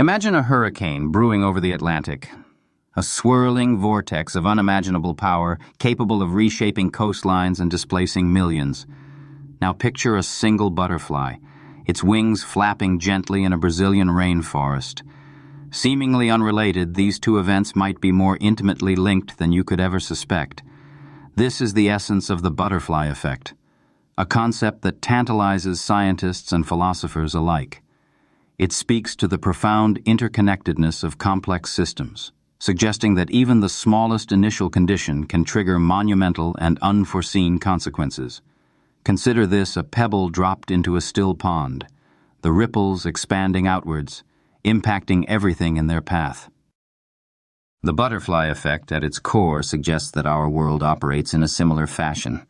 Imagine a hurricane brewing over the Atlantic, a swirling vortex of unimaginable power capable of reshaping coastlines and displacing millions. Now picture a single butterfly, its wings flapping gently in a Brazilian rainforest. Seemingly unrelated, these two events might be more intimately linked than you could ever suspect. This is the essence of the butterfly effect, a concept that tantalizes scientists and philosophers alike. It speaks to the profound interconnectedness of complex systems, suggesting that even the smallest initial condition can trigger monumental and unforeseen consequences. Consider this a pebble dropped into a still pond, the ripples expanding outwards, impacting everything in their path. The butterfly effect at its core suggests that our world operates in a similar fashion.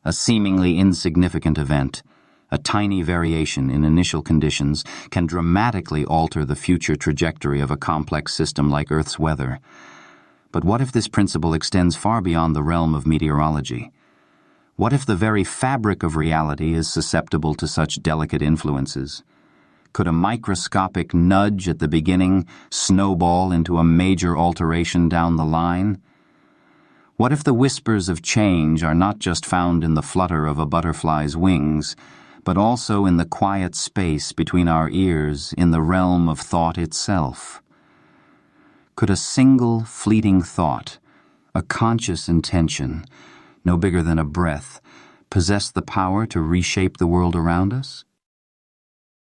A seemingly insignificant event, a tiny variation in initial conditions, can dramatically alter the future trajectory of a complex system like Earth's weather. But what if this principle extends far beyond the realm of meteorology? What if the very fabric of reality is susceptible to such delicate influences? Could a microscopic nudge at the beginning snowball into a major alteration down the line? What if the whispers of change are not just found in the flutter of a butterfly's wings, but also in the quiet space between our ears in the realm of thought itself? Could a single fleeting thought, a conscious intention, no bigger than a breath, possess the power to reshape the world around us?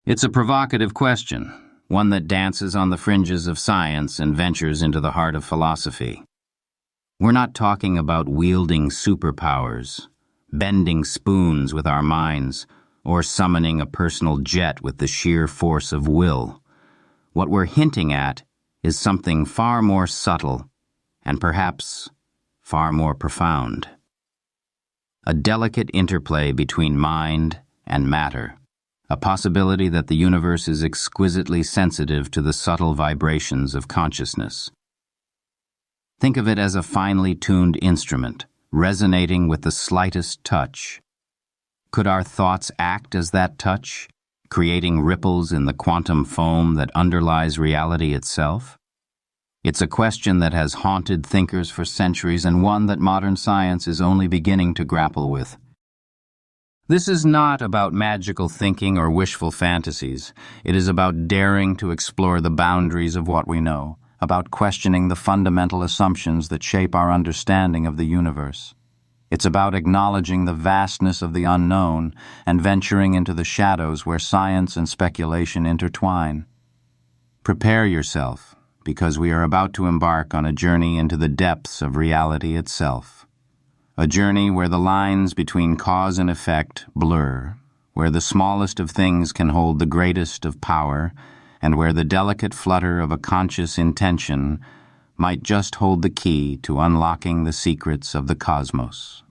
It's a provocative question, one that dances on the fringes of science and ventures into the heart of philosophy. We're not talking about wielding superpowers, bending spoons with our minds, or summoning a personal jet with the sheer force of will. What we're hinting at is something far more subtle and perhaps far more profound. A delicate interplay between mind and matter. A possibility that the universe is exquisitely sensitive to the subtle vibrations of consciousness. Think of it as a finely tuned instrument, resonating with the slightest touch. Could our thoughts act as that touch, creating ripples in the quantum foam that underlies reality itself? It's a question that has haunted thinkers for centuries and one that modern science is only beginning to grapple with. This is not about magical thinking or wishful fantasies. It is about daring to explore the boundaries of what we know, about questioning the fundamental assumptions that shape our understanding of the universe. It's about acknowledging the vastness of the unknown and venturing into the shadows where science and speculation intertwine. Prepare yourself, because we are about to embark on a journey into the depths of reality itself. A journey where the lines between cause and effect blur, where the smallest of things can hold the greatest of power, and where the delicate flutter of a conscious intention might just hold the key to unlocking the secrets of the cosmos.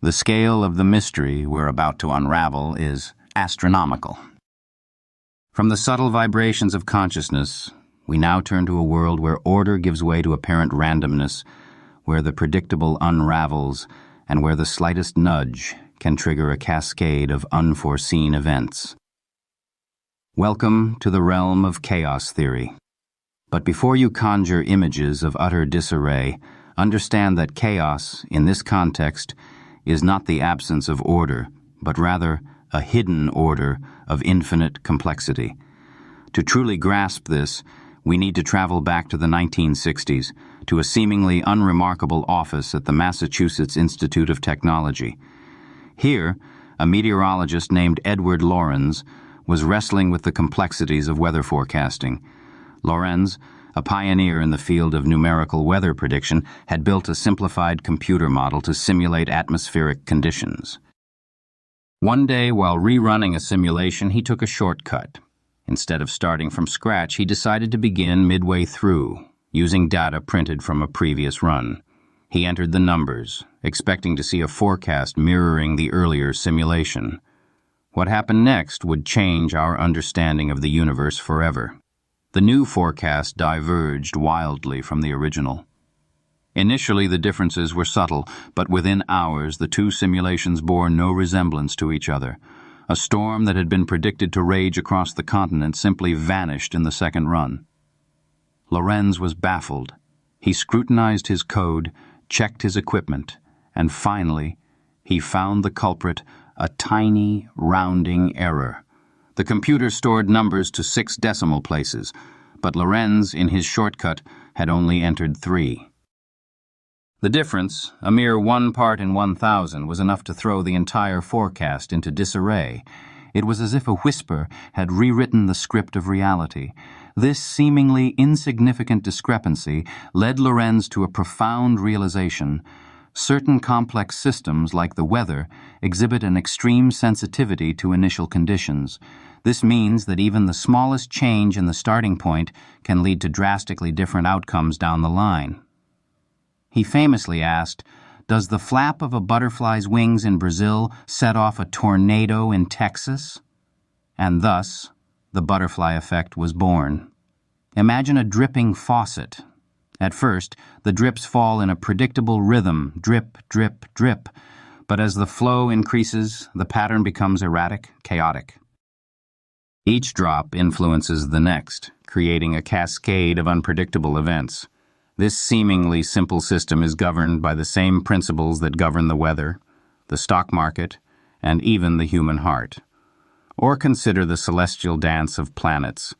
The scale of the mystery we're about to unravel is astronomical. From the subtle vibrations of consciousness, we now turn to a world where order gives way to apparent randomness, where the predictable unravels, and where the slightest nudge can trigger a cascade of unforeseen events. Welcome to the realm of chaos theory. But before you conjure images of utter disarray, understand that chaos, in this context, is not the absence of order, but rather a hidden order of infinite complexity. To truly grasp this, we need to travel back to the 1960s, to a seemingly unremarkable office at the Massachusetts Institute of Technology. Here, a meteorologist named Edward Lorenz was wrestling with the complexities of weather forecasting. Lorenz, a pioneer in the field of numerical weather prediction, had built a simplified computer model to simulate atmospheric conditions. One day, while rerunning a simulation, he took a shortcut. Instead of starting from scratch, he decided to begin midway through, using data printed from a previous run. He entered the numbers, expecting to see a forecast mirroring the earlier simulation. What happened next would change our understanding of the universe forever. The new forecast diverged wildly from the original. Initially, the differences were subtle, but within hours the two simulations bore no resemblance to each other. A storm that had been predicted to rage across the continent simply vanished in the second run. Lorenz was baffled. He scrutinized his code, checked his equipment, and finally, he found the culprit, a tiny, rounding error. The computer stored numbers to 6 decimal places, but Lorenz, in his shortcut, had only entered 3. The difference, a mere 1 part in 1,000, was enough to throw the entire forecast into disarray. It was as if a whisper had rewritten the script of reality. This seemingly insignificant discrepancy led Lorenz to a profound realization. Certain complex systems, like the weather, exhibit an extreme sensitivity to initial conditions. This means that even the smallest change in the starting point can lead to drastically different outcomes down the line. He famously asked, "Does the flap of a butterfly's wings in Brazil set off a tornado in Texas?" And thus, the butterfly effect was born. Imagine a dripping faucet. At first, the drips fall in a predictable rhythm, drip, drip, drip. But as the flow increases, the pattern becomes erratic, chaotic. Each drop influences the next, creating a cascade of unpredictable events. This seemingly simple system is governed by the same principles that govern the weather, the stock market, and even the human heart. Or consider the celestial dance of planets.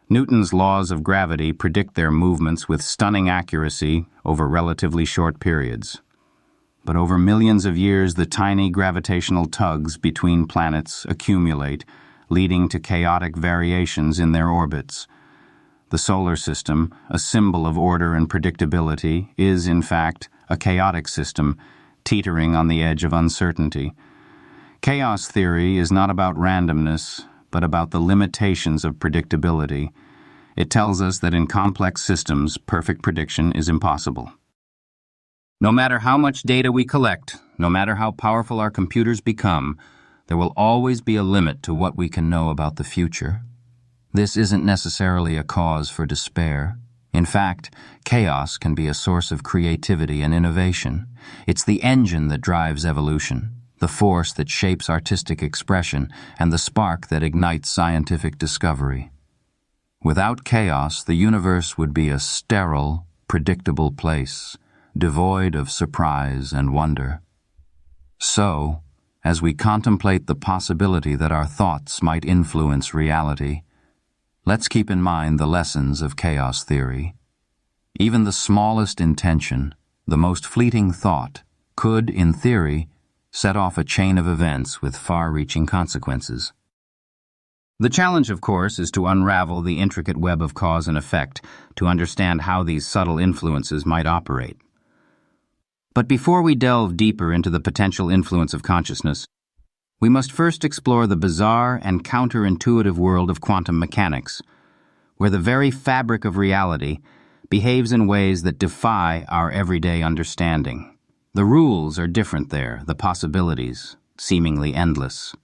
Newton's laws of gravity predict their movements with stunning accuracy over relatively short periods. But over millions of years, the tiny gravitational tugs between planets accumulate, leading to chaotic variations in their orbits. The solar system, a symbol of order and predictability, is, in fact, a chaotic system, teetering on the edge of uncertainty. Chaos theory is not about randomness, but about the limitations of predictability. It tells us that in complex systems, perfect prediction is impossible. No matter how much data we collect, no matter how powerful our computers become, there will always be a limit to what we can know about the future. This isn't necessarily a cause for despair. In fact, chaos can be a source of creativity and innovation. It's the engine that drives evolution, the force that shapes artistic expression, and the spark that ignites scientific discovery. Without chaos, the universe would be a sterile, predictable place, devoid of surprise and wonder. So, as we contemplate the possibility that our thoughts might influence reality, let's keep in mind the lessons of chaos theory. Even the smallest intention, the most fleeting thought, could, in theory, set off a chain of events with far-reaching consequences. The challenge, of course, is to unravel the intricate web of cause and effect, to understand how these subtle influences might operate. But before we delve deeper into the potential influence of consciousness, we must first explore the bizarre and counterintuitive world of quantum mechanics, where the very fabric of reality behaves in ways that defy our everyday understanding. The rules are different there, the possibilities seemingly endless.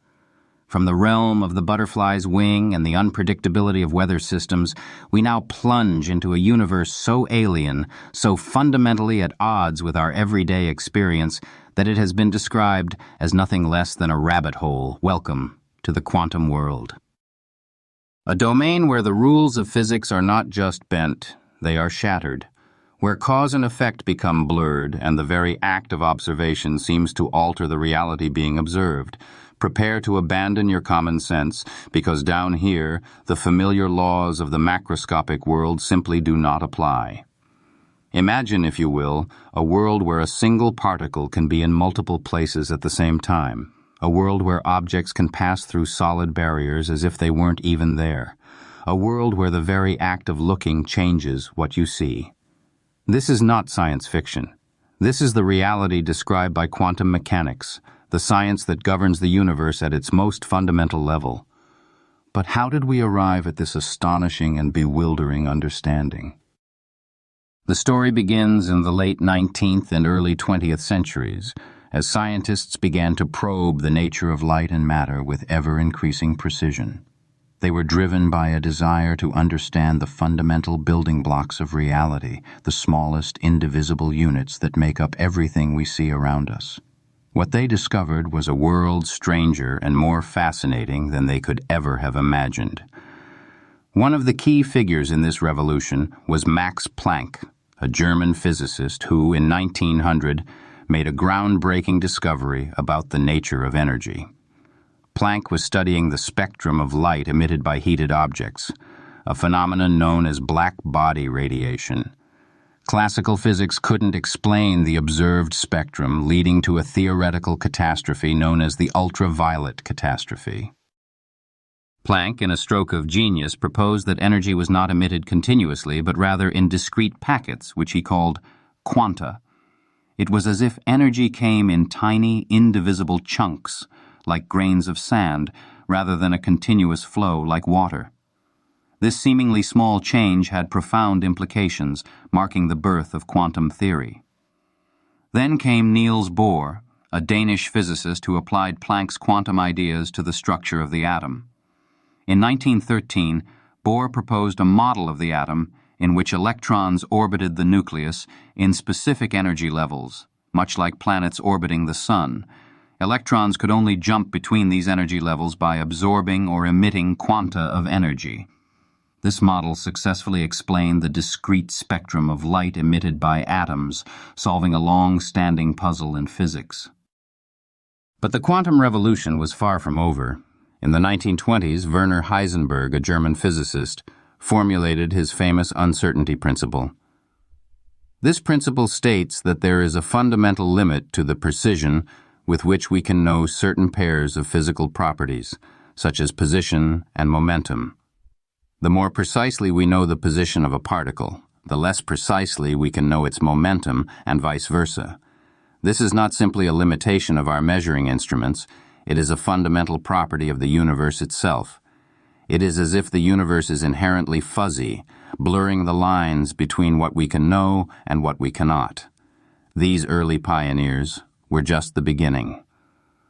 From the realm of the butterfly's wing and the unpredictability of weather systems, we now plunge into a universe so alien, so fundamentally at odds with our everyday experience, that it has been described as nothing less than a rabbit hole. Welcome to the quantum world. A domain where the rules of physics are not just bent, they are shattered. Where cause and effect become blurred and the very act of observation seems to alter the reality being observed. Prepare to abandon your common sense, because down here, the familiar laws of the macroscopic world simply do not apply. Imagine, if you will, a world where a single particle can be in multiple places at the same time. A world where objects can pass through solid barriers as if they weren't even there. A world where the very act of looking changes what you see. This is not science fiction. This is the reality described by quantum mechanics, the science that governs the universe at its most fundamental level. But how did we arrive at this astonishing and bewildering understanding? The story begins in the late 19th and early 20th centuries, as scientists began to probe the nature of light and matter with ever-increasing precision. They were driven by a desire to understand the fundamental building blocks of reality, the smallest indivisible units that make up everything we see around us. What they discovered was a world stranger and more fascinating than they could ever have imagined. One of the key figures in this revolution was Max Planck, a German physicist who, in 1900, made a groundbreaking discovery about the nature of energy. Planck was studying the spectrum of light emitted by heated objects, a phenomenon known as black body radiation. Classical physics couldn't explain the observed spectrum, leading to a theoretical catastrophe known as the ultraviolet catastrophe. Planck, in a stroke of genius, proposed that energy was not emitted continuously, but rather in discrete packets, which he called quanta. It was as if energy came in tiny, indivisible chunks, like grains of sand, rather than a continuous flow like water. This seemingly small change had profound implications, marking the birth of quantum theory. Then came Niels Bohr, a Danish physicist who applied Planck's quantum ideas to the structure of the atom. In 1913, Bohr proposed a model of the atom in which electrons orbited the nucleus in specific energy levels, much like planets orbiting the sun. Electrons could only jump between these energy levels by absorbing or emitting quanta of energy. This model successfully explained the discrete spectrum of light emitted by atoms, solving a long-standing puzzle in physics. But the quantum revolution was far from over. In the 1920s, Werner Heisenberg, a German physicist, formulated his famous uncertainty principle. This principle states that there is a fundamental limit to the precision with which we can know certain pairs of physical properties, such as position and momentum. The more precisely we know the position of a particle, the less precisely we can know its momentum, and vice versa. This is not simply a limitation of our measuring instruments. It is a fundamental property of the universe itself. It is as if the universe is inherently fuzzy, blurring the lines between what we can know and what we cannot. These early pioneers were just the beginning.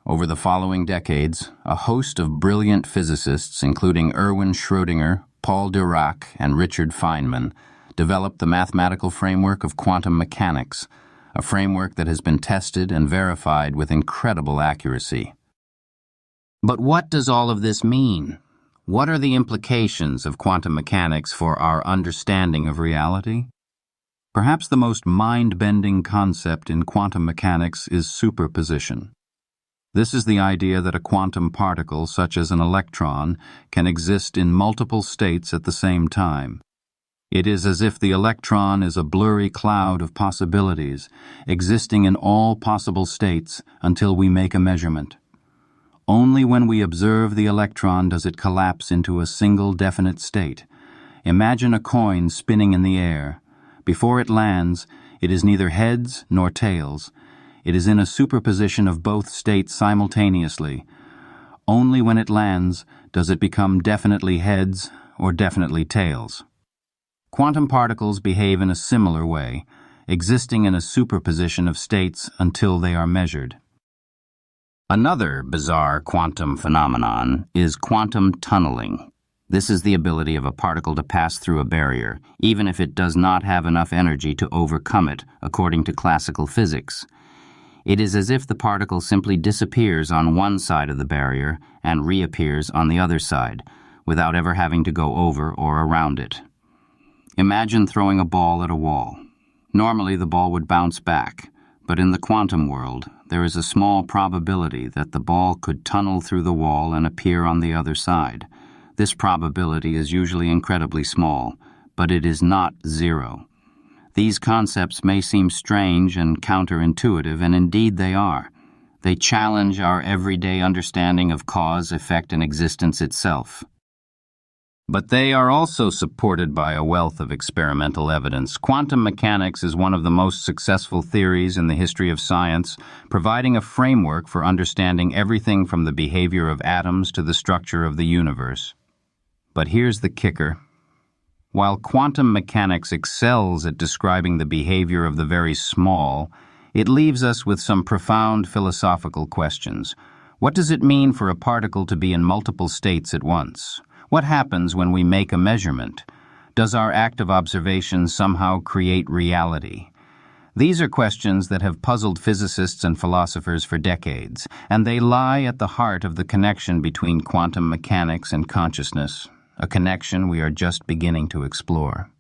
Over the following decades, a host of brilliant physicists, including Erwin Schrödinger, Paul Dirac, and Richard Feynman, developed the mathematical framework of quantum mechanics, a framework that has been tested and verified with incredible accuracy. But what does all of this mean? What are the implications of quantum mechanics for our understanding of reality? Perhaps the most mind-bending concept in quantum mechanics is superposition. This is the idea that a quantum particle, such as an electron, can exist in multiple states at the same time. It is as if the electron is a blurry cloud of possibilities, existing in all possible states until we make a measurement. Only when we observe the electron does it collapse into a single definite state. Imagine a coin spinning in the air. Before it lands, it is neither heads nor tails. It is in a superposition of both states simultaneously. Only when it lands does it become definitely heads or definitely tails. Quantum particles behave in a similar way, existing in a superposition of states until they are measured. Another bizarre quantum phenomenon is quantum tunneling. This is the ability of a particle to pass through a barrier, even if it does not have enough energy to overcome it, according to classical physics. It is as if the particle simply disappears on one side of the barrier and reappears on the other side, without ever having to go over or around it. Imagine throwing a ball at a wall. Normally the ball would bounce back, but in the quantum world, there is a small probability that the ball could tunnel through the wall and appear on the other side. This probability is usually incredibly small, but it is not zero. These concepts may seem strange and counterintuitive, and indeed they are. They challenge our everyday understanding of cause, effect, and existence itself. But they are also supported by a wealth of experimental evidence. Quantum mechanics is one of the most successful theories in the history of science, providing a framework for understanding everything from the behavior of atoms to the structure of the universe. But here's the kicker. While quantum mechanics excels at describing the behavior of the very small, it leaves us with some profound philosophical questions. What does it mean for a particle to be in multiple states at once? What happens when we make a measurement? Does our act of observation somehow create reality? These are questions that have puzzled physicists and philosophers for decades, and they lie at the heart of the connection between quantum mechanics and consciousness, a connection we are just beginning to explore.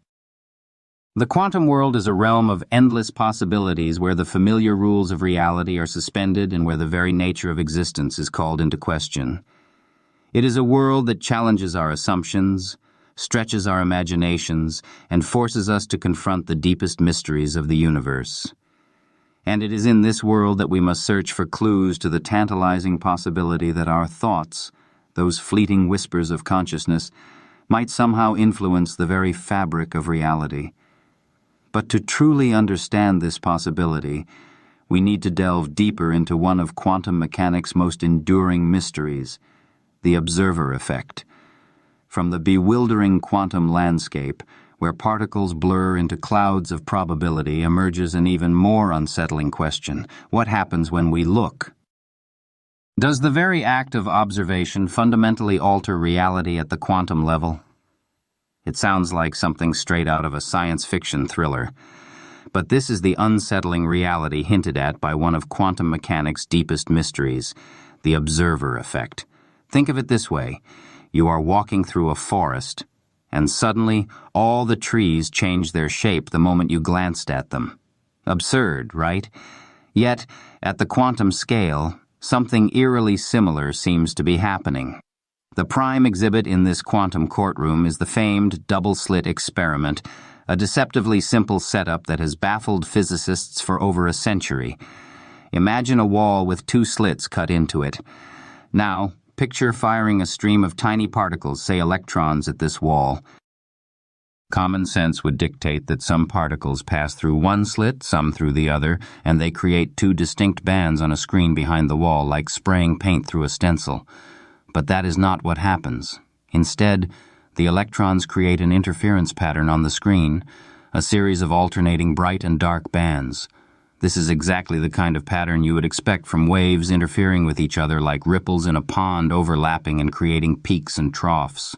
The quantum world is a realm of endless possibilities where the familiar rules of reality are suspended and where the very nature of existence is called into question. It is a world that challenges our assumptions, stretches our imaginations, and forces us to confront the deepest mysteries of the universe. And it is in this world that we must search for clues to the tantalizing possibility that our thoughts, those fleeting whispers of consciousness, might somehow influence the very fabric of reality. But to truly understand this possibility, we need to delve deeper into one of quantum mechanics' most enduring mysteries, the observer effect. From the bewildering quantum landscape, where particles blur into clouds of probability, emerges an even more unsettling question: what happens when we look? Does the very act of observation fundamentally alter reality at the quantum level? It sounds like something straight out of a science fiction thriller. But this is the unsettling reality hinted at by one of quantum mechanics' deepest mysteries, the observer effect. Think of it this way. You are walking through a forest, and suddenly all the trees change their shape the moment you glanced at them. Absurd, right? Yet, at the quantum scale, something eerily similar seems to be happening. The prime exhibit in this quantum courtroom is the famed double-slit experiment, a deceptively simple setup that has baffled physicists for over a century. Imagine a wall with two slits cut into it. Now, picture firing a stream of tiny particles, say electrons, at this wall. Common sense would dictate that some particles pass through one slit, some through the other, and they create two distinct bands on a screen behind the wall, like spraying paint through a stencil. But that is not what happens. Instead, the electrons create an interference pattern on the screen, a series of alternating bright and dark bands. This is exactly the kind of pattern you would expect from waves interfering with each other like ripples in a pond overlapping and creating peaks and troughs.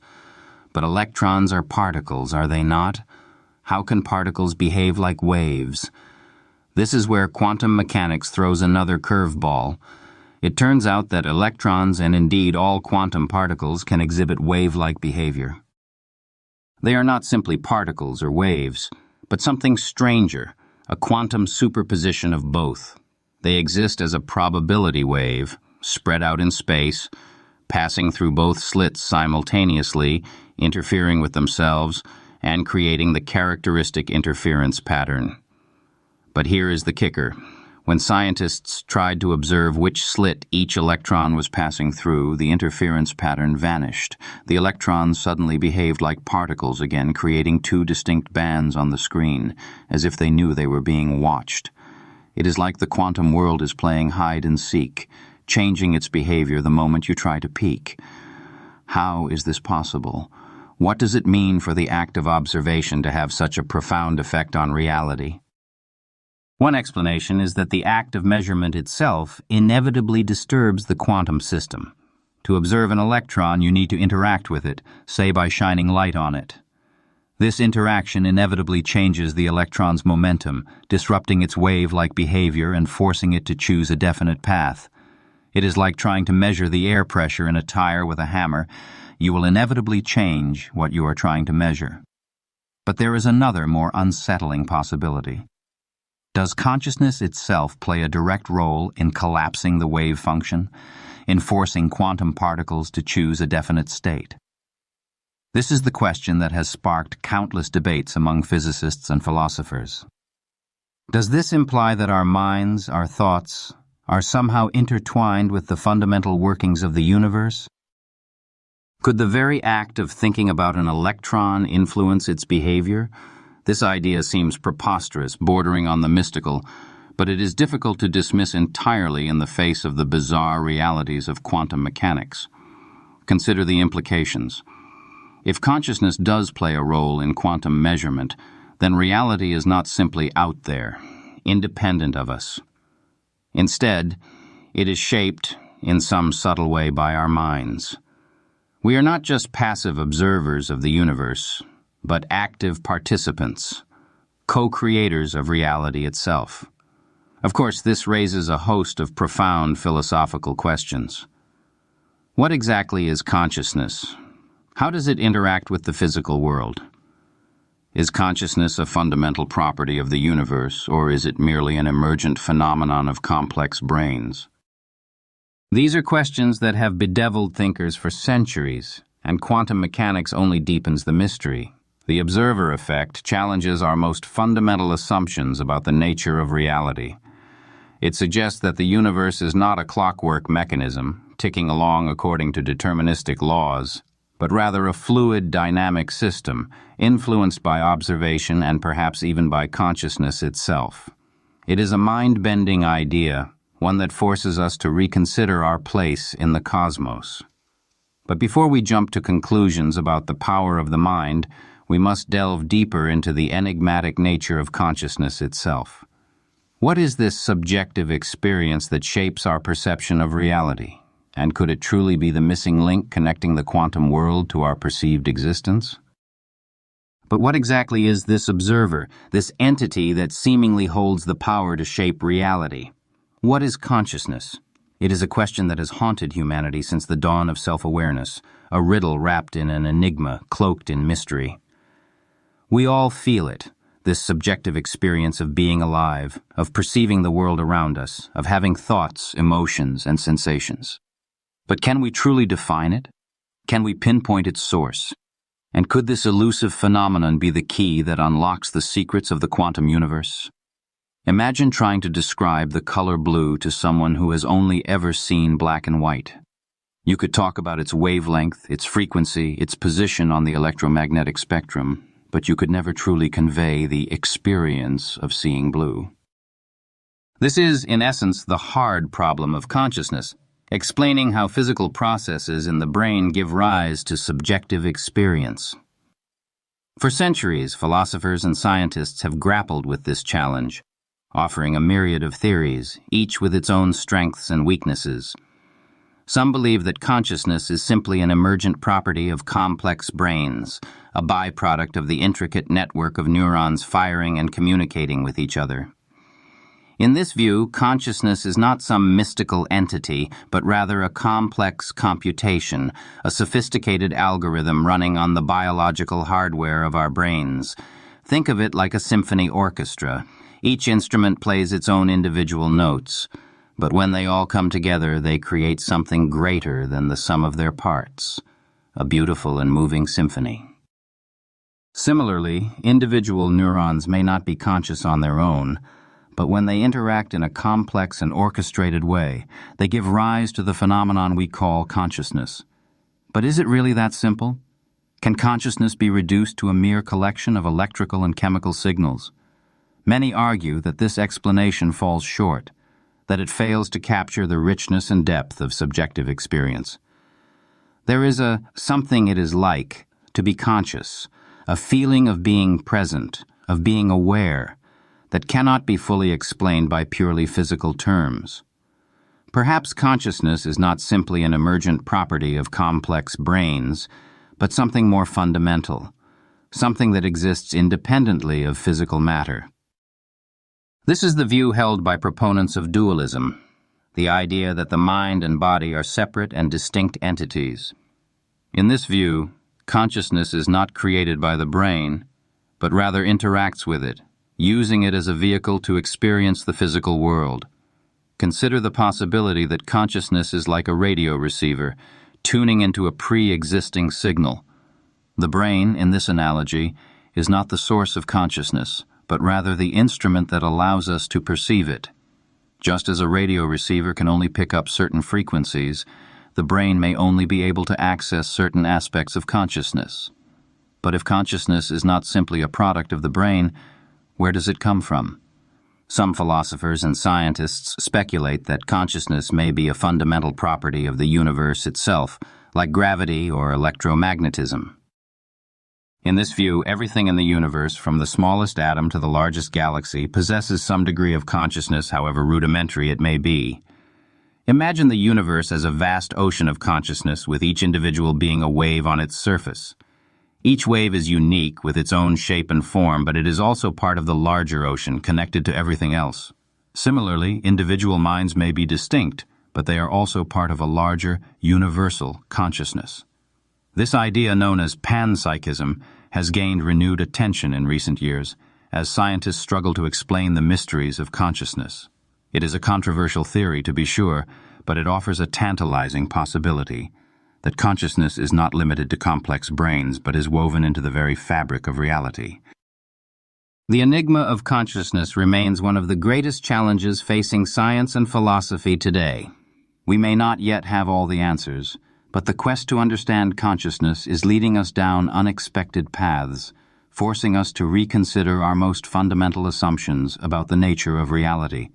But electrons are particles, are they not? How can particles behave like waves? This is where quantum mechanics throws another curveball. It turns out that electrons, and indeed all quantum particles, can exhibit wave-like behavior. They are not simply particles or waves, but something stranger, a quantum superposition of both. They exist as a probability wave, spread out in space, passing through both slits simultaneously, interfering with themselves, and creating the characteristic interference pattern. But here is the kicker. When scientists tried to observe which slit each electron was passing through, the interference pattern vanished. The electrons suddenly behaved like particles again, creating two distinct bands on the screen, as if they knew they were being watched. It is like the quantum world is playing hide and seek, changing its behavior the moment you try to peek. How is this possible? What does it mean for the act of observation to have such a profound effect on reality? One explanation is that the act of measurement itself inevitably disturbs the quantum system. To observe an electron, you need to interact with it, say by shining light on it. This interaction inevitably changes the electron's momentum, disrupting its wave-like behavior and forcing it to choose a definite path. It is like trying to measure the air pressure in a tire with a hammer. You will inevitably change what you are trying to measure. But there is another, more unsettling possibility. Does consciousness itself play a direct role in collapsing the wave function, in forcing quantum particles to choose a definite state? This is the question that has sparked countless debates among physicists and philosophers. Does this imply that our minds, our thoughts, are somehow intertwined with the fundamental workings of the universe? Could the very act of thinking about an electron influence its behavior? This idea seems preposterous, bordering on the mystical, but it is difficult to dismiss entirely in the face of the bizarre realities of quantum mechanics. Consider the implications. If consciousness does play a role in quantum measurement, then reality is not simply out there, independent of us. Instead, it is shaped, in some subtle way, by our minds. We are not just passive observers of the universe, but active participants. co-creators of reality itself. Of course, this raises a host of profound philosophical questions. What exactly is consciousness? How does it interact with the physical world? Is consciousness a fundamental property of the universe, or is it merely an emergent phenomenon of complex brains? These are questions that have bedeviled thinkers for centuries, and quantum mechanics only deepens the mystery. The observer effect challenges our most fundamental assumptions about the nature of reality. It suggests that the universe is not a clockwork mechanism, ticking along according to deterministic laws, but rather a fluid, dynamic system, influenced by observation and perhaps even by consciousness itself. It is a mind-bending idea, one that forces us to reconsider our place in the cosmos. But before we jump to conclusions about the power of the mind, we must delve deeper into the enigmatic nature of consciousness itself. What is this subjective experience that shapes our perception of reality? And could it truly be the missing link connecting the quantum world to our perceived existence? But what exactly is this observer, this entity that seemingly holds the power to shape reality? What is consciousness? It is a question that has haunted humanity since the dawn of self-awareness, a riddle wrapped in an enigma, cloaked in mystery. We all feel it, this subjective experience of being alive, of perceiving the world around us, of having thoughts, emotions, and sensations. But can we truly define it? Can we pinpoint its source? And could this elusive phenomenon be the key that unlocks the secrets of the quantum universe? Imagine trying to describe the color blue to someone who has only ever seen black and white. You could talk about its wavelength, its frequency, its position on the electromagnetic spectrum, but you could never truly convey the experience of seeing blue. This is, in essence, the hard problem of consciousness, explaining how physical processes in the brain give rise to subjective experience. For centuries, philosophers and scientists have grappled with this challenge, offering a myriad of theories, each with its own strengths and weaknesses. Some believe that consciousness is simply an emergent property of complex brains, a byproduct of the intricate network of neurons firing and communicating with each other. In this view, consciousness is not some mystical entity, but rather a complex computation, a sophisticated algorithm running on the biological hardware of our brains. Think of it like a symphony orchestra. Each instrument plays its own individual notes, but when they all come together, they create something greater than the sum of their parts, a beautiful and moving symphony. Similarly, individual neurons may not be conscious on their own, but when they interact in a complex and orchestrated way, they give rise to the phenomenon we call consciousness. But is it really that simple? Can consciousness be reduced to a mere collection of electrical and chemical signals? Many argue that this explanation falls short, that it fails to capture the richness and depth of subjective experience. There is a something it is like to be conscious, a feeling of being present, of being aware, that cannot be fully explained by purely physical terms. Perhaps consciousness is not simply an emergent property of complex brains, but something more fundamental, something that exists independently of physical matter. This is the view held by proponents of dualism, the idea that the mind and body are separate and distinct entities. In this view, consciousness is not created by the brain, but rather interacts with it, using it as a vehicle to experience the physical world. Consider the possibility that consciousness is like a radio receiver, tuning into a pre-existing signal. The brain, in this analogy, is not the source of consciousness, but rather the instrument that allows us to perceive it. Just as a radio receiver can only pick up certain frequencies, the brain may only be able to access certain aspects of consciousness. But if consciousness is not simply a product of the brain, where does it come from? Some philosophers and scientists speculate that consciousness may be a fundamental property of the universe itself, like gravity or electromagnetism. In this view, everything in the universe, from the smallest atom to the largest galaxy, possesses some degree of consciousness, however rudimentary it may be. Imagine the universe as a vast ocean of consciousness, with each individual being a wave on its surface. Each wave is unique with its own shape and form, but it is also part of the larger ocean, connected to everything else. Similarly, individual minds may be distinct, but they are also part of a larger, universal consciousness. This idea, known as panpsychism, has gained renewed attention in recent years, as scientists struggle to explain the mysteries of consciousness. It is a controversial theory, to be sure, but it offers a tantalizing possibility that consciousness is not limited to complex brains, but is woven into the very fabric of reality. The enigma of consciousness remains one of the greatest challenges facing science and philosophy today. We may not yet have all the answers, but the quest to understand consciousness is leading us down unexpected paths, forcing us to reconsider our most fundamental assumptions about the nature of reality.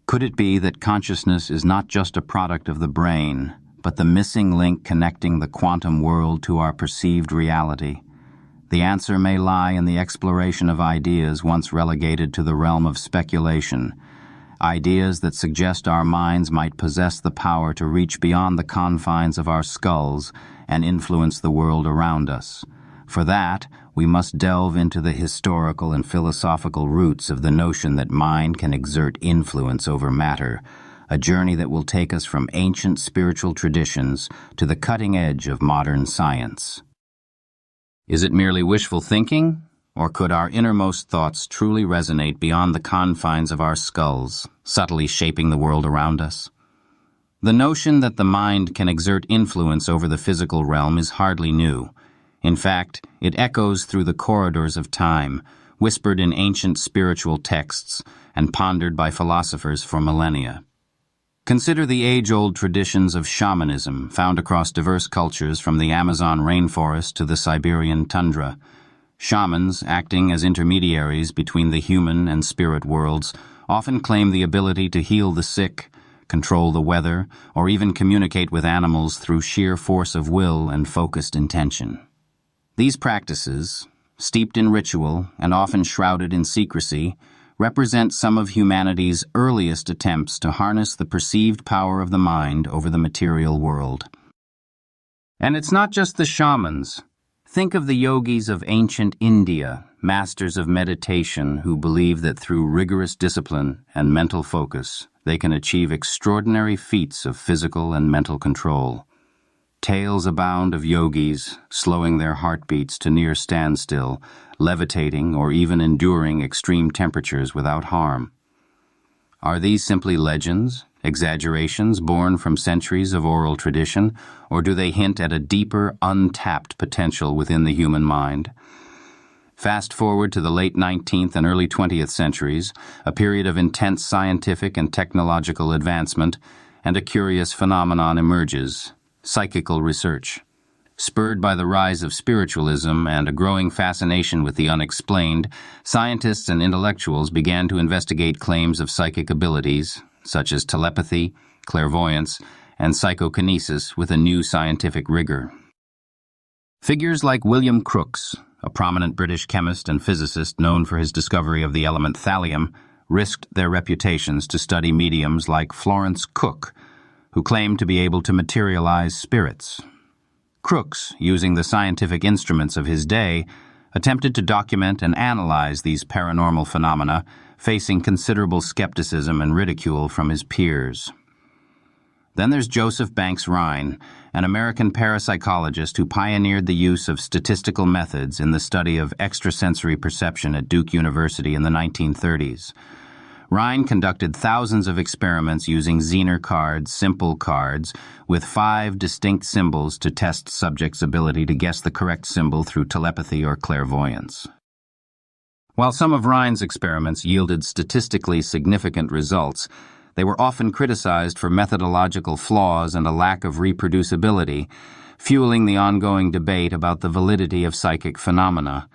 Could it be that consciousness is not just a product of the brain, but the missing link connecting the quantum world to our perceived reality? The answer may lie in the exploration of ideas once relegated to the realm of speculation, ideas that suggest our minds might possess the power to reach beyond the confines of our skulls and influence the world around us. For that, we must delve into the historical and philosophical roots of the notion that mind can exert influence over matter, a journey that will take us from ancient spiritual traditions to the cutting edge of modern science. Is it merely wishful thinking, or could our innermost thoughts truly resonate beyond the confines of our skulls, subtly shaping the world around us? The notion that the mind can exert influence over the physical realm is hardly new. In fact, it echoes through the corridors of time, whispered in ancient spiritual texts and pondered by philosophers for millennia. Consider the age-old traditions of shamanism found across diverse cultures from the Amazon rainforest to the Siberian tundra. Shamans, acting as intermediaries between the human and spirit worlds, often claim the ability to heal the sick, control the weather, or even communicate with animals through sheer force of will and focused intention. These practices, steeped in ritual and often shrouded in secrecy, represent some of humanity's earliest attempts to harness the perceived power of the mind over the material world. And it's not just the shamans. Think of the yogis of ancient India, masters of meditation who believe that through rigorous discipline and mental focus, they can achieve extraordinary feats of physical and mental control. Tales abound of yogis slowing their heartbeats to near standstill, levitating or even enduring extreme temperatures without harm. Are these simply legends, exaggerations born from centuries of oral tradition, or do they hint at a deeper, untapped potential within the human mind? Fast forward to the late 19th and early 20th centuries, a period of intense scientific and technological advancement, and a curious phenomenon emerges: psychical research. Spurred by the rise of spiritualism and a growing fascination with the unexplained, scientists and intellectuals began to investigate claims of psychic abilities, such as telepathy, clairvoyance, and psychokinesis with a new scientific rigor. Figures like William Crookes, a prominent British chemist and physicist known for his discovery of the element thallium, risked their reputations to study mediums like Florence Cook, who claimed to be able to materialize spirits. Crookes, using the scientific instruments of his day, attempted to document and analyze these paranormal phenomena, facing considerable skepticism and ridicule from his peers. Then there's Joseph Banks Rhine, an American parapsychologist who pioneered the use of statistical methods in the study of extrasensory perception at Duke University in the 1930s. Rhine conducted thousands of experiments using Zener cards, simple cards, with 5 distinct symbols to test subjects' ability to guess the correct symbol through telepathy or clairvoyance. While some of Rhine's experiments yielded statistically significant results, they were often criticized for methodological flaws and a lack of reproducibility, fueling the ongoing debate about the validity of psychic phenomena.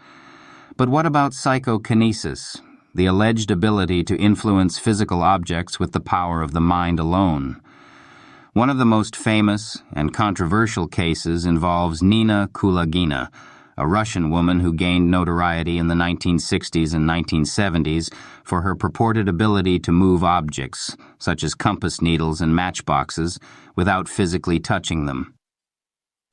But what about psychokinesis, the alleged ability to influence physical objects with the power of the mind alone? One of the most famous and controversial cases involves Nina Kulagina, a Russian woman who gained notoriety in the 1960s and 1970s for her purported ability to move objects, such as compass needles and matchboxes, without physically touching them.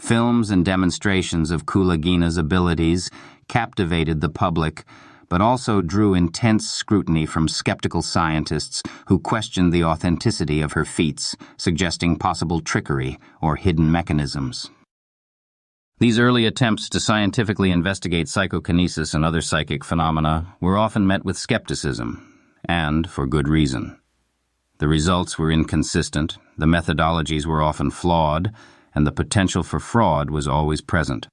Films and demonstrations of Kulagina's abilities captivated the public, but also drew intense scrutiny from skeptical scientists who questioned the authenticity of her feats, suggesting possible trickery or hidden mechanisms. These early attempts to scientifically investigate psychokinesis and other psychic phenomena were often met with skepticism, and for good reason. The results were inconsistent, the methodologies were often flawed, and the potential for fraud was always present.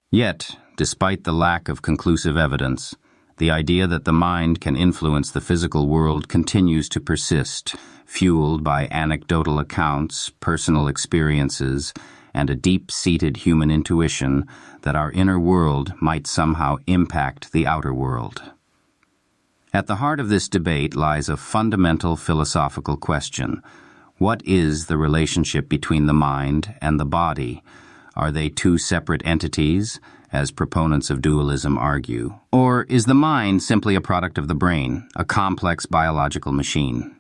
Yet, despite the lack of conclusive evidence, the idea that the mind can influence the physical world continues to persist, fueled by anecdotal accounts, personal experiences, and a deep-seated human intuition that our inner world might somehow impact the outer world. At the heart of this debate lies a fundamental philosophical question. What is the relationship between the mind and the body? Are they two separate entities, as proponents of dualism argue? Or is the mind simply a product of the brain, a complex biological machine?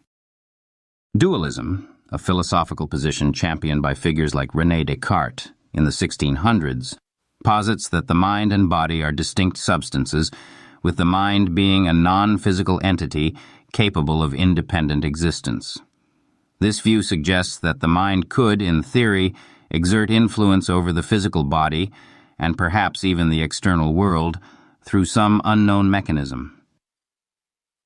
Dualism, a philosophical position championed by figures like René Descartes in the 1600s, posits that the mind and body are distinct substances, with the mind being a non-physical entity capable of independent existence. This view suggests that the mind could, in theory, exert influence over the physical body, and perhaps even the external world, through some unknown mechanism.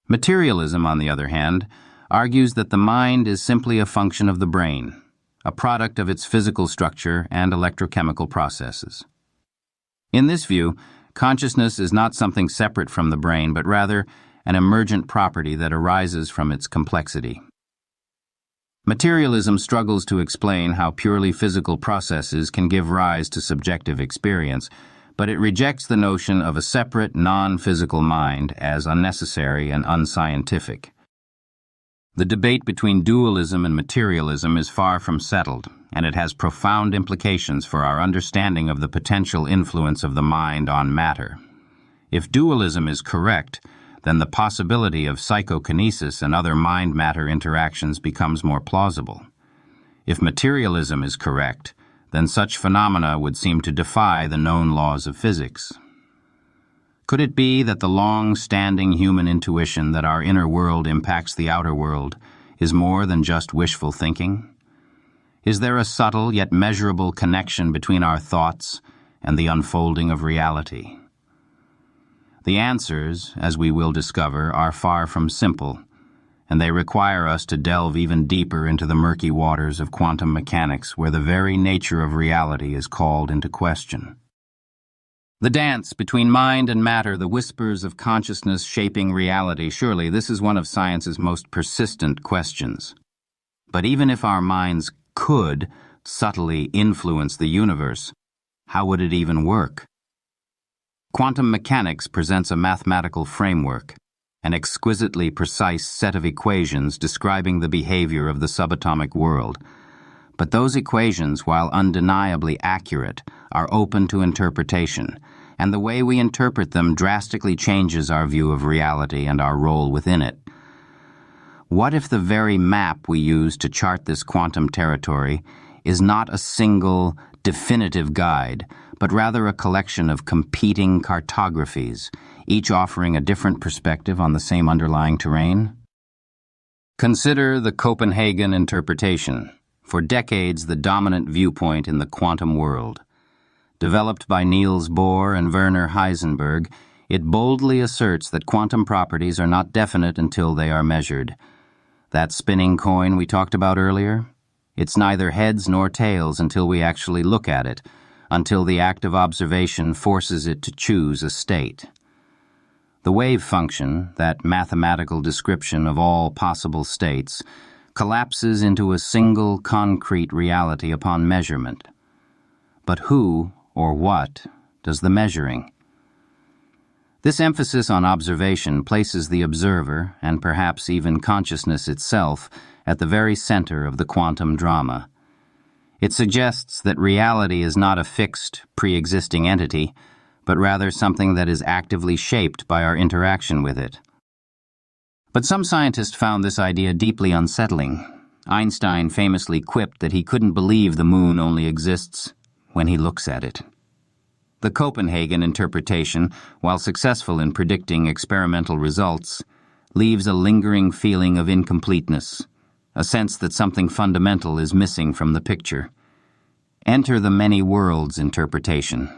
Materialism, on the other hand, argues that the mind is simply a function of the brain, a product of its physical structure and electrochemical processes. In this view, consciousness is not something separate from the brain, but rather an emergent property that arises from its complexity. Materialism struggles to explain how purely physical processes can give rise to subjective experience, but it rejects the notion of a separate, non-physical mind as unnecessary and unscientific. The debate between dualism and materialism is far from settled, and it has profound implications for our understanding of the potential influence of the mind on matter. If dualism is correct, then the possibility of psychokinesis and other mind-matter interactions becomes more plausible. If materialism is correct, then such phenomena would seem to defy the known laws of physics. Could it be that the long-standing human intuition that our inner world impacts the outer world is more than just wishful thinking? Is there a subtle yet measurable connection between our thoughts and the unfolding of reality? The answers, as we will discover, are far from simple, and they require us to delve even deeper into the murky waters of quantum mechanics, where the very nature of reality is called into question. The dance between mind and matter, the whispers of consciousness shaping reality, surely this is one of science's most persistent questions. But even if our minds could subtly influence the universe, how would it even work? Quantum mechanics presents a mathematical framework, an exquisitely precise set of equations describing the behavior of the subatomic world. But those equations, while undeniably accurate, are open to interpretation, and the way we interpret them drastically changes our view of reality and our role within it. What if the very map we use to chart this quantum territory is not a single, definitive guide, but rather a collection of competing cartographies, each offering a different perspective on the same underlying terrain? Consider the Copenhagen interpretation, for decades the dominant viewpoint in the quantum world. Developed by Niels Bohr and Werner Heisenberg, it boldly asserts that quantum properties are not definite until they are measured. That spinning coin we talked about earlier? It's neither heads nor tails until we actually look at it, until the act of observation forces it to choose a state. The wave function, that mathematical description of all possible states, collapses into a single concrete reality upon measurement. But who, or what, does the measuring? This emphasis on observation places the observer, and perhaps even consciousness itself, at the very center of the quantum drama. It suggests that reality is not a fixed, pre-existing entity, but rather something that is actively shaped by our interaction with it. But some scientists found this idea deeply unsettling. Einstein famously quipped that he couldn't believe the moon only exists when he looks at it. The Copenhagen interpretation, while successful in predicting experimental results, leaves a lingering feeling of incompleteness, a sense that something fundamental is missing from the picture. Enter the many worlds interpretation,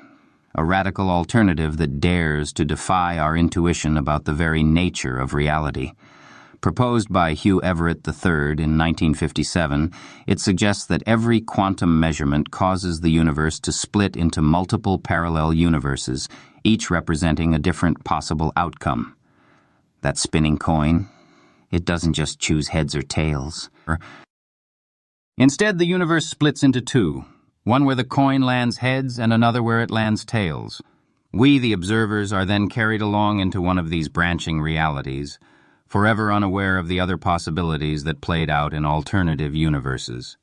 a radical alternative that dares to defy our intuition about the very nature of reality. Proposed by Hugh Everett III in 1957, it suggests that every quantum measurement causes the universe to split into multiple parallel universes, each representing a different possible outcome. That spinning coin, it doesn't just choose heads or tails. Instead, the universe splits into two, one where the coin lands heads and another where it lands tails. We, the observers, are then carried along into one of these branching realities, forever unaware of the other possibilities that played out in alternative universes.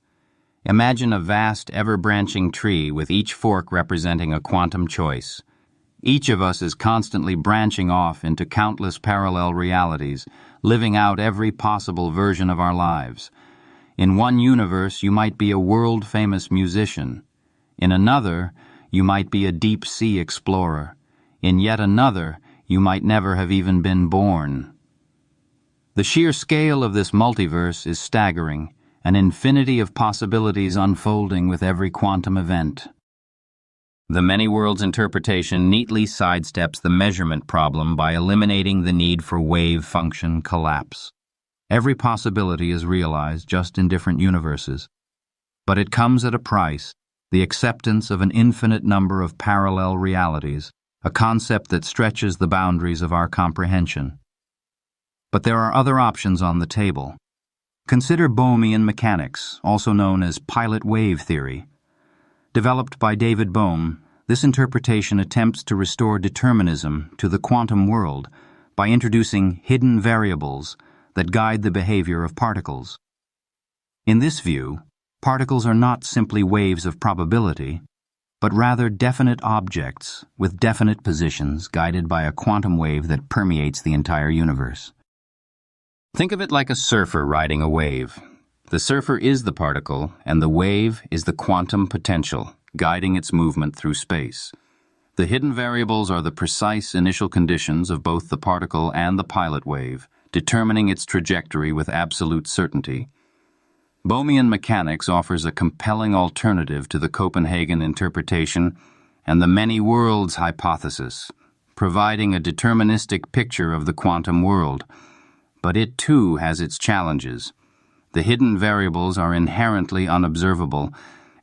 Imagine a vast, ever-branching tree with each fork representing a quantum choice. Each of us is constantly branching off into countless parallel realities, living out every possible version of our lives. In one universe, you might be a world-famous musician. In another, you might be a deep-sea explorer. In yet another, you might never have even been born. The sheer scale of this multiverse is staggering, an infinity of possibilities unfolding with every quantum event. The many worlds interpretation neatly sidesteps the measurement problem by eliminating the need for wave function collapse. Every possibility is realized just in different universes, but it comes at a price, the acceptance of an infinite number of parallel realities, a concept that stretches the boundaries of our comprehension. But there are other options on the table. Consider Bohmian mechanics, also known as pilot wave theory. Developed by David Bohm, this interpretation attempts to restore determinism to the quantum world by introducing hidden variables that guide the behavior of particles. In this view, particles are not simply waves of probability, but rather definite objects with definite positions guided by a quantum wave that permeates the entire universe. Think of it like a surfer riding a wave. The surfer is the particle, and the wave is the quantum potential, guiding its movement through space. The hidden variables are the precise initial conditions of both the particle and the pilot wave, determining its trajectory with absolute certainty. Bohmian mechanics offers a compelling alternative to the Copenhagen interpretation and the many worlds hypothesis, providing a deterministic picture of the quantum world. But it too has its challenges. The hidden variables are inherently unobservable,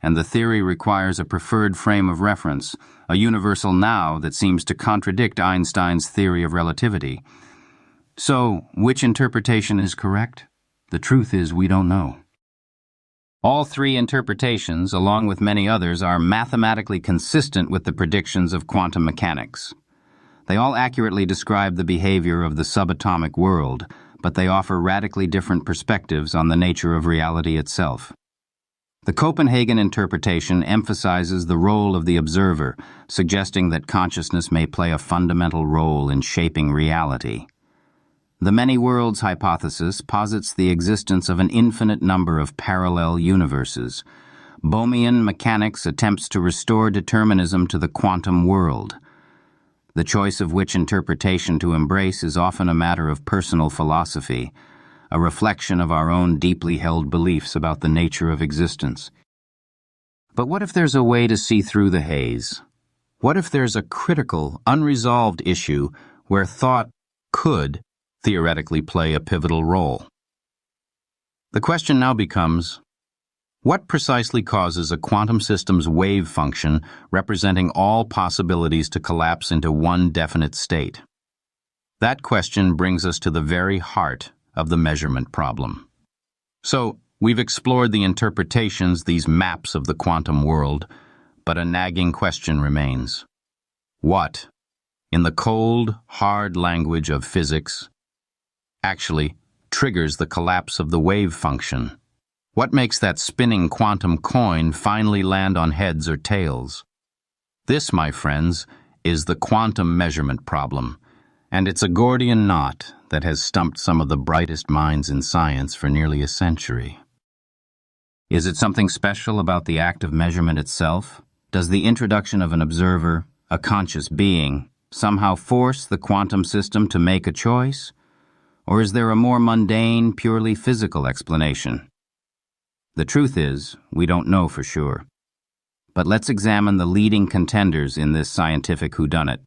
and the theory requires a preferred frame of reference, a universal now that seems to contradict Einstein's theory of relativity. So, which interpretation is correct? The truth is we don't know. All three interpretations, along with many others, are mathematically consistent with the predictions of quantum mechanics. They all accurately describe the behavior of the subatomic world, but they offer radically different perspectives on the nature of reality itself. The Copenhagen interpretation emphasizes the role of the observer, suggesting that consciousness may play a fundamental role in shaping reality. The many worlds hypothesis posits the existence of an infinite number of parallel universes. Bohmian mechanics attempts to restore determinism to the quantum world. The choice of which interpretation to embrace is often a matter of personal philosophy, a reflection of our own deeply held beliefs about the nature of existence. But what if there's a way to see through the haze? What if there's a critical, unresolved issue where thought could theoretically play a pivotal role? The question now becomes, what precisely causes a quantum system's wave function representing all possibilities to collapse into one definite state? That question brings us to the very heart of the measurement problem. So, we've explored the interpretations, these maps of the quantum world, but a nagging question remains. What, in the cold, hard language of physics, actually triggers the collapse of the wave function? What makes that spinning quantum coin finally land on heads or tails? This, my friends, is the quantum measurement problem, and it's a Gordian knot that has stumped some of the brightest minds in science for nearly a century. Is it something special about the act of measurement itself? Does the introduction of an observer, a conscious being, somehow force the quantum system to make a choice? Or is there a more mundane, purely physical explanation? The truth is, we don't know for sure. But let's examine the leading contenders in this scientific whodunit.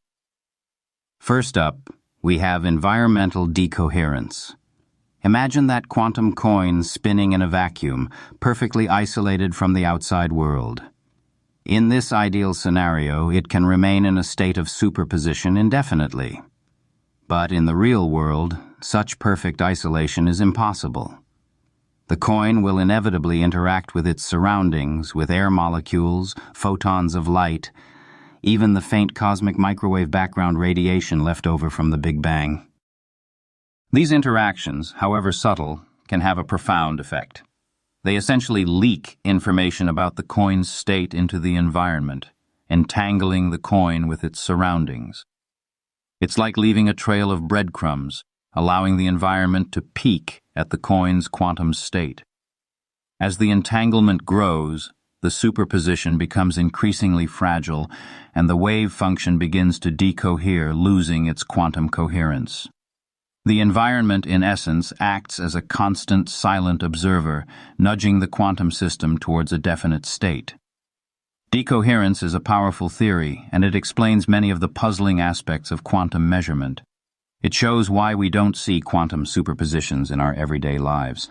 First up, we have environmental decoherence. Imagine that quantum coin spinning in a vacuum, perfectly isolated from the outside world. In this ideal scenario, it can remain in a state of superposition indefinitely. But in the real world, such perfect isolation is impossible. The coin will inevitably interact with its surroundings, with air molecules, photons of light, even the faint cosmic microwave background radiation left over from the Big Bang. These interactions, however subtle, can have a profound effect. They essentially leak information about the coin's state into the environment, entangling the coin with its surroundings. It's like leaving a trail of breadcrumbs, allowing the environment to peek at the coin's quantum state. As the entanglement grows, the superposition becomes increasingly fragile, and the wave function begins to decohere, losing its quantum coherence. The environment, in essence, acts as a constant, silent observer, nudging the quantum system towards a definite state. Decoherence is a powerful theory, and it explains many of the puzzling aspects of quantum measurement. It shows why we don't see quantum superpositions in our everyday lives.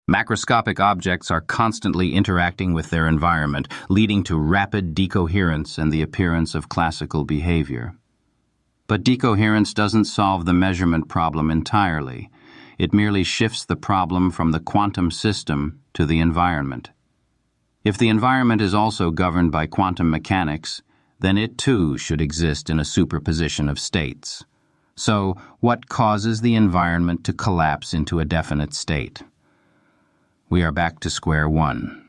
Macroscopic objects are constantly interacting with their environment, leading to rapid decoherence and the appearance of classical behavior. But decoherence doesn't solve the measurement problem entirely. It merely shifts the problem from the quantum system to the environment. If the environment is also governed by quantum mechanics, then it too should exist in a superposition of states. So, what causes the environment to collapse into a definite state? We are back to square one,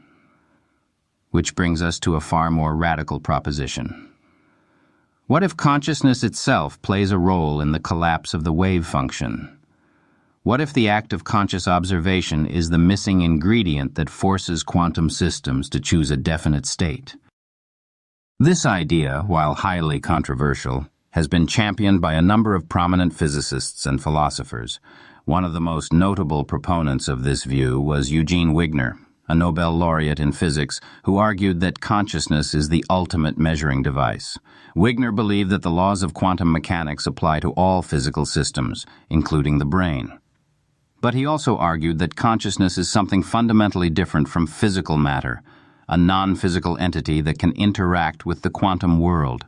which brings us to a far more radical proposition. What if consciousness itself plays a role in the collapse of the wave function? What if the act of conscious observation is the missing ingredient that forces quantum systems to choose a definite state? This idea, while highly controversial, has been championed by a number of prominent physicists and philosophers. One of the most notable proponents of this view was Eugene Wigner, a Nobel laureate in physics, who argued that consciousness is the ultimate measuring device. Wigner believed that the laws of quantum mechanics apply to all physical systems, including the brain. But he also argued that consciousness is something fundamentally different from physical matter, a non-physical entity that can interact with the quantum world.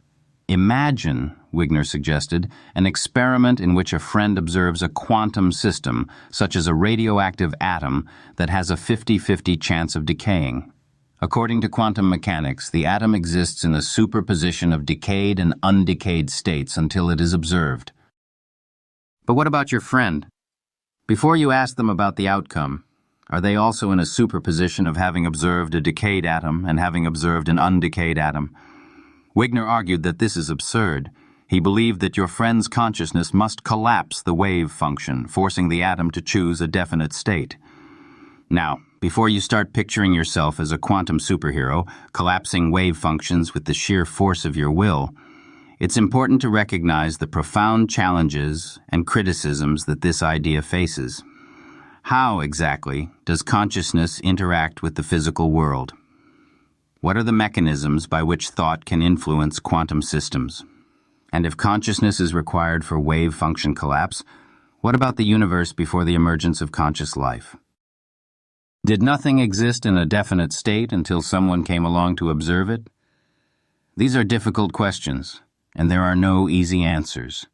Imagine, Wigner suggested, an experiment in which a friend observes a quantum system, such as a radioactive atom, that has a 50-50 chance of decaying. According to quantum mechanics, the atom exists in a superposition of decayed and undecayed states until it is observed. But what about your friend? Before you ask them about the outcome, are they also in a superposition of having observed a decayed atom and having observed an undecayed atom? Wigner argued that this is absurd. He believed that your friend's consciousness must collapse the wave function, forcing the atom to choose a definite state. Now, before you start picturing yourself as a quantum superhero, collapsing wave functions with the sheer force of your will, it's important to recognize the profound challenges and criticisms that this idea faces. How, exactly, does consciousness interact with the physical world? What are the mechanisms by which thought can influence quantum systems? And if consciousness is required for wave function collapse, what about the universe before the emergence of conscious life? Did nothing exist in a definite state until someone came along to observe it? These are difficult questions, and there are no easy answers.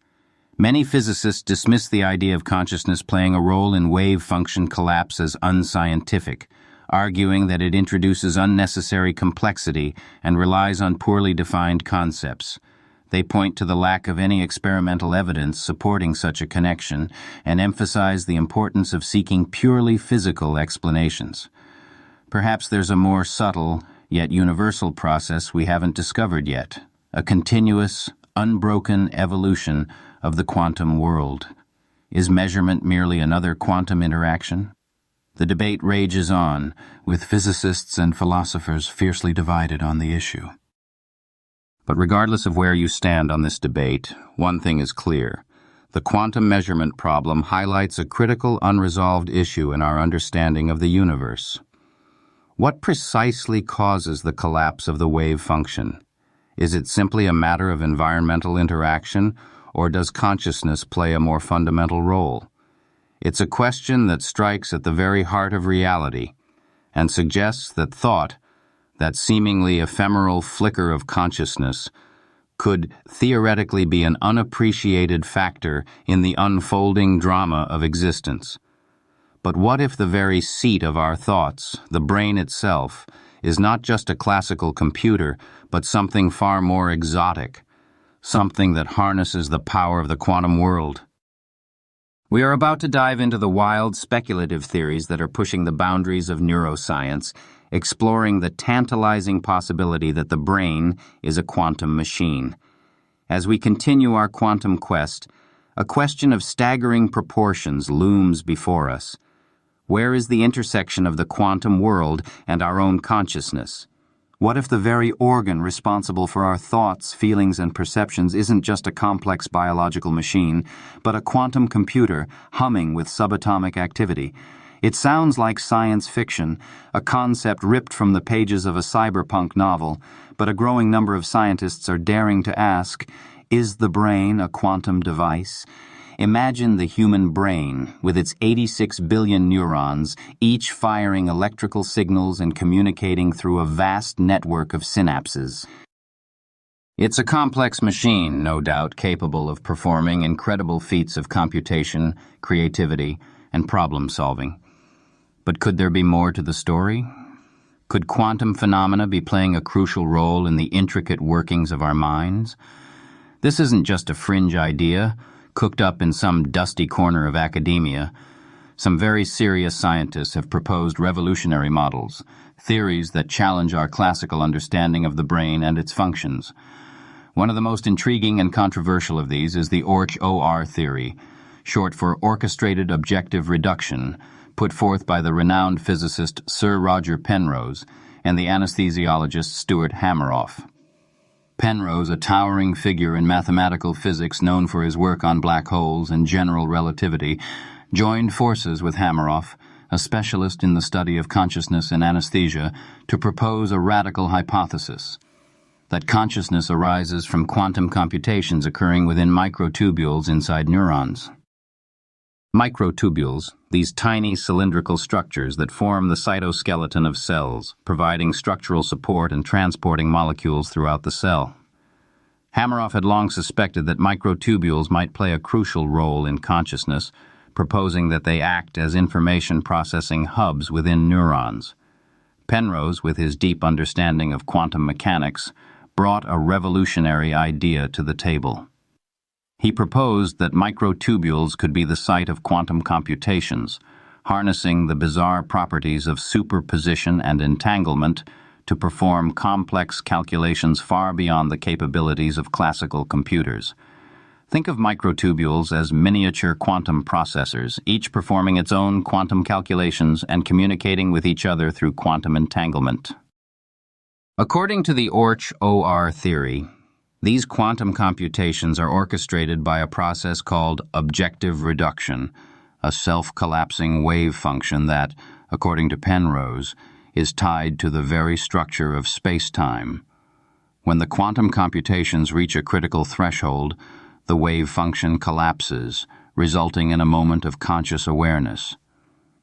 Many physicists dismiss the idea of consciousness playing a role in wave function collapse as unscientific, arguing that it introduces unnecessary complexity and relies on poorly defined concepts. They point to the lack of any experimental evidence supporting such a connection and emphasize the importance of seeking purely physical explanations. Perhaps there's a more subtle, yet universal process we haven't discovered yet, a continuous, unbroken evolution of the quantum world. Is measurement merely another quantum interaction? The debate rages on, with physicists and philosophers fiercely divided on the issue. But regardless of where you stand on this debate, one thing is clear. The quantum measurement problem highlights a critical unresolved issue in our understanding of the universe. What precisely causes the collapse of the wave function? Is it simply a matter of environmental interaction, or does consciousness play a more fundamental role? It's a question that strikes at the very heart of reality and suggests that thought, that seemingly ephemeral flicker of consciousness, could theoretically be an unappreciated factor in the unfolding drama of existence. But what if the very seat of our thoughts, the brain itself, is not just a classical computer, but something far more exotic, something that harnesses the power of the quantum world? We are about to dive into the wild, speculative theories that are pushing the boundaries of neuroscience, exploring the tantalizing possibility that the brain is a quantum machine. As we continue our quantum quest, a question of staggering proportions looms before us. Where is the intersection of the quantum world and our own consciousness? What if the very organ responsible for our thoughts, feelings, and perceptions isn't just a complex biological machine, but a quantum computer humming with subatomic activity? It sounds like science fiction, a concept ripped from the pages of a cyberpunk novel, but a growing number of scientists are daring to ask, is the brain a quantum device? Imagine the human brain, with its 86 billion neurons, each firing electrical signals and communicating through a vast network of synapses. It's a complex machine, no doubt, capable of performing incredible feats of computation, creativity, and problem-solving. But could there be more to the story? Could quantum phenomena be playing a crucial role in the intricate workings of our minds? This isn't just a fringe idea, cooked up in some dusty corner of academia. Some very serious scientists have proposed revolutionary models, theories that challenge our classical understanding of the brain and its functions. One of the most intriguing and controversial of these is the OR theory, short for orchestrated objective reduction, put forth by the renowned physicist Sir Roger Penrose and the anesthesiologist Stuart Hameroff. Penrose, a towering figure in mathematical physics known for his work on black holes and general relativity, joined forces with Hameroff, a specialist in the study of consciousness and anesthesia, to propose a radical hypothesis: that consciousness arises from quantum computations occurring within microtubules inside neurons. Microtubules, these tiny cylindrical structures that form the cytoskeleton of cells, providing structural support and transporting molecules throughout the cell. Hameroff had long suspected that microtubules might play a crucial role in consciousness, proposing that they act as information-processing hubs within neurons. Penrose, with his deep understanding of quantum mechanics, brought a revolutionary idea to the table. He proposed that microtubules could be the site of quantum computations, harnessing the bizarre properties of superposition and entanglement to perform complex calculations far beyond the capabilities of classical computers. Think of microtubules as miniature quantum processors, each performing its own quantum calculations and communicating with each other through quantum entanglement. According to the OR theory, these quantum computations are orchestrated by a process called objective reduction, a self-collapsing wave function that, according to Penrose, is tied to the very structure of space-time. When the quantum computations reach a critical threshold, the wave function collapses, resulting in a moment of conscious awareness.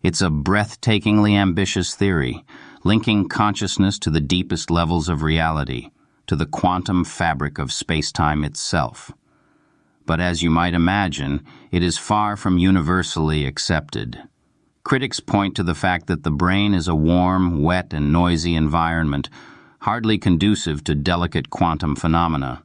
It's a breathtakingly ambitious theory, linking consciousness to the deepest levels of reality, to the quantum fabric of space-time itself. But as you might imagine, it is far from universally accepted. Critics point to the fact that the brain is a warm, wet, and noisy environment, hardly conducive to delicate quantum phenomena.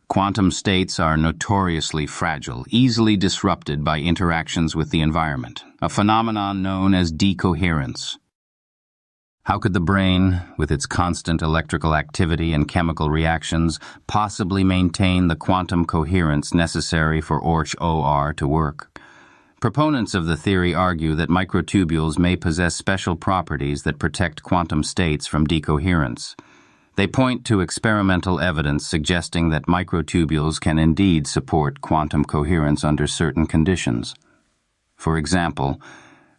Quantum states are notoriously fragile, easily disrupted by interactions with the environment, a phenomenon known as decoherence. How could the brain, with its constant electrical activity and chemical reactions, possibly maintain the quantum coherence necessary for OR to work? Proponents of the theory argue that microtubules may possess special properties that protect quantum states from decoherence. They point to experimental evidence suggesting that microtubules can indeed support quantum coherence under certain conditions. For example,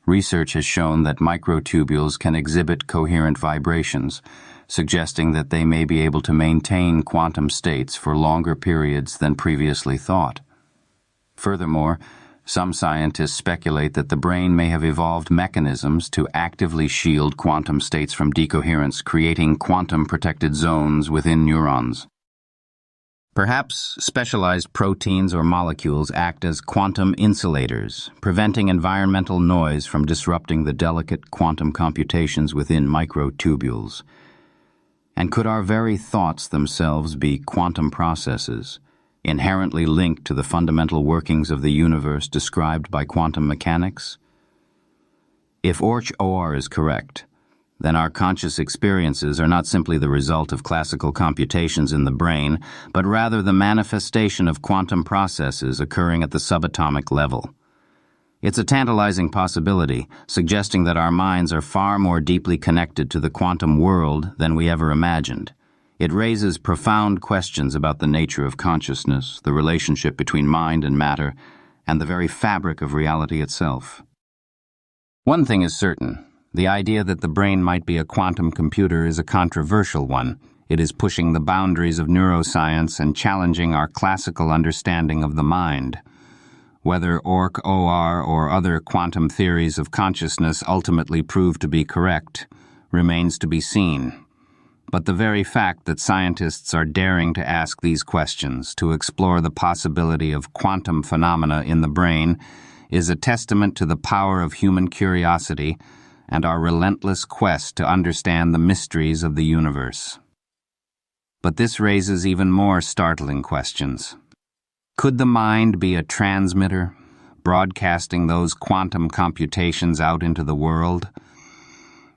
research has shown that microtubules can exhibit coherent vibrations, suggesting that they may be able to maintain quantum states for longer periods than previously thought. Furthermore, some scientists speculate that the brain may have evolved mechanisms to actively shield quantum states from decoherence, creating quantum-protected zones within neurons. Perhaps specialized proteins or molecules act as quantum insulators, preventing environmental noise from disrupting the delicate quantum computations within microtubules. And could our very thoughts themselves be quantum processes, inherently linked to the fundamental workings of the universe described by quantum mechanics? If OR is correct, then our conscious experiences are not simply the result of classical computations in the brain, but rather the manifestation of quantum processes occurring at the subatomic level. It's a tantalizing possibility, suggesting that our minds are far more deeply connected to the quantum world than we ever imagined. It raises profound questions about the nature of consciousness, the relationship between mind and matter, and the very fabric of reality itself. One thing is certain. The idea that the brain might be a quantum computer is a controversial one. It is pushing the boundaries of neuroscience and challenging our classical understanding of the mind. Whether OR or other quantum theories of consciousness ultimately prove to be correct remains to be seen. But the very fact that scientists are daring to ask these questions, to explore the possibility of quantum phenomena in the brain, is a testament to the power of human curiosity and our relentless quest to understand the mysteries of the universe. But this raises even more startling questions. Could the mind be a transmitter, broadcasting those quantum computations out into the world?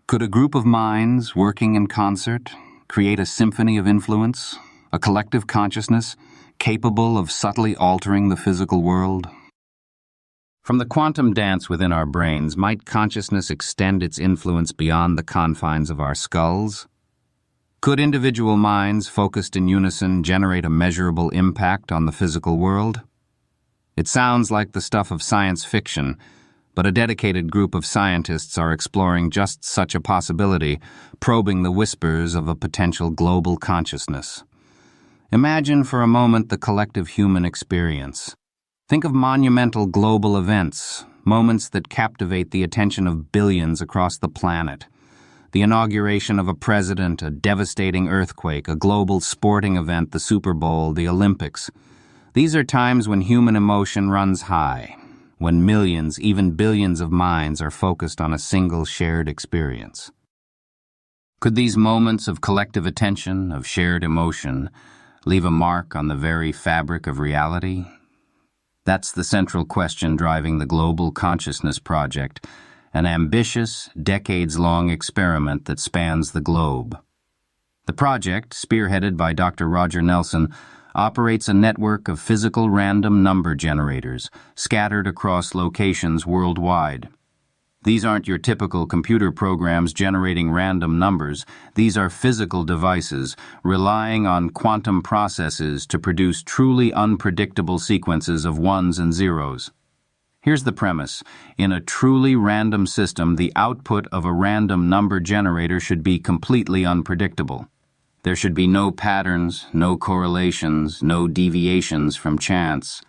Could a group of minds working in concert create a symphony of influence, a collective consciousness capable of subtly altering the physical world? From the quantum dance within our brains, might consciousness extend its influence beyond the confines of our skulls? Could individual minds focused in unison generate a measurable impact on the physical world? It sounds like the stuff of science fiction, but a dedicated group of scientists are exploring just such a possibility, probing the whispers of a potential global consciousness. Imagine for a moment the collective human experience. Think of monumental global events, moments that captivate the attention of billions across the planet. The inauguration of a president, a devastating earthquake, a global sporting event, the Super Bowl, the Olympics. These are times when human emotion runs high, when millions, even billions of minds are focused on a single shared experience. Could these moments of collective attention, of shared emotion, leave a mark on the very fabric of reality? That's the central question driving the Global Consciousness Project, an ambitious, decades-long experiment that spans the globe. The project, spearheaded by Dr. Roger Nelson, operates a network of physical random number generators scattered across locations worldwide. These aren't your typical computer programs generating random numbers. These are physical devices relying on quantum processes to produce truly unpredictable sequences of ones and zeros. Here's the premise. In a truly random system, the output of a random number generator should be completely unpredictable. There should be no patterns, no correlations, no deviations from chance.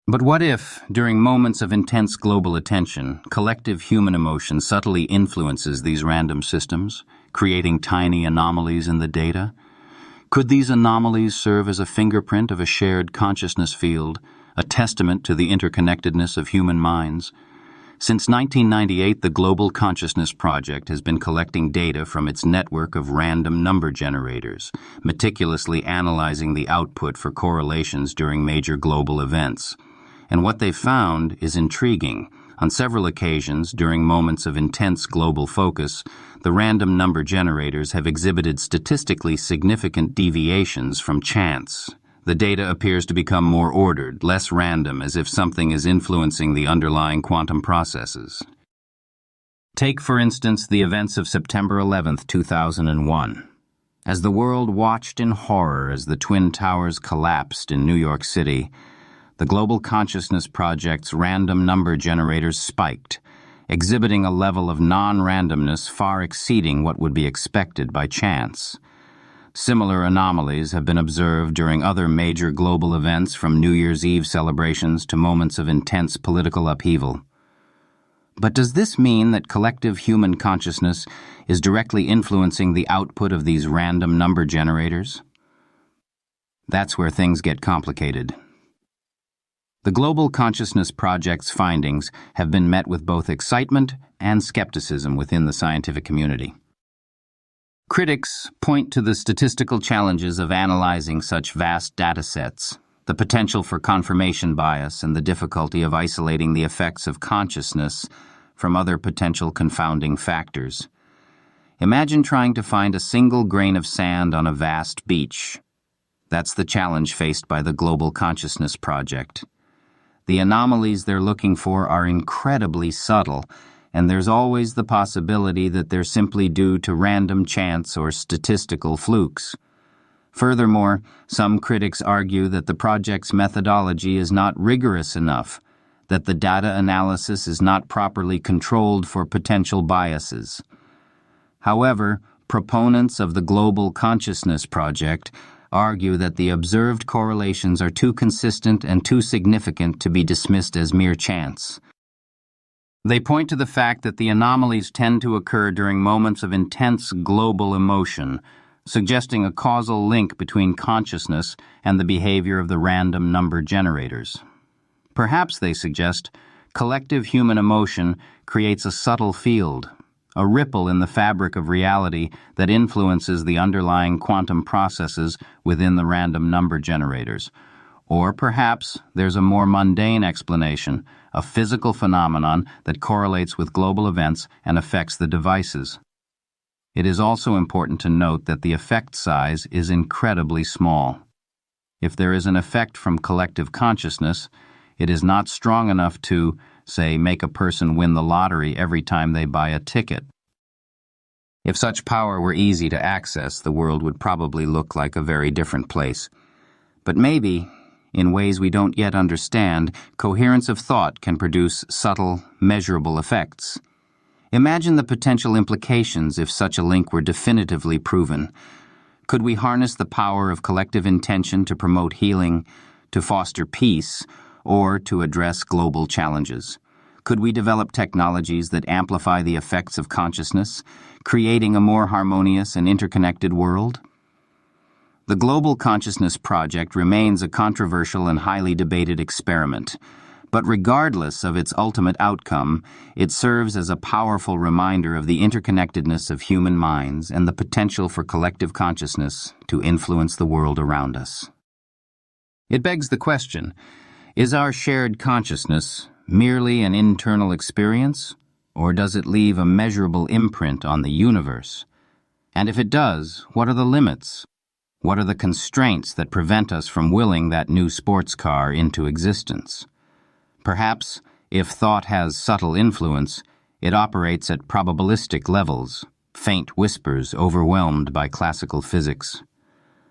But what if, during moments of intense global attention, collective human emotion subtly influences these random systems, creating tiny anomalies in the data? Could these anomalies serve as a fingerprint of a shared consciousness field, a testament to the interconnectedness of human minds? Since 1998, the Global Consciousness Project has been collecting data from its network of random number generators, meticulously analyzing the output for correlations during major global events. And what they found is intriguing. On several occasions, during moments of intense global focus, the random number generators have exhibited statistically significant deviations from chance. the data appears to become more ordered, less random, as if something is influencing the underlying quantum processes. Take, for instance, the events of September 11th, 2001. As the world watched in horror as the Twin Towers collapsed in New York City, the Global Consciousness Project's random number generators spiked, exhibiting a level of non-randomness far exceeding what would be expected by chance. Similar anomalies have been observed during other major global events, from New Year's Eve celebrations to moments of intense political upheaval. But does this mean that collective human consciousness is directly influencing the output of these random number generators? That's where things get complicated. The Global Consciousness Project's findings have been met with both excitement and skepticism within the scientific community. Critics point to the statistical challenges of analyzing such vast data sets, the potential for confirmation bias, and the difficulty of isolating the effects of consciousness from other potential confounding factors. Imagine trying to find a single grain of sand on a vast beach. That's the challenge faced by the Global Consciousness Project. The anomalies they're looking for are incredibly subtle, and there's always the possibility that they're simply due to random chance or statistical flukes. Furthermore, some critics argue that the project's methodology is not rigorous enough, that the data analysis is not properly controlled for potential biases. However, proponents of the Global Consciousness Project argue that the observed correlations are too consistent and too significant to be dismissed as mere chance. They point to the fact that the anomalies tend to occur during moments of intense global emotion, suggesting a causal link between consciousness and the behavior of the random number generators. Perhaps, they suggest, collective human emotion creates a subtle field, a ripple in the fabric of reality that influences the underlying quantum processes within the random number generators. Or perhaps there's a more mundane explanation, a physical phenomenon that correlates with global events and affects the devices. It is also important to note that the effect size is incredibly small. If there is an effect from collective consciousness, it is not strong enough to, say, make a person win the lottery every time they buy a ticket. If such power were easy to access, the world would probably look like a very different place. But maybe, in ways we don't yet understand, coherence of thought can produce subtle, measurable effects. Imagine the potential implications if such a link were definitively proven. Could we harness the power of collective intention to promote healing, to foster peace, or to address global challenges? Could we develop technologies that amplify the effects of consciousness, creating a more harmonious and interconnected world? The Global Consciousness Project remains a controversial and highly debated experiment, but regardless of its ultimate outcome, it serves as a powerful reminder of the interconnectedness of human minds and the potential for collective consciousness to influence the world around us. It begs the question, is our shared consciousness merely an internal experience, or does it leave a measurable imprint on the universe? And if it does, what are the limits? What are the constraints that prevent us from willing that new sports car into existence? Perhaps, if thought has subtle influence, it operates at probabilistic levels, faint whispers overwhelmed by classical physics.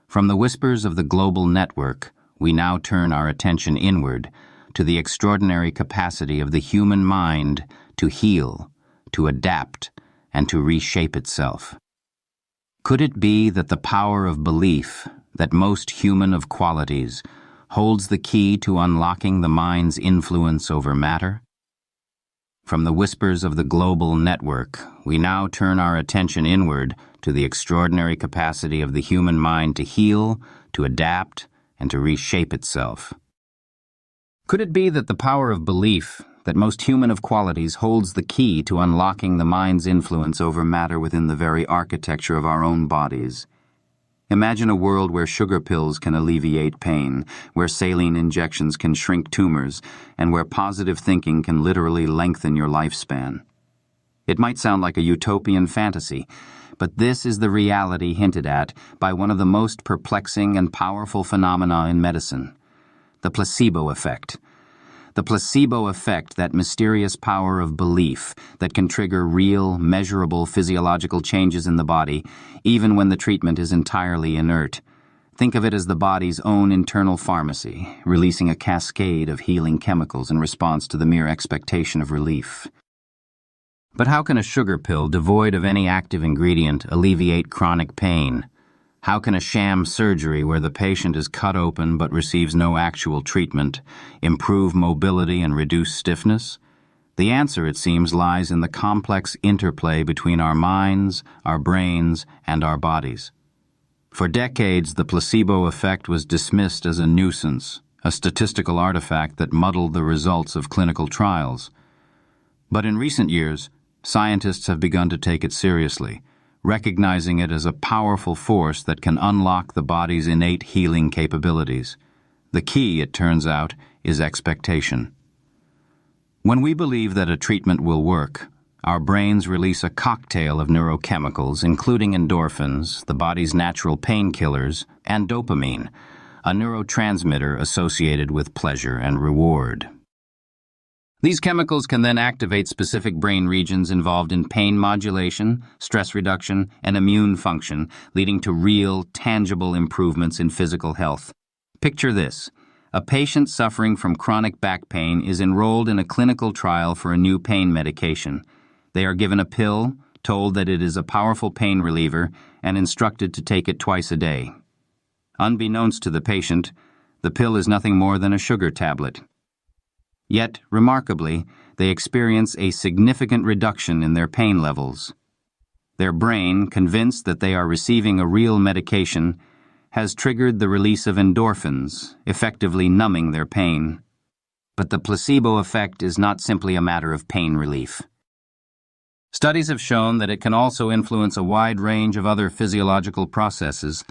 From the whispers of the global network, we now turn our attention inward to the extraordinary capacity of the human mind to heal, to adapt, and to reshape itself. Could it be that the power of belief, that most human of qualities, holds the key to unlocking the mind's influence over matter? From the whispers of the global network, we now turn our attention inward to the extraordinary capacity of the human mind to heal, to adapt, and to reshape itself. Could it be that the power of belief, that most human of qualities, holds the key to unlocking the mind's influence over matter within the very architecture of our own bodies? Imagine a world where sugar pills can alleviate pain, where saline injections can shrink tumors, and where positive thinking can literally lengthen your lifespan. It might sound like a utopian fantasy, But this is the reality hinted at by one of the most perplexing and powerful phenomena in medicine: the placebo effect. The placebo effect, that mysterious power of belief that can trigger real, measurable physiological changes in the body, even when the treatment is entirely inert. Think of it as the body's own internal pharmacy, releasing a cascade of healing chemicals in response to the mere expectation of relief. But how can a sugar pill devoid of any active ingredient alleviate chronic pain? How can a sham surgery where the patient is cut open but receives no actual treatment improve mobility and reduce stiffness? The answer, it seems, lies in the complex interplay between our minds, our brains, and our bodies. For decades, the placebo effect was dismissed as a nuisance, a statistical artifact that muddled the results of clinical trials. But in recent years, scientists have begun to take it seriously, recognizing it as a powerful force that can unlock the body's innate healing capabilities. The key, it turns out, is expectation. When we believe that a treatment will work, our brains release a cocktail of neurochemicals, including endorphins, the body's natural painkillers, and dopamine, a neurotransmitter associated with pleasure and reward. These chemicals can then activate specific brain regions involved in pain modulation, stress reduction, and immune function, leading to real, tangible improvements in physical health. Picture this: a patient suffering from chronic back pain is enrolled in a clinical trial for a new pain medication. They are given a pill, told that it is a powerful pain reliever, and instructed to take it twice a day. Unbeknownst to the patient, the pill is nothing more than a sugar tablet. Yet, remarkably, they experience a significant reduction in their pain levels. Their brain, convinced that they are receiving a real medication, has triggered the release of endorphins, effectively numbing their pain. But the placebo effect is not simply a matter of pain relief. Studies have shown that it can also influence a wide range of other physiological processes,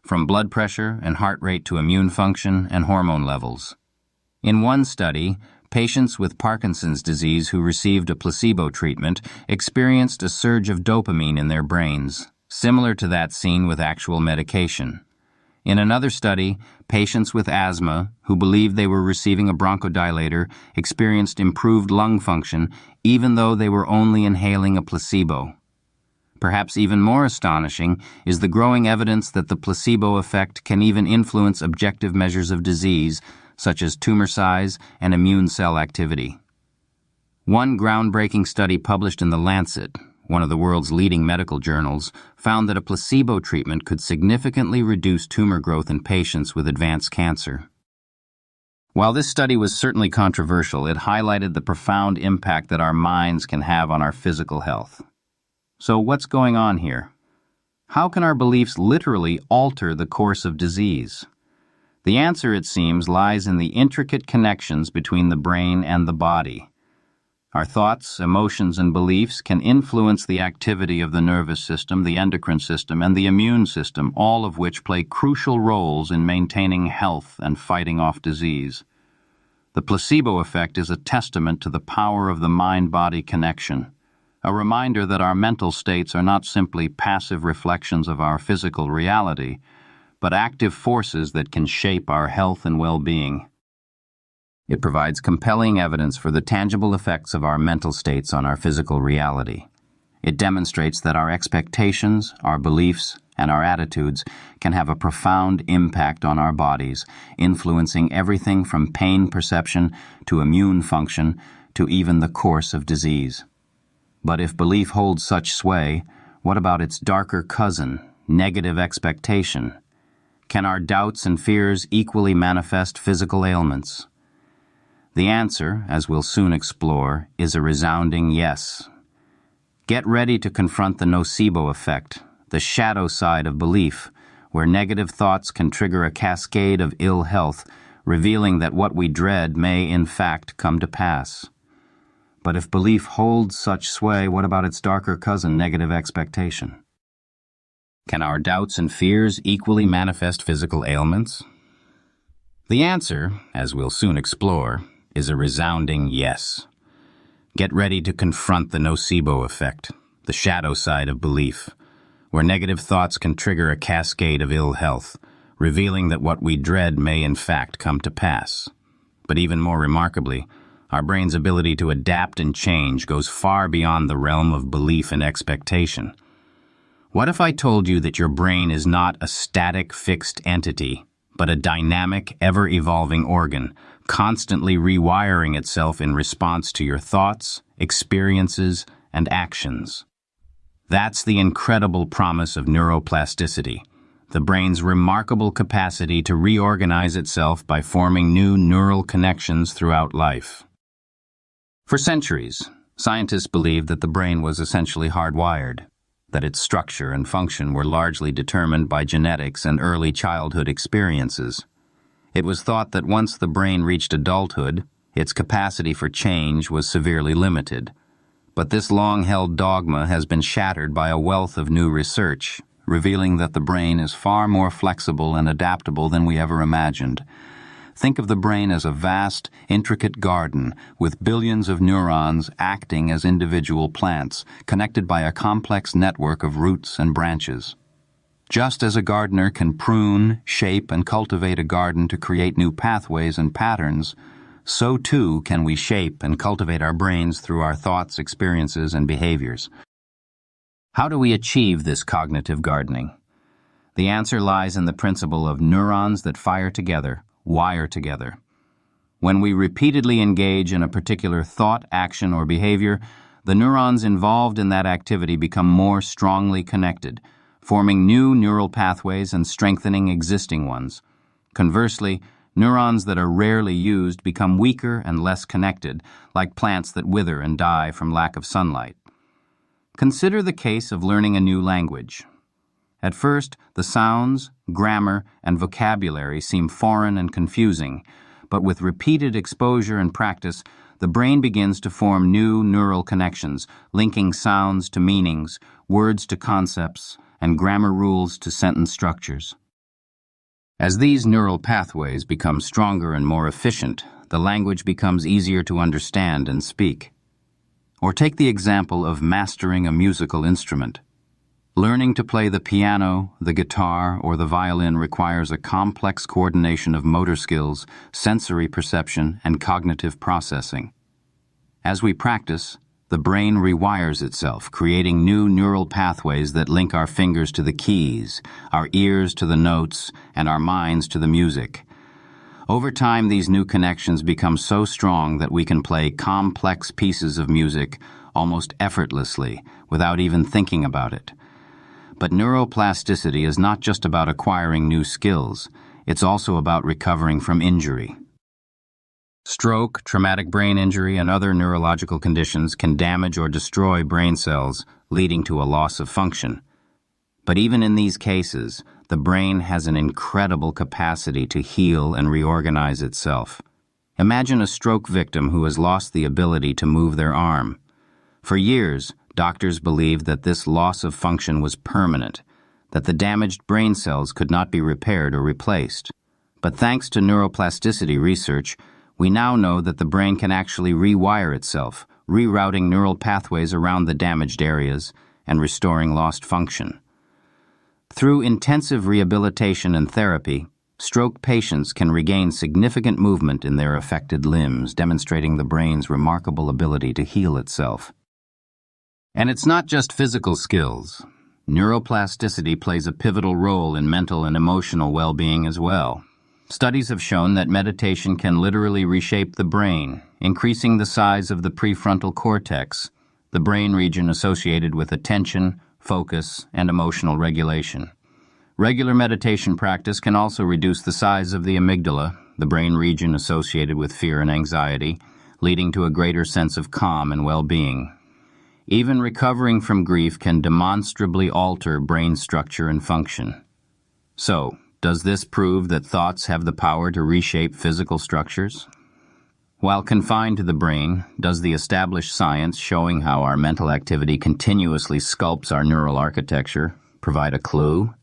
from blood pressure and heart rate to immune function and hormone levels. In one study, patients with Parkinson's disease who received a placebo treatment experienced a surge of dopamine in their brains, similar to that seen with actual medication. In another study, patients with asthma who believed they were receiving a bronchodilator experienced improved lung function even though they were only inhaling a placebo. Perhaps even more astonishing is the growing evidence that the placebo effect can even influence objective measures of disease, such as tumor size and immune cell activity. One groundbreaking study published in The Lancet, one of the world's leading medical journals, found that a placebo treatment could significantly reduce tumor growth in patients with advanced cancer. While this study was certainly controversial, it highlighted the profound impact that our minds can have on our physical health. So what's going on here? How can our beliefs literally alter the course of disease? The answer, it seems, lies in the intricate connections between the brain and the body. Our thoughts, emotions, and beliefs can influence the activity of the nervous system, the endocrine system, and the immune system, all of which play crucial roles in maintaining health and fighting off disease. The placebo effect is a testament to the power of the mind-body connection, a reminder that our mental states are not simply passive reflections of our physical reality, but active forces that can shape our health and well-being. It provides compelling evidence for the tangible effects of our mental states on our physical reality. It demonstrates that our expectations, our beliefs, and our attitudes can have a profound impact on our bodies, influencing everything from pain perception to immune function to even the course of disease. But if belief holds such sway, what about its darker cousin, negative expectation? Can our doubts and fears equally manifest physical ailments? The answer, as we'll soon explore, is a resounding yes. Get ready to confront the nocebo effect, the shadow side of belief, where negative thoughts can trigger a cascade of ill health, revealing that what we dread may, in fact, come to pass. But if belief holds such sway, what about its darker cousin, negative expectation? Can our doubts and fears equally manifest physical ailments? The answer, as we'll soon explore, is a resounding yes. Get ready to confront the nocebo effect, the shadow side of belief, where negative thoughts can trigger a cascade of ill health, revealing that what we dread may in fact come to pass. But even more remarkably, our brain's ability to adapt and change goes far beyond the realm of belief and expectation. What if I told you that your brain is not a static, fixed entity, but a dynamic, ever-evolving organ, constantly rewiring itself in response to your thoughts, experiences, and actions? That's the incredible promise of neuroplasticity, the brain's remarkable capacity to reorganize itself by forming new neural connections throughout life. For centuries, scientists believed that the brain was essentially hardwired, that its structure and function were largely determined by genetics and early childhood experiences. It was thought that once the brain reached adulthood, its capacity for change was severely limited. But this long-held dogma has been shattered by a wealth of new research, revealing that the brain is far more flexible and adaptable than we ever imagined. Think of the brain as a vast, intricate garden with billions of neurons acting as individual plants, connected by a complex network of roots and branches. Just as a gardener can prune, shape, and cultivate a garden to create new pathways and patterns, so too can we shape and cultivate our brains through our thoughts, experiences, and behaviors. How do we achieve this cognitive gardening? The answer lies in the principle of neurons that fire together, wire together. When we repeatedly engage in a particular thought, action, or behavior, the neurons involved in that activity become more strongly connected, forming new neural pathways and strengthening existing ones. Conversely, neurons that are rarely used become weaker and less connected, like plants that wither and die from lack of sunlight. Consider the case of learning a new language. At first, the sounds, grammar, and vocabulary seem foreign and confusing, but with repeated exposure and practice, the brain begins to form new neural connections, linking sounds to meanings, words to concepts, and grammar rules to sentence structures. As these neural pathways become stronger and more efficient, the language becomes easier to understand and speak. Or take the example of mastering a musical instrument. Learning to play the piano, the guitar, or the violin requires a complex coordination of motor skills, sensory perception, and cognitive processing. As we practice, the brain rewires itself, creating new neural pathways that link our fingers to the keys, our ears to the notes, and our minds to the music. Over time, these new connections become so strong that we can play complex pieces of music almost effortlessly, without even thinking about it. But neuroplasticity is not just about acquiring new skills, it's also about recovering from injury. Stroke, traumatic brain injury, and other neurological conditions can damage or destroy brain cells, leading to a loss of function. But even in these cases, the brain has an incredible capacity to heal and reorganize itself. Imagine a stroke victim who has lost the ability to move their arm. For years, doctors believed that this loss of function was permanent, that the damaged brain cells could not be repaired or replaced. But thanks to neuroplasticity research, we now know that the brain can actually rewire itself, rerouting neural pathways around the damaged areas and restoring lost function. Through intensive rehabilitation and therapy, stroke patients can regain significant movement in their affected limbs, demonstrating the brain's remarkable ability to heal itself. And it's not just physical skills. Neuroplasticity plays a pivotal role in mental and emotional well-being as well. Studies have shown that meditation can literally reshape the brain, increasing the size of the prefrontal cortex, the brain region associated with attention, focus, and emotional regulation. Regular meditation practice can also reduce the size of the amygdala, the brain region associated with fear and anxiety, leading to a greater sense of calm and well-being. Even recovering from grief can demonstrably alter brain structure and function. So, does this prove that thoughts have the power to reshape physical structures? While confined to the brain, does the established science showing how our mental activity continuously sculpts our neural architecture provide a clue?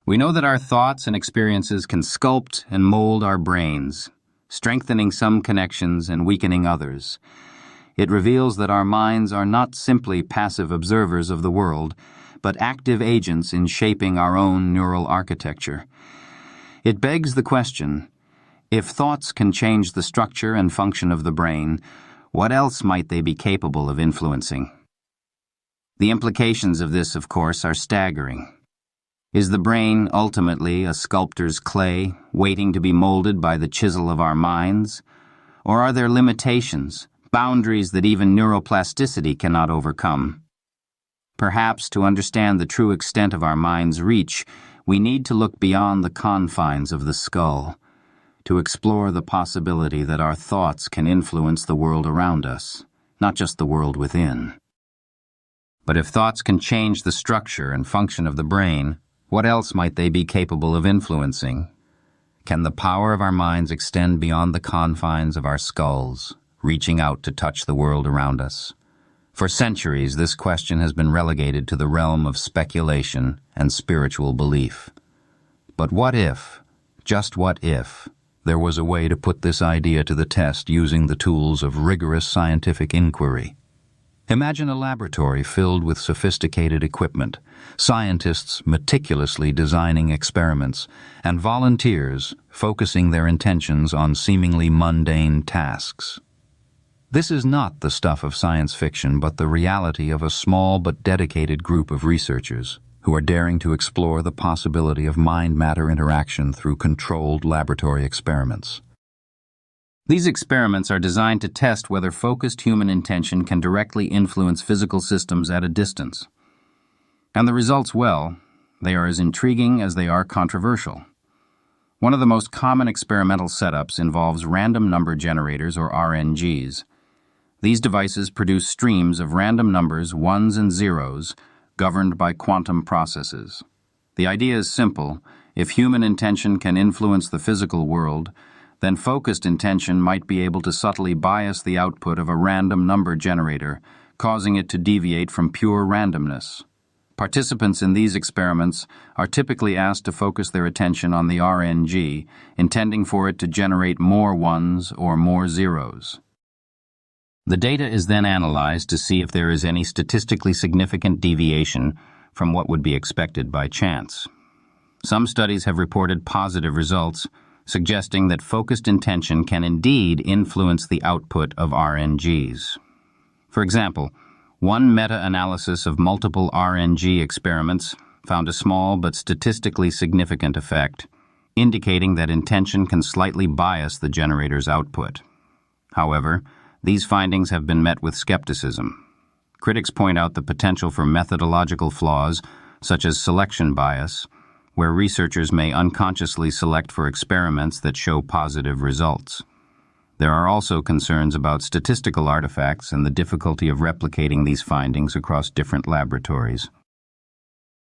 We know that our thoughts and experiences can sculpt and mold our brains, strengthening some connections and weakening others. It reveals that our minds are not simply passive observers of the world, but active agents in shaping our own neural architecture. It begs the question, if thoughts can change the structure and function of the brain, what else might they be capable of influencing? The implications of this, of course, are staggering. Is the brain ultimately a sculptor's clay, waiting to be molded by the chisel of our minds? Or are there limitations, boundaries that even neuroplasticity cannot overcome? Perhaps to understand the true extent of our mind's reach, we need to look beyond the confines of the skull, to explore the possibility that our thoughts can influence the world around us, not just the world within. But if thoughts can change the structure and function of the brain, what else might they be capable of influencing? Can the power of our minds extend beyond the confines of our skulls, reaching out to touch the world around us? For centuries, this question has been relegated to the realm of speculation and spiritual belief. But what if, just what if, there was a way to put this idea to the test using the tools of rigorous scientific inquiry? Imagine a laboratory filled with sophisticated equipment, scientists meticulously designing experiments, and volunteers focusing their intentions on seemingly mundane tasks. This is not the stuff of science fiction, but the reality of a small but dedicated group of researchers who are daring to explore the possibility of mind-matter interaction through controlled laboratory experiments. These experiments are designed to test whether focused human intention can directly influence physical systems at a distance. And the results, well, they are as intriguing as they are controversial. One of the most common experimental setups involves random number generators, or RNGs. These devices produce streams of random numbers, ones and zeros, governed by quantum processes. The idea is simple. If human intention can influence the physical world, then focused intention might be able to subtly bias the output of a random number generator, causing it to deviate from pure randomness. Participants in these experiments are typically asked to focus their attention on the RNG, intending for it to generate more ones or more zeros. The data is then analyzed to see if there is any statistically significant deviation from what would be expected by chance. Some studies have reported positive results, suggesting that focused intention can indeed influence the output of RNGs. For example, one meta-analysis of multiple RNG experiments found a small but statistically significant effect, indicating that intention can slightly bias the generator's output. However, these findings have been met with skepticism. Critics point out the potential for methodological flaws, such as selection bias, where researchers may unconsciously select for experiments that show positive results. There are also concerns about statistical artifacts and the difficulty of replicating these findings across different laboratories.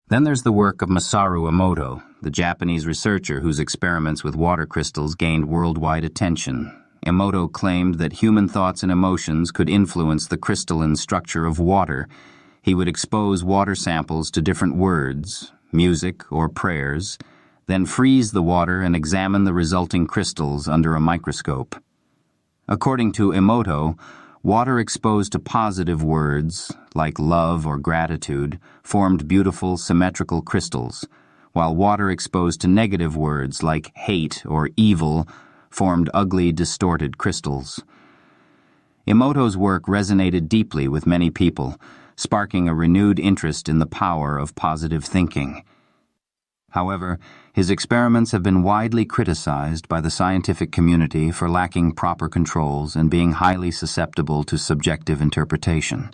Then there's the work of Masaru Emoto, the Japanese researcher whose experiments with water crystals gained worldwide attention. Emoto claimed that human thoughts and emotions could influence the crystalline structure of water. He would expose water samples to different words, music, or prayers, then freeze the water and examine the resulting crystals under a microscope. According to Emoto, water exposed to positive words, like love or gratitude, formed beautiful, symmetrical crystals, while water exposed to negative words, like hate or evil, formed ugly, distorted crystals. Emoto's work resonated deeply with many people, sparking a renewed interest in the power of positive thinking. However, his experiments have been widely criticized by the scientific community for lacking proper controls and being highly susceptible to subjective interpretation.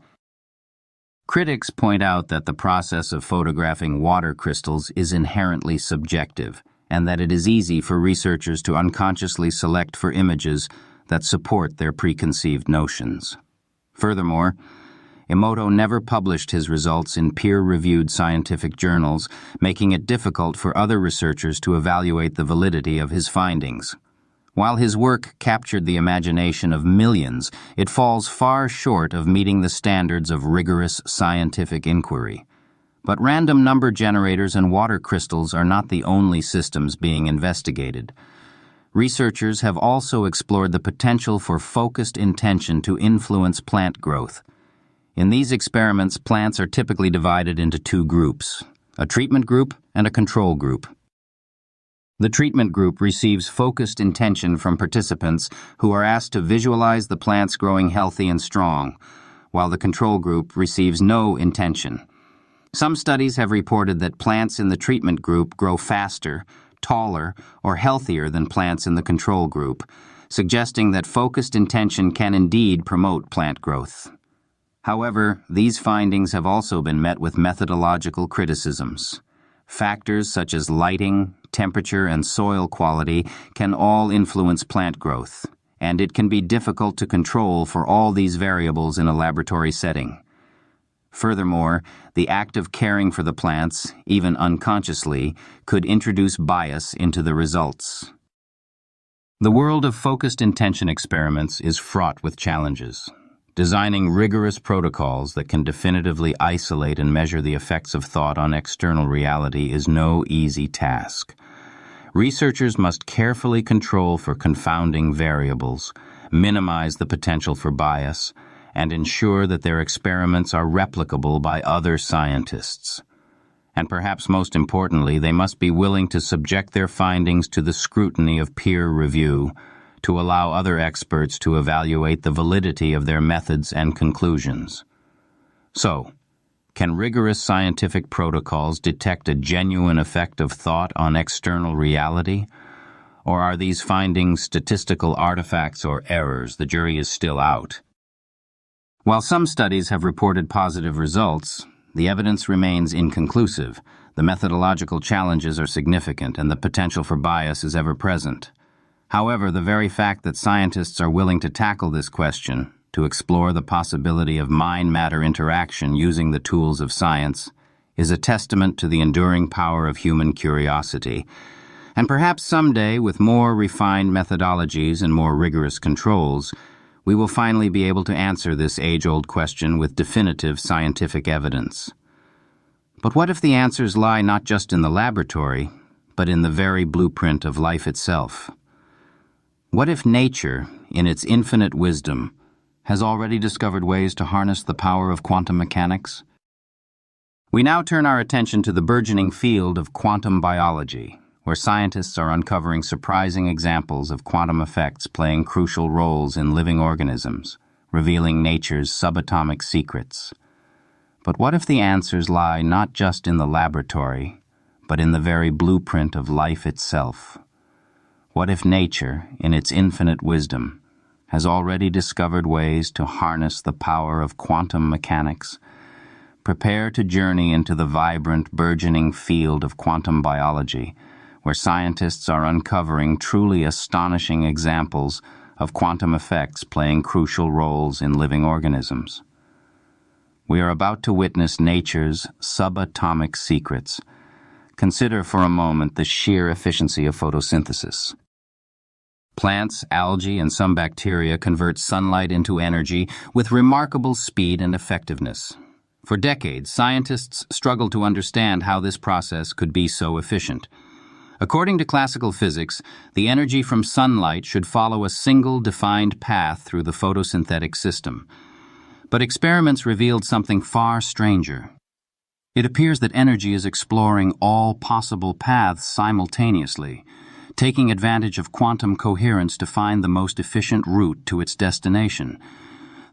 Critics point out that the process of photographing water crystals is inherently subjective, and that it is easy for researchers to unconsciously select for images that support their preconceived notions. Furthermore, Emoto never published his results in peer-reviewed scientific journals, making it difficult for other researchers to evaluate the validity of his findings. While his work captured the imagination of millions, it falls far short of meeting the standards of rigorous scientific inquiry. But random number generators and water crystals are not the only systems being investigated. Researchers have also explored the potential for focused intention to influence plant growth. In these experiments, plants are typically divided into two groups, a treatment group and a control group. The treatment group receives focused intention from participants who are asked to visualize the plants growing healthy and strong, while the control group receives no intention. Some studies have reported that plants in the treatment group grow faster, taller, or healthier than plants in the control group, suggesting that focused intention can indeed promote plant growth. However, these findings have also been met with methodological criticisms. Factors such as lighting, temperature, and soil quality can all influence plant growth, and it can be difficult to control for all these variables in a laboratory setting. Furthermore, the act of caring for the plants, even unconsciously, could introduce bias into the results. The world of focused intention experiments is fraught with challenges. Designing rigorous protocols that can definitively isolate and measure the effects of thought on external reality is no easy task. Researchers must carefully control for confounding variables, minimize the potential for bias, and ensure that their experiments are replicable by other scientists. And perhaps most importantly, they must be willing to subject their findings to the scrutiny of peer review, to allow other experts to evaluate the validity of their methods and conclusions. So, can rigorous scientific protocols detect a genuine effect of thought on external reality? Or are these findings statistical artifacts or errors? The jury is still out. While some studies have reported positive results, the evidence remains inconclusive. The methodological challenges are significant, and the potential for bias is ever present. However, the very fact that scientists are willing to tackle this question, to explore the possibility of mind-matter interaction using the tools of science, is a testament to the enduring power of human curiosity. And perhaps someday, with more refined methodologies and more rigorous controls, we will finally be able to answer this age-old question with definitive scientific evidence. But what if the answers lie not just in the laboratory, but in the very blueprint of life itself? What if nature, in its infinite wisdom, has already discovered ways to harness the power of quantum mechanics? We now turn our attention to the burgeoning field of quantum biology, where scientists are uncovering surprising examples of quantum effects playing crucial roles in living organisms, revealing nature's subatomic secrets. But what if the answers lie not just in the laboratory, but in the very blueprint of life itself? What if nature, in its infinite wisdom, has already discovered ways to harness the power of quantum mechanics? Prepare to journey into the vibrant, burgeoning field of quantum biology, where scientists are uncovering truly astonishing examples of quantum effects playing crucial roles in living organisms. We are about to witness nature's subatomic secrets. Consider for a moment the sheer efficiency of photosynthesis. Plants, algae, and some bacteria convert sunlight into energy with remarkable speed and effectiveness. For decades, scientists struggled to understand how this process could be so efficient. According to classical physics, the energy from sunlight should follow a single defined path through the photosynthetic system. But experiments revealed something far stranger. It appears that energy is exploring all possible paths simultaneously, taking advantage of quantum coherence to find the most efficient route to its destination.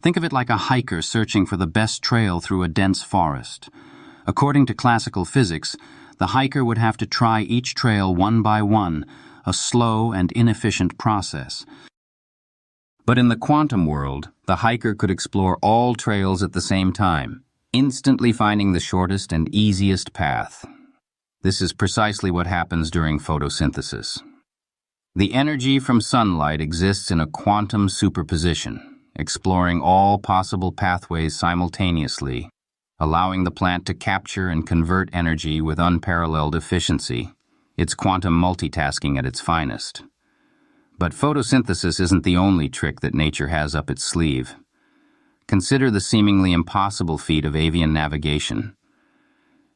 Think of it like a hiker searching for the best trail through a dense forest. According to classical physics, the hiker would have to try each trail one by one, a slow and inefficient process. But in the quantum world, the hiker could explore all trails at the same time, instantly finding the shortest and easiest path. This is precisely what happens during photosynthesis. The energy from sunlight exists in a quantum superposition, exploring all possible pathways simultaneously, allowing the plant to capture and convert energy with unparalleled efficiency. It's quantum multitasking at its finest. But photosynthesis isn't the only trick that nature has up its sleeve. Consider the seemingly impossible feat of avian navigation.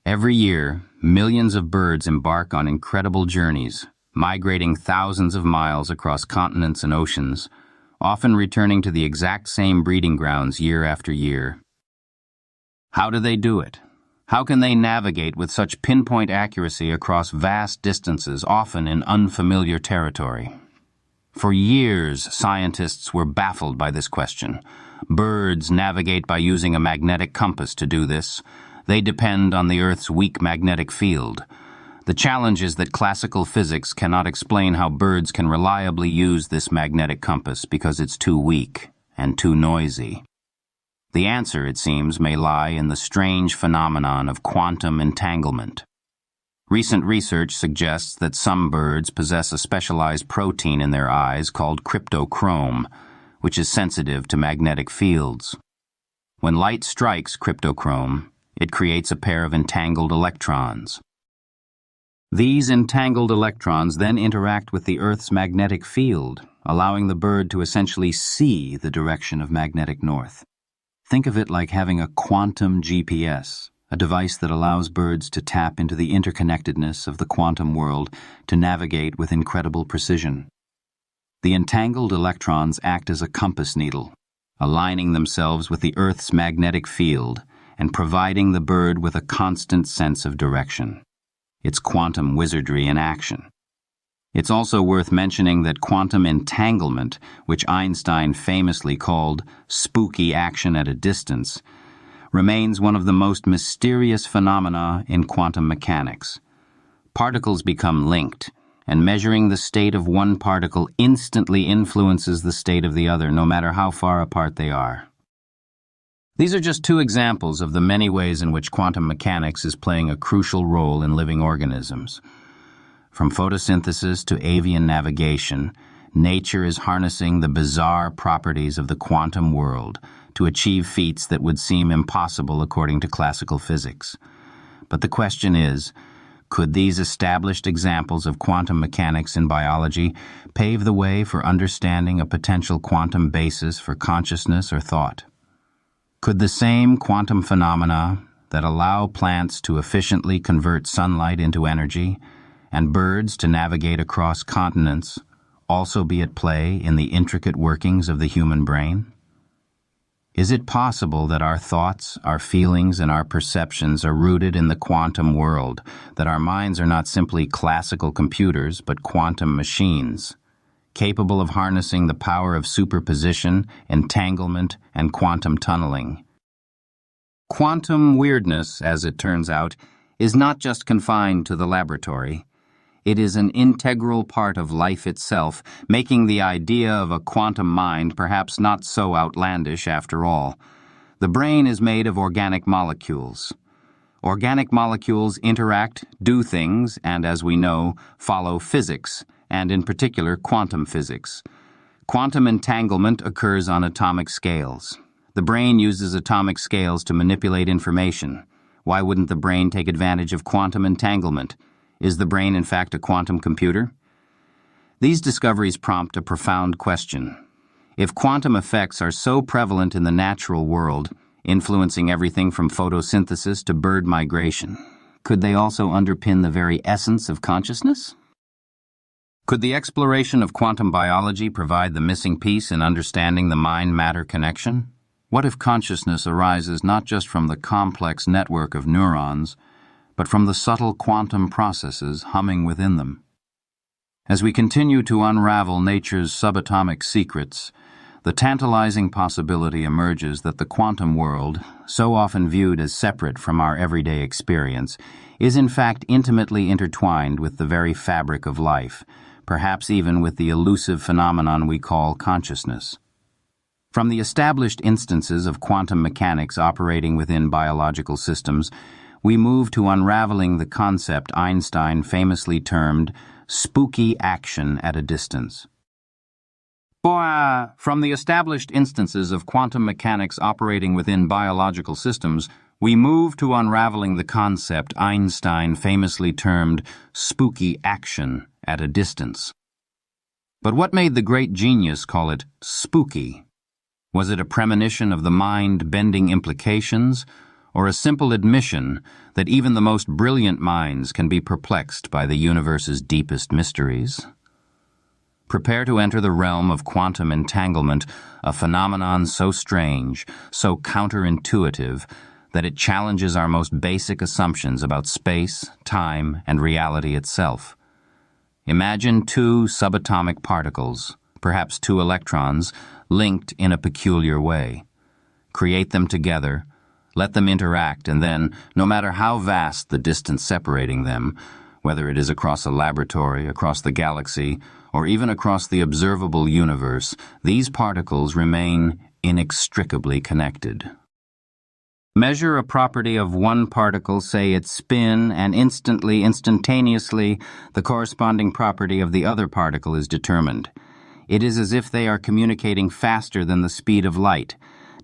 Every year, millions of birds embark on incredible journeys, migrating thousands of miles across continents and oceans, often returning to the exact same breeding grounds year after year. How do they do it? How can they navigate with such pinpoint accuracy across vast distances, often in unfamiliar territory? For years, scientists were baffled by this question. Birds navigate by using a magnetic compass to do this. They depend on the Earth's weak magnetic field. The challenge is that classical physics cannot explain how birds can reliably use this magnetic compass because it's too weak and too noisy. The answer, it seems, may lie in the strange phenomenon of quantum entanglement. Recent research suggests that some birds possess a specialized protein in their eyes called cryptochrome, which is sensitive to magnetic fields. When light strikes cryptochrome, it creates a pair of entangled electrons. These entangled electrons then interact with the Earth's magnetic field, allowing the bird to essentially see the direction of magnetic north. Think of it like having a quantum GPS, a device that allows birds to tap into the interconnectedness of the quantum world to navigate with incredible precision. The entangled electrons act as a compass needle, aligning themselves with the Earth's magnetic field and providing the bird with a constant sense of direction. It's quantum wizardry in action. It's also worth mentioning that quantum entanglement, which Einstein famously called spooky action at a distance, remains one of the most mysterious phenomena in quantum mechanics. Particles become linked, and measuring the state of one particle instantly influences the state of the other, no matter how far apart they are. These are just two examples of the many ways in which quantum mechanics is playing a crucial role in living organisms. From photosynthesis to avian navigation, nature is harnessing the bizarre properties of the quantum world to achieve feats that would seem impossible according to classical physics. But the question is, could these established examples of quantum mechanics in biology pave the way for understanding a potential quantum basis for consciousness or thought? Could the same quantum phenomena that allow plants to efficiently convert sunlight into energy and birds to navigate across continents also be at play in the intricate workings of the human brain? Is it possible that our thoughts, our feelings, and our perceptions are rooted in the quantum world, that our minds are not simply classical computers but quantum machines, capable of harnessing the power of superposition, entanglement, and quantum tunneling? Quantum weirdness, as it turns out, is not just confined to the laboratory. It is an integral part of life itself, making the idea of a quantum mind perhaps not so outlandish after all. The brain is made of organic molecules. Organic molecules interact, do things, and as we know, follow physics, and in particular quantum physics. Quantum entanglement occurs on atomic scales. The brain uses atomic scales to manipulate information. Why wouldn't the brain take advantage of quantum entanglement? Is the brain in fact a quantum computer? These discoveries prompt a profound question. If quantum effects are so prevalent in the natural world, influencing everything from photosynthesis to bird migration, could they also underpin the very essence of consciousness? Could the exploration of quantum biology provide the missing piece in understanding the mind-matter connection? What if consciousness arises not just from the complex network of neurons, but from the subtle quantum processes humming within them? As we continue to unravel nature's subatomic secrets, the tantalizing possibility emerges that the quantum world, so often viewed as separate from our everyday experience, is in fact intimately intertwined with the very fabric of life, perhaps even with the elusive phenomenon we call consciousness. From the established instances of quantum mechanics operating within biological systems, we move to unraveling the concept Einstein famously termed spooky action at a distance. From the established instances of quantum mechanics operating within biological systems, we move to unraveling the concept Einstein famously termed spooky action at a distance. But what made the great genius call it spooky? Was it a premonition of the mind-bending implications, or a simple admission that even the most brilliant minds can be perplexed by the universe's deepest mysteries? Prepare to enter the realm of quantum entanglement, a phenomenon so strange, so counterintuitive, that it challenges our most basic assumptions about space, time, and reality itself. Imagine two subatomic particles, perhaps two electrons, linked in a peculiar way. Create them together, let them interact, and then, no matter how vast the distance separating them, whether it is across a laboratory, across the galaxy, or even across the observable universe, these particles remain inextricably connected. Measure a property of one particle, say its spin, and instantaneously, the corresponding property of the other particle is determined. It is as if they are communicating faster than the speed of light,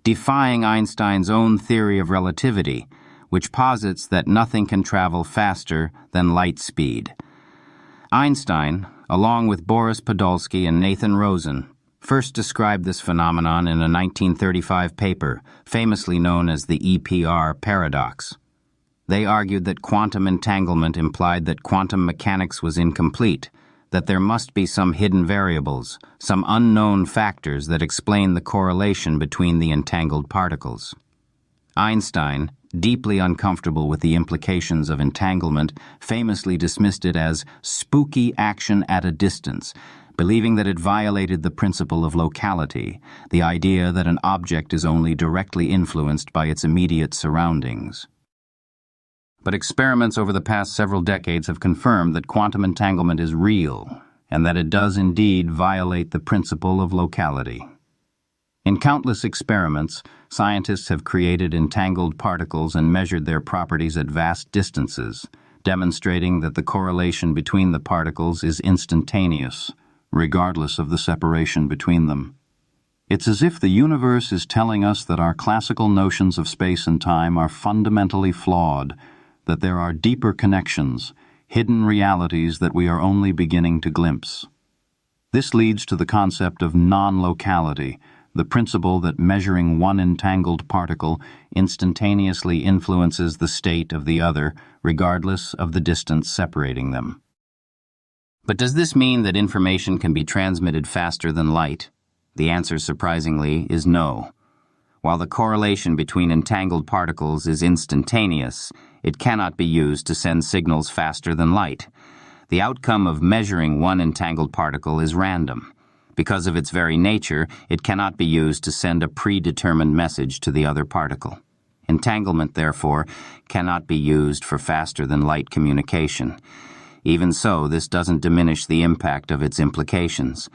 defying Einstein's own theory of relativity, which posits that nothing can travel faster than light speed. Einstein, along with Boris Podolsky and Nathan Rosen, first described this phenomenon in a 1935 paper, famously known as the EPR paradox. They argued that quantum entanglement implied that quantum mechanics was incomplete, that there must be some hidden variables, some unknown factors that explain the correlation between the entangled particles. Einstein, deeply uncomfortable with the implications of entanglement, famously dismissed it as spooky action at a distance, believing that it violated the principle of locality, the idea that an object is only directly influenced by its immediate surroundings. But experiments over the past several decades have confirmed that quantum entanglement is real, and that it does indeed violate the principle of locality. In countless experiments, scientists have created entangled particles and measured their properties at vast distances, demonstrating that the correlation between the particles is instantaneous, regardless of the separation between them. It's as if the universe is telling us that our classical notions of space and time are fundamentally flawed, that there are deeper connections, hidden realities that we are only beginning to glimpse. This leads to the concept of non-locality, the principle that measuring one entangled particle instantaneously influences the state of the other, regardless of the distance separating them. But does this mean that information can be transmitted faster than light? The answer, surprisingly, is no. While the correlation between entangled particles is instantaneous, it cannot be used to send signals faster than light. The outcome of measuring one entangled particle is random. Because of its very nature, it cannot be used to send a predetermined message to the other particle. Entanglement, therefore, cannot be used for faster-than-light communication. Even so, this doesn't diminish the impact of its implications.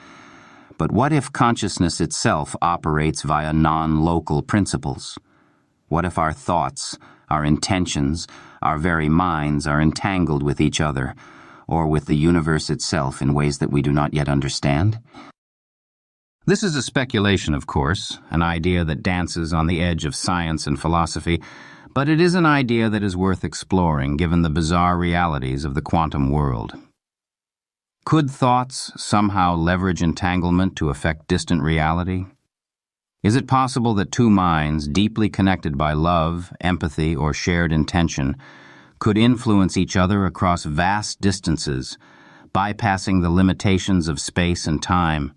But what if consciousness itself operates via non-local principles? What if our thoughts, our intentions, our very minds are entangled with each other, or with the universe itself in ways that we do not yet understand? This is a speculation, of course, an idea that dances on the edge of science and philosophy, but it is an idea that is worth exploring given the bizarre realities of the quantum world. Could thoughts somehow leverage entanglement to affect distant reality? Is it possible that two minds, deeply connected by love, empathy, or shared intention, could influence each other across vast distances, bypassing the limitations of space and time?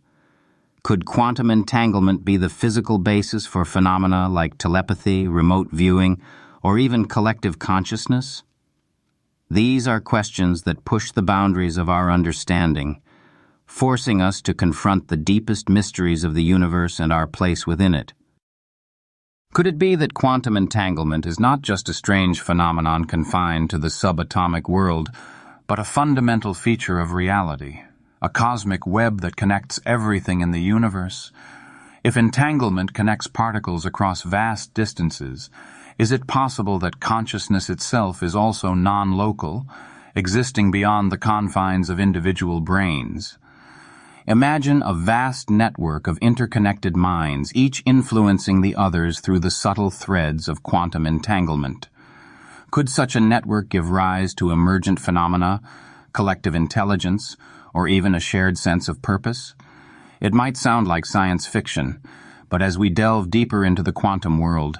Could quantum entanglement be the physical basis for phenomena like telepathy, remote viewing, or even collective consciousness? These are questions that push the boundaries of our understanding, forcing us to confront the deepest mysteries of the universe and our place within it. Could it be that quantum entanglement is not just a strange phenomenon confined to the subatomic world, but a fundamental feature of reality, a cosmic web that connects everything in the universe? If entanglement connects particles across vast distances, is it possible that consciousness itself is also non-local, existing beyond the confines of individual brains? Imagine a vast network of interconnected minds, each influencing the others through the subtle threads of quantum entanglement. Could such a network give rise to emergent phenomena, collective intelligence, or even a shared sense of purpose? It might sound like science fiction, but as we delve deeper into the quantum world,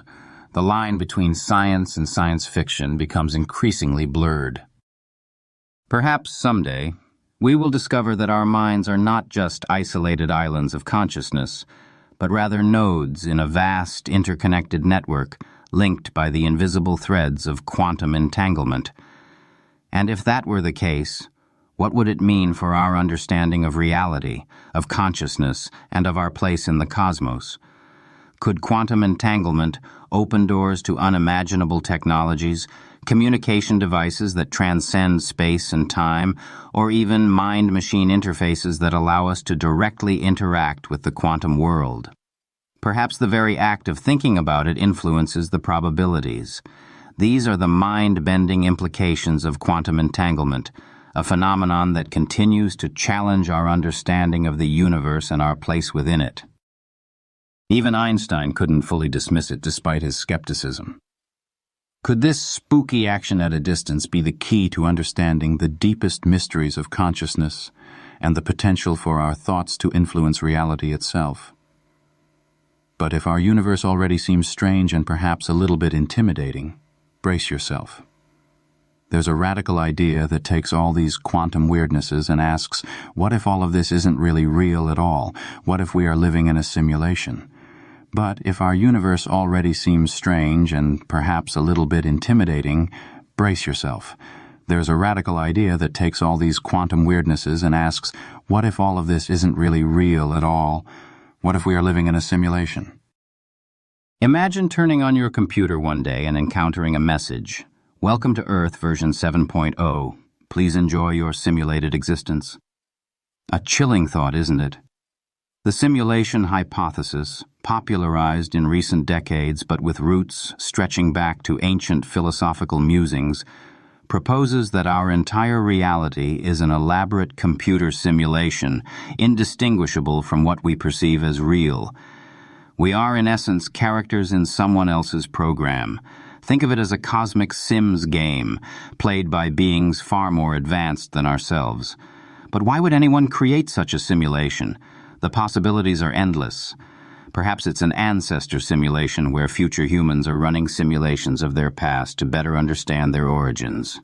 the line between science and science fiction becomes increasingly blurred. Perhaps someday, we will discover that our minds are not just isolated islands of consciousness, but rather nodes in a vast, interconnected network, linked by the invisible threads of quantum entanglement. And if that were the case, what would it mean for our understanding of reality, of consciousness, and of our place in the cosmos? Could quantum entanglement open doors to unimaginable technologies, communication devices that transcend space and time, or even mind-machine interfaces that allow us to directly interact with the quantum world? Perhaps the very act of thinking about it influences the probabilities. These are the mind-bending implications of quantum entanglement, a phenomenon that continues to challenge our understanding of the universe and our place within it. Even Einstein couldn't fully dismiss it despite his skepticism. Could this spooky action at a distance be the key to understanding the deepest mysteries of consciousness and the potential for our thoughts to influence reality itself? But if our universe already seems strange and perhaps a little bit intimidating, brace yourself. There's a radical idea that takes all these quantum weirdnesses and asks, what if all of this isn't really real at all? What if we are living in a simulation? But if our universe already seems strange and perhaps a little bit intimidating, brace yourself. There's a radical idea that takes all these quantum weirdnesses and asks, what if all of this isn't really real at all? What if we are living in a simulation? Imagine turning on your computer one day and encountering a message. Welcome to Earth version 7.0. Please enjoy your simulated existence. A chilling thought, isn't it? The simulation hypothesis, popularized in recent decades but with roots stretching back to ancient philosophical musings, proposes that our entire reality is an elaborate computer simulation, indistinguishable from what we perceive as real. We are, in essence, characters in someone else's program. Think of it as a cosmic Sims game, played by beings far more advanced than ourselves. But why would anyone create such a simulation? The possibilities are endless. Perhaps it's an ancestor simulation where future humans are running simulations of their past to better understand their origins.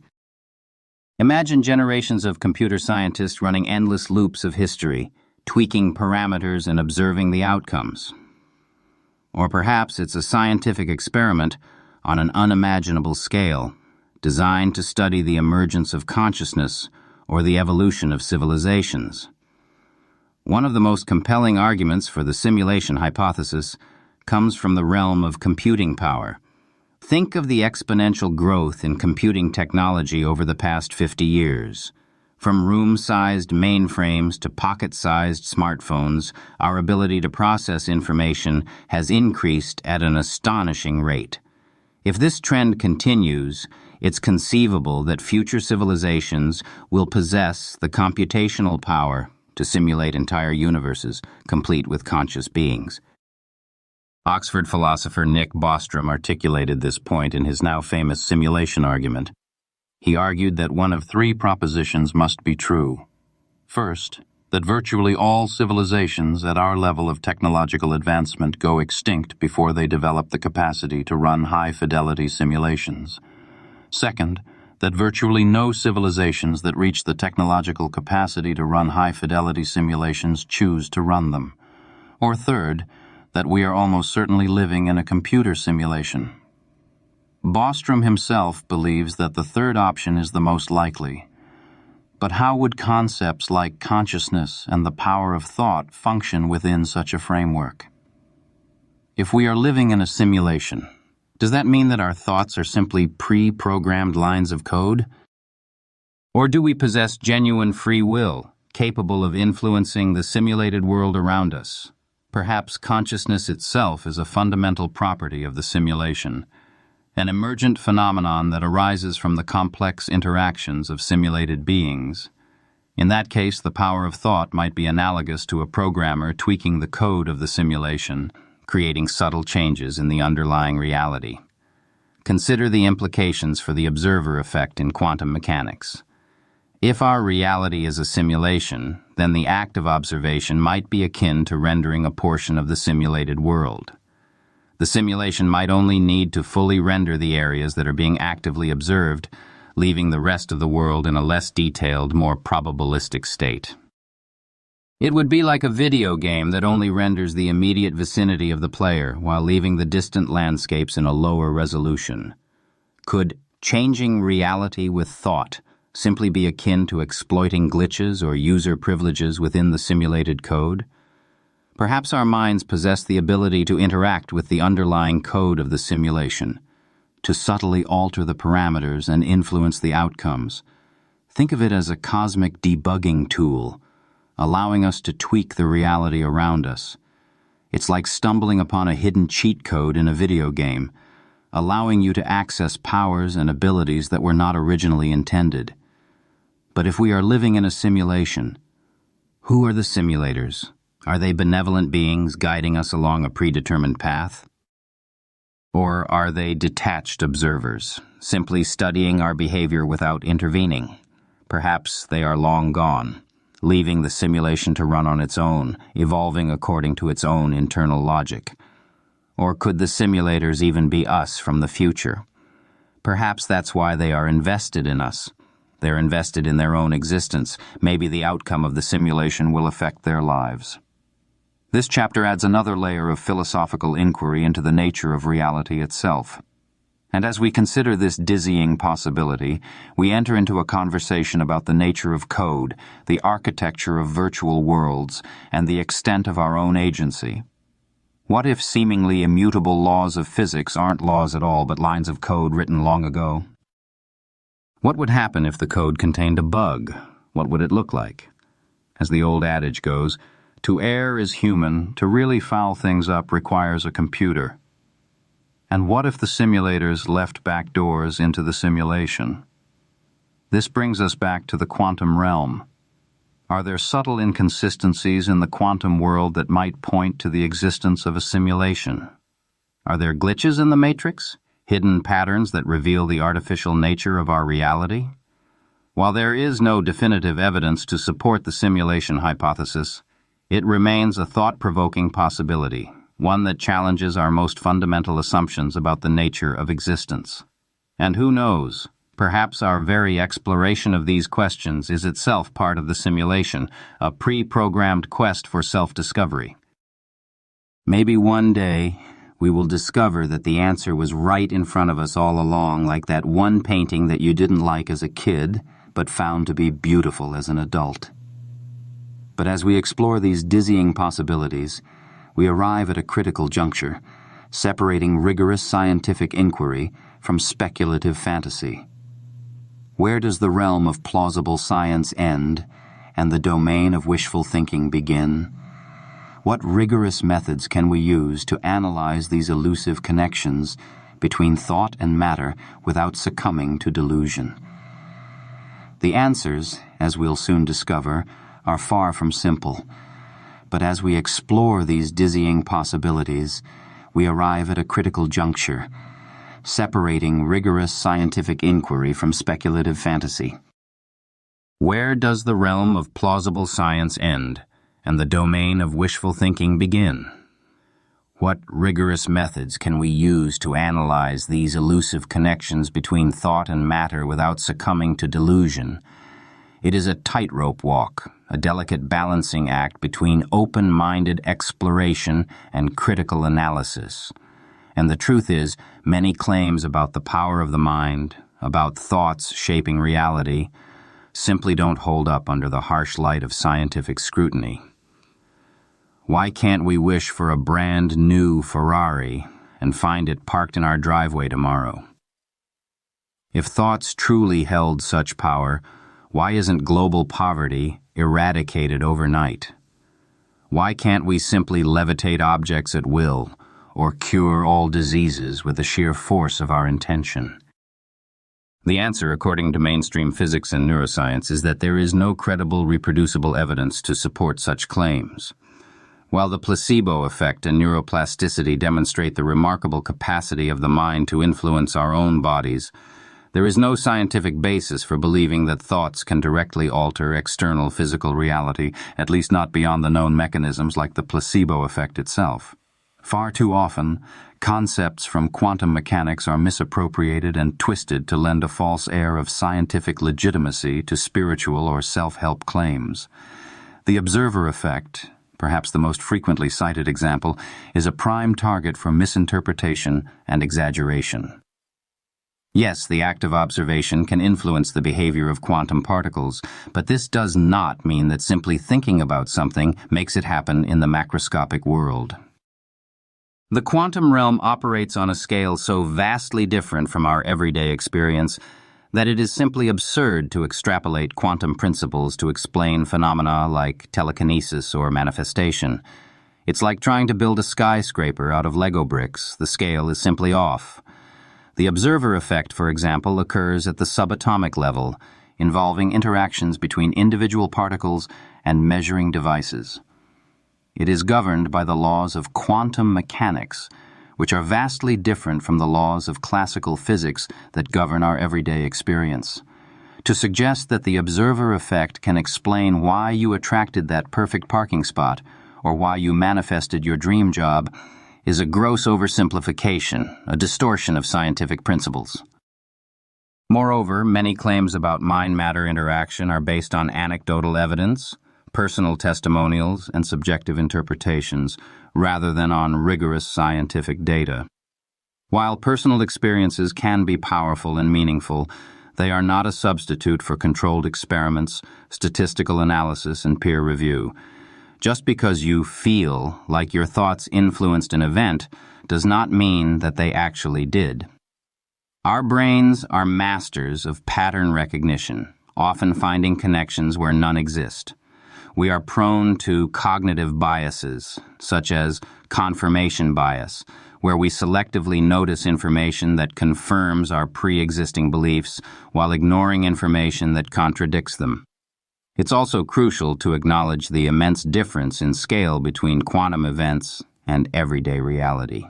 Imagine generations of computer scientists running endless loops of history, tweaking parameters and observing the outcomes. Or perhaps it's a scientific experiment on an unimaginable scale, designed to study the emergence of consciousness or the evolution of civilizations. One of the most compelling arguments for the simulation hypothesis comes from the realm of computing power. Think of the exponential growth in computing technology over the past 50 years. From room-sized mainframes to pocket-sized smartphones, our ability to process information has increased at an astonishing rate. If this trend continues, it's conceivable that future civilizations will possess the computational power to simulate entire universes, complete with conscious beings. Oxford philosopher Nick Bostrom articulated this point in his now famous simulation argument. He argued that one of three propositions must be true. First, that virtually all civilizations at our level of technological advancement go extinct before they develop the capacity to run high-fidelity simulations. Second, that virtually no civilizations that reach the technological capacity to run high-fidelity simulations choose to run them. Or third, that we are almost certainly living in a computer simulation. Bostrom himself believes that the third option is the most likely. But how would concepts like consciousness and the power of thought function within such a framework? If we are living in a simulation, does that mean that our thoughts are simply pre-programmed lines of code? Or do we possess genuine free will, capable of influencing the simulated world around us? Perhaps consciousness itself is a fundamental property of the simulation, an emergent phenomenon that arises from the complex interactions of simulated beings. In that case, the power of thought might be analogous to a programmer tweaking the code of the simulation, creating subtle changes in the underlying reality. Consider the implications for the observer effect in quantum mechanics. If our reality is a simulation, then the act of observation might be akin to rendering a portion of the simulated world. The simulation might only need to fully render the areas that are being actively observed, leaving the rest of the world in a less detailed, more probabilistic state. It would be like a video game that only renders the immediate vicinity of the player while leaving the distant landscapes in a lower resolution. Could changing reality with thought simply be akin to exploiting glitches or user privileges within the simulated code? Perhaps our minds possess the ability to interact with the underlying code of the simulation, to subtly alter the parameters and influence the outcomes. Think of it as a cosmic debugging tool, allowing us to tweak the reality around us. It's like stumbling upon a hidden cheat code in a video game, allowing you to access powers and abilities that were not originally intended. But if we are living in a simulation, who are the simulators? Are they benevolent beings guiding us along a predetermined path? Or are they detached observers, simply studying our behavior without intervening? Perhaps they are long gone, leaving the simulation to run on its own, evolving according to its own internal logic. Or could the simulators even be us from the future? Perhaps that's why they are invested in us. They're invested in their own existence. Maybe the outcome of the simulation will affect their lives. This chapter adds another layer of philosophical inquiry into the nature of reality itself. And as we consider this dizzying possibility, we enter into a conversation about the nature of code, the architecture of virtual worlds, and the extent of our own agency. What if seemingly immutable laws of physics aren't laws at all but lines of code written long ago? What would happen if the code contained a bug? What would it look like? As the old adage goes, to err is human, to really foul things up requires a computer. And what if the simulators left back doors into the simulation? This brings us back to the quantum realm. Are there subtle inconsistencies in the quantum world that might point to the existence of a simulation? Are there glitches in the matrix, hidden patterns that reveal the artificial nature of our reality? While there is no definitive evidence to support the simulation hypothesis, it remains a thought-provoking possibility, one that challenges our most fundamental assumptions about the nature of existence. And who knows, perhaps our very exploration of these questions is itself part of the simulation, a pre-programmed quest for self-discovery. Maybe one day we will discover that the answer was right in front of us all along, like that one painting that you didn't like as a kid, but found to be beautiful as an adult. But as we explore these dizzying possibilities, we arrive at a critical juncture, separating rigorous scientific inquiry from speculative fantasy. Where does the realm of plausible science end and the domain of wishful thinking begin? What rigorous methods can we use to analyze these elusive connections between thought and matter without succumbing to delusion? The answers, as we'll soon discover, are far from simple. But as we explore these dizzying possibilities, we arrive at a critical juncture, separating rigorous scientific inquiry from speculative fantasy. Where does the realm of plausible science end and the domain of wishful thinking begin? What rigorous methods can we use to analyze these elusive connections between thought and matter without succumbing to delusion? It is a tightrope walk, a delicate balancing act between open-minded exploration and critical analysis. And the truth is, many claims about the power of the mind, about thoughts shaping reality, simply don't hold up under the harsh light of scientific scrutiny. Why can't we wish for a brand new Ferrari and find it parked in our driveway tomorrow? If thoughts truly held such power, why isn't global poverty eradicated overnight? Why can't we simply levitate objects at will or cure all diseases with the sheer force of our intention? The answer, according to mainstream physics and neuroscience, is that there is no credible reproducible evidence to support such claims. While the placebo effect and neuroplasticity demonstrate the remarkable capacity of the mind to influence our own bodies, there is no scientific basis for believing that thoughts can directly alter external physical reality, at least not beyond the known mechanisms like the placebo effect itself. Far too often, concepts from quantum mechanics are misappropriated and twisted to lend a false air of scientific legitimacy to spiritual or self-help claims. The observer effect, perhaps the most frequently cited example, is a prime target for misinterpretation and exaggeration. Yes, the act of observation can influence the behavior of quantum particles, but this does not mean that simply thinking about something makes it happen in the macroscopic world. The quantum realm operates on a scale so vastly different from our everyday experience that it is simply absurd to extrapolate quantum principles to explain phenomena like telekinesis or manifestation. It's like trying to build a skyscraper out of Lego bricks. The scale is simply off. The observer effect, for example, occurs at the subatomic level, involving interactions between individual particles and measuring devices. It is governed by the laws of quantum mechanics, which are vastly different from the laws of classical physics that govern our everyday experience. To suggest that the observer effect can explain why you attracted that perfect parking spot or why you manifested your dream job is a gross oversimplification, a distortion of scientific principles. Moreover, many claims about mind-matter interaction are based on anecdotal evidence, personal testimonials, and subjective interpretations, rather than on rigorous scientific data. While personal experiences can be powerful and meaningful, they are not a substitute for controlled experiments, statistical analysis, and peer review. Just because you feel like your thoughts influenced an event does not mean that they actually did. Our brains are masters of pattern recognition, often finding connections where none exist. We are prone to cognitive biases, such as confirmation bias, where we selectively notice information that confirms our pre-existing beliefs while ignoring information that contradicts them. It's also crucial to acknowledge the immense difference in scale between quantum events and everyday reality.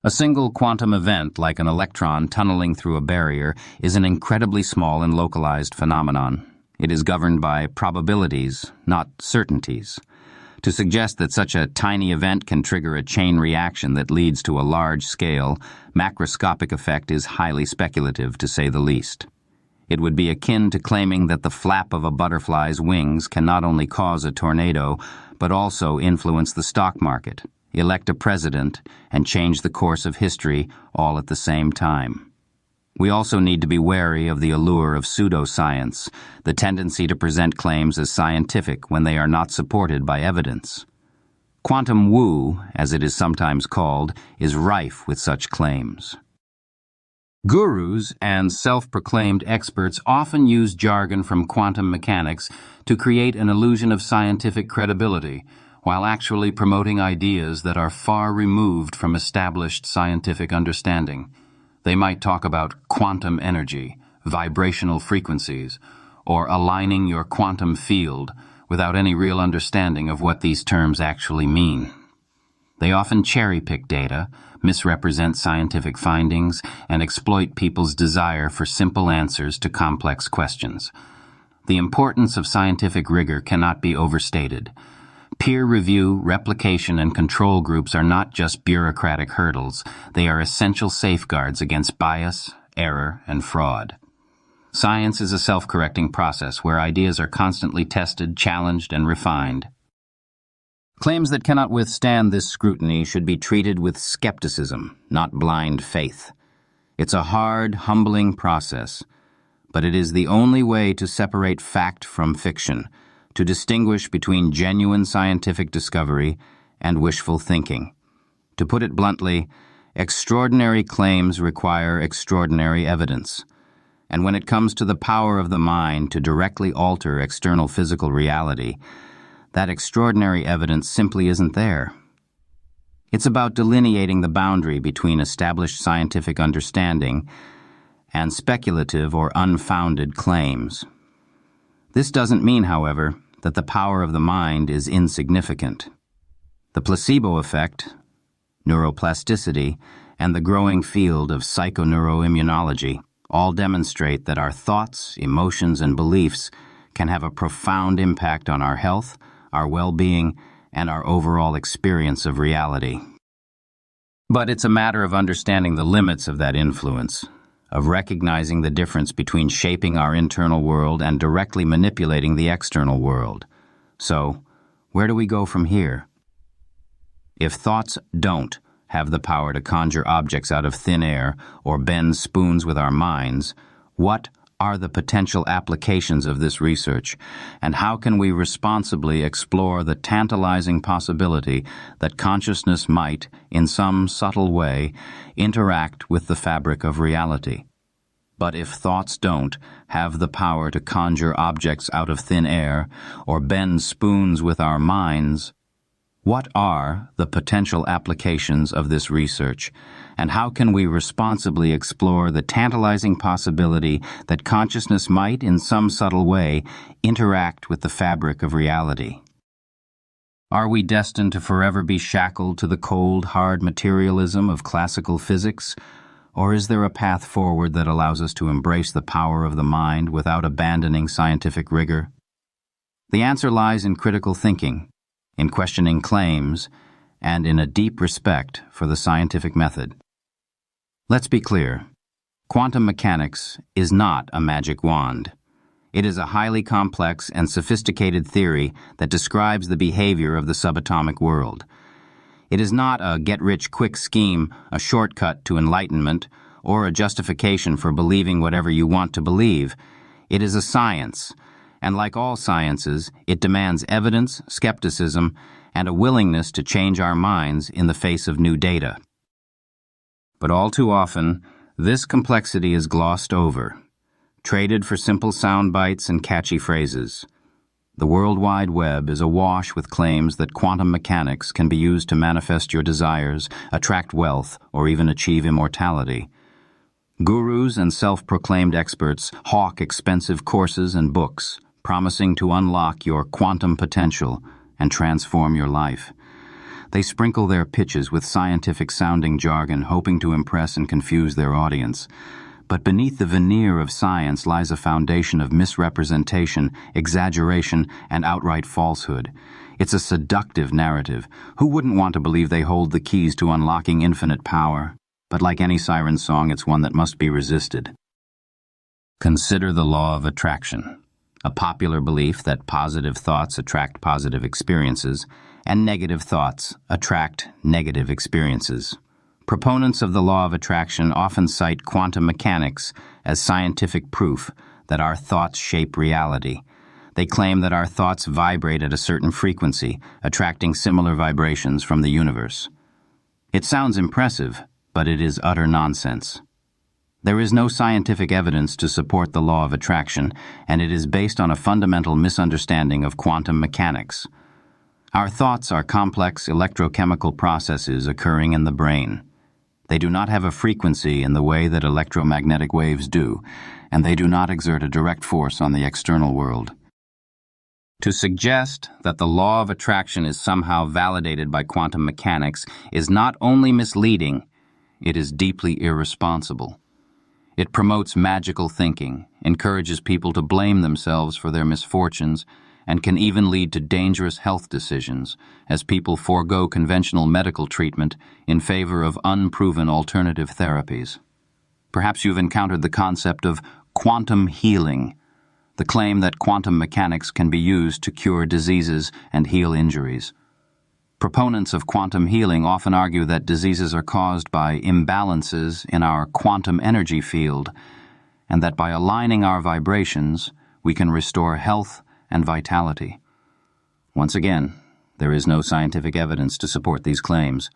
A single quantum event, like an electron tunneling through a barrier, is an incredibly small and localized phenomenon. It is governed by probabilities, not certainties. To suggest that such a tiny event can trigger a chain reaction that leads to a large-scale, macroscopic effect is highly speculative, to say the least. It would be akin to claiming that the flap of a butterfly's wings can not only cause a tornado, but also influence the stock market, elect a president, and change the course of history all at the same time. We also need to be wary of the allure of pseudoscience, the tendency to present claims as scientific when they are not supported by evidence. Quantum woo, as it is sometimes called, is rife with such claims. Gurus and self-proclaimed experts often use jargon from quantum mechanics to create an illusion of scientific credibility, while actually promoting ideas that are far removed from established scientific understanding. They might talk about quantum energy, vibrational frequencies, or aligning your quantum field without any real understanding of what these terms actually mean. They often cherry-pick data, misrepresent scientific findings, and exploit people's desire for simple answers to complex questions. The importance of scientific rigor cannot be overstated. Peer review, replication, and control groups are not just bureaucratic hurdles. They are essential safeguards against bias, error, and fraud. Science is a self-correcting process where ideas are constantly tested, challenged, and refined. Claims that cannot withstand this scrutiny should be treated with skepticism, not blind faith. It's a hard, humbling process, but it is the only way to separate fact from fiction, to distinguish between genuine scientific discovery and wishful thinking. To put it bluntly, extraordinary claims require extraordinary evidence. And when it comes to the power of the mind to directly alter external physical reality, that extraordinary evidence simply isn't there. It's about delineating the boundary between established scientific understanding and speculative or unfounded claims. This doesn't mean, however, that the power of the mind is insignificant. The placebo effect, neuroplasticity, and the growing field of psychoneuroimmunology all demonstrate that our thoughts, emotions, and beliefs can have a profound impact on our health, our well-being, and our overall experience of reality. But it's a matter of understanding the limits of that influence, of recognizing the difference between shaping our internal world and directly manipulating the external world. So, where do we go from here? If thoughts don't have the power to conjure objects out of thin air or bend spoons with our minds, what are the potential applications of this research, and how can we responsibly explore the tantalizing possibility that consciousness might, in some subtle way, interact with the fabric of reality? But if thoughts don't have the power to conjure objects out of thin air or bend spoons with our minds, what are the potential applications of this research, and how can we responsibly explore the tantalizing possibility that consciousness might, in some subtle way, interact with the fabric of reality? Are we destined to forever be shackled to the cold, hard materialism of classical physics, or is there a path forward that allows us to embrace the power of the mind without abandoning scientific rigor? The answer lies in critical thinking, in questioning claims, and in a deep respect for the scientific method. Let's be clear. Quantum mechanics is not a magic wand. It is a highly complex and sophisticated theory that describes the behavior of the subatomic world. It is not a get-rich-quick scheme, a shortcut to enlightenment, or a justification for believing whatever you want to believe. It is a science, and like all sciences, it demands evidence, skepticism, and a willingness to change our minds in the face of new data. But all too often, this complexity is glossed over, traded for simple sound bites and catchy phrases. The World Wide Web is awash with claims that quantum mechanics can be used to manifest your desires, attract wealth, or even achieve immortality. Gurus and self-proclaimed experts hawk expensive courses and books, promising to unlock your quantum potential and transform your life. They sprinkle their pitches with scientific-sounding jargon, hoping to impress and confuse their audience. But beneath the veneer of science lies a foundation of misrepresentation, exaggeration, and outright falsehood. It's a seductive narrative. Who wouldn't want to believe they hold the keys to unlocking infinite power? But like any siren song, it's one that must be resisted. Consider the law of attraction, a popular belief that positive thoughts attract positive experiences, and negative thoughts attract negative experiences. Proponents of the law of attraction often cite quantum mechanics as scientific proof that our thoughts shape reality. They claim that our thoughts vibrate at a certain frequency, attracting similar vibrations from the universe. It sounds impressive, but it is utter nonsense. There is no scientific evidence to support the law of attraction, and it is based on a fundamental misunderstanding of quantum mechanics. Our thoughts are complex electrochemical processes occurring in the brain. They do not have a frequency in the way that electromagnetic waves do, and they do not exert a direct force on the external world. To suggest that the law of attraction is somehow validated by quantum mechanics is not only misleading, it is deeply irresponsible. It promotes magical thinking, encourages people to blame themselves for their misfortunes, and can even lead to dangerous health decisions as people forego conventional medical treatment in favor of unproven alternative therapies. Perhaps you've encountered the concept of quantum healing, the claim that quantum mechanics can be used to cure diseases and heal injuries. Proponents of quantum healing often argue that diseases are caused by imbalances in our quantum energy field, and that by aligning our vibrations, we can restore health and vitality. Once again, there is no scientific evidence to support these claims.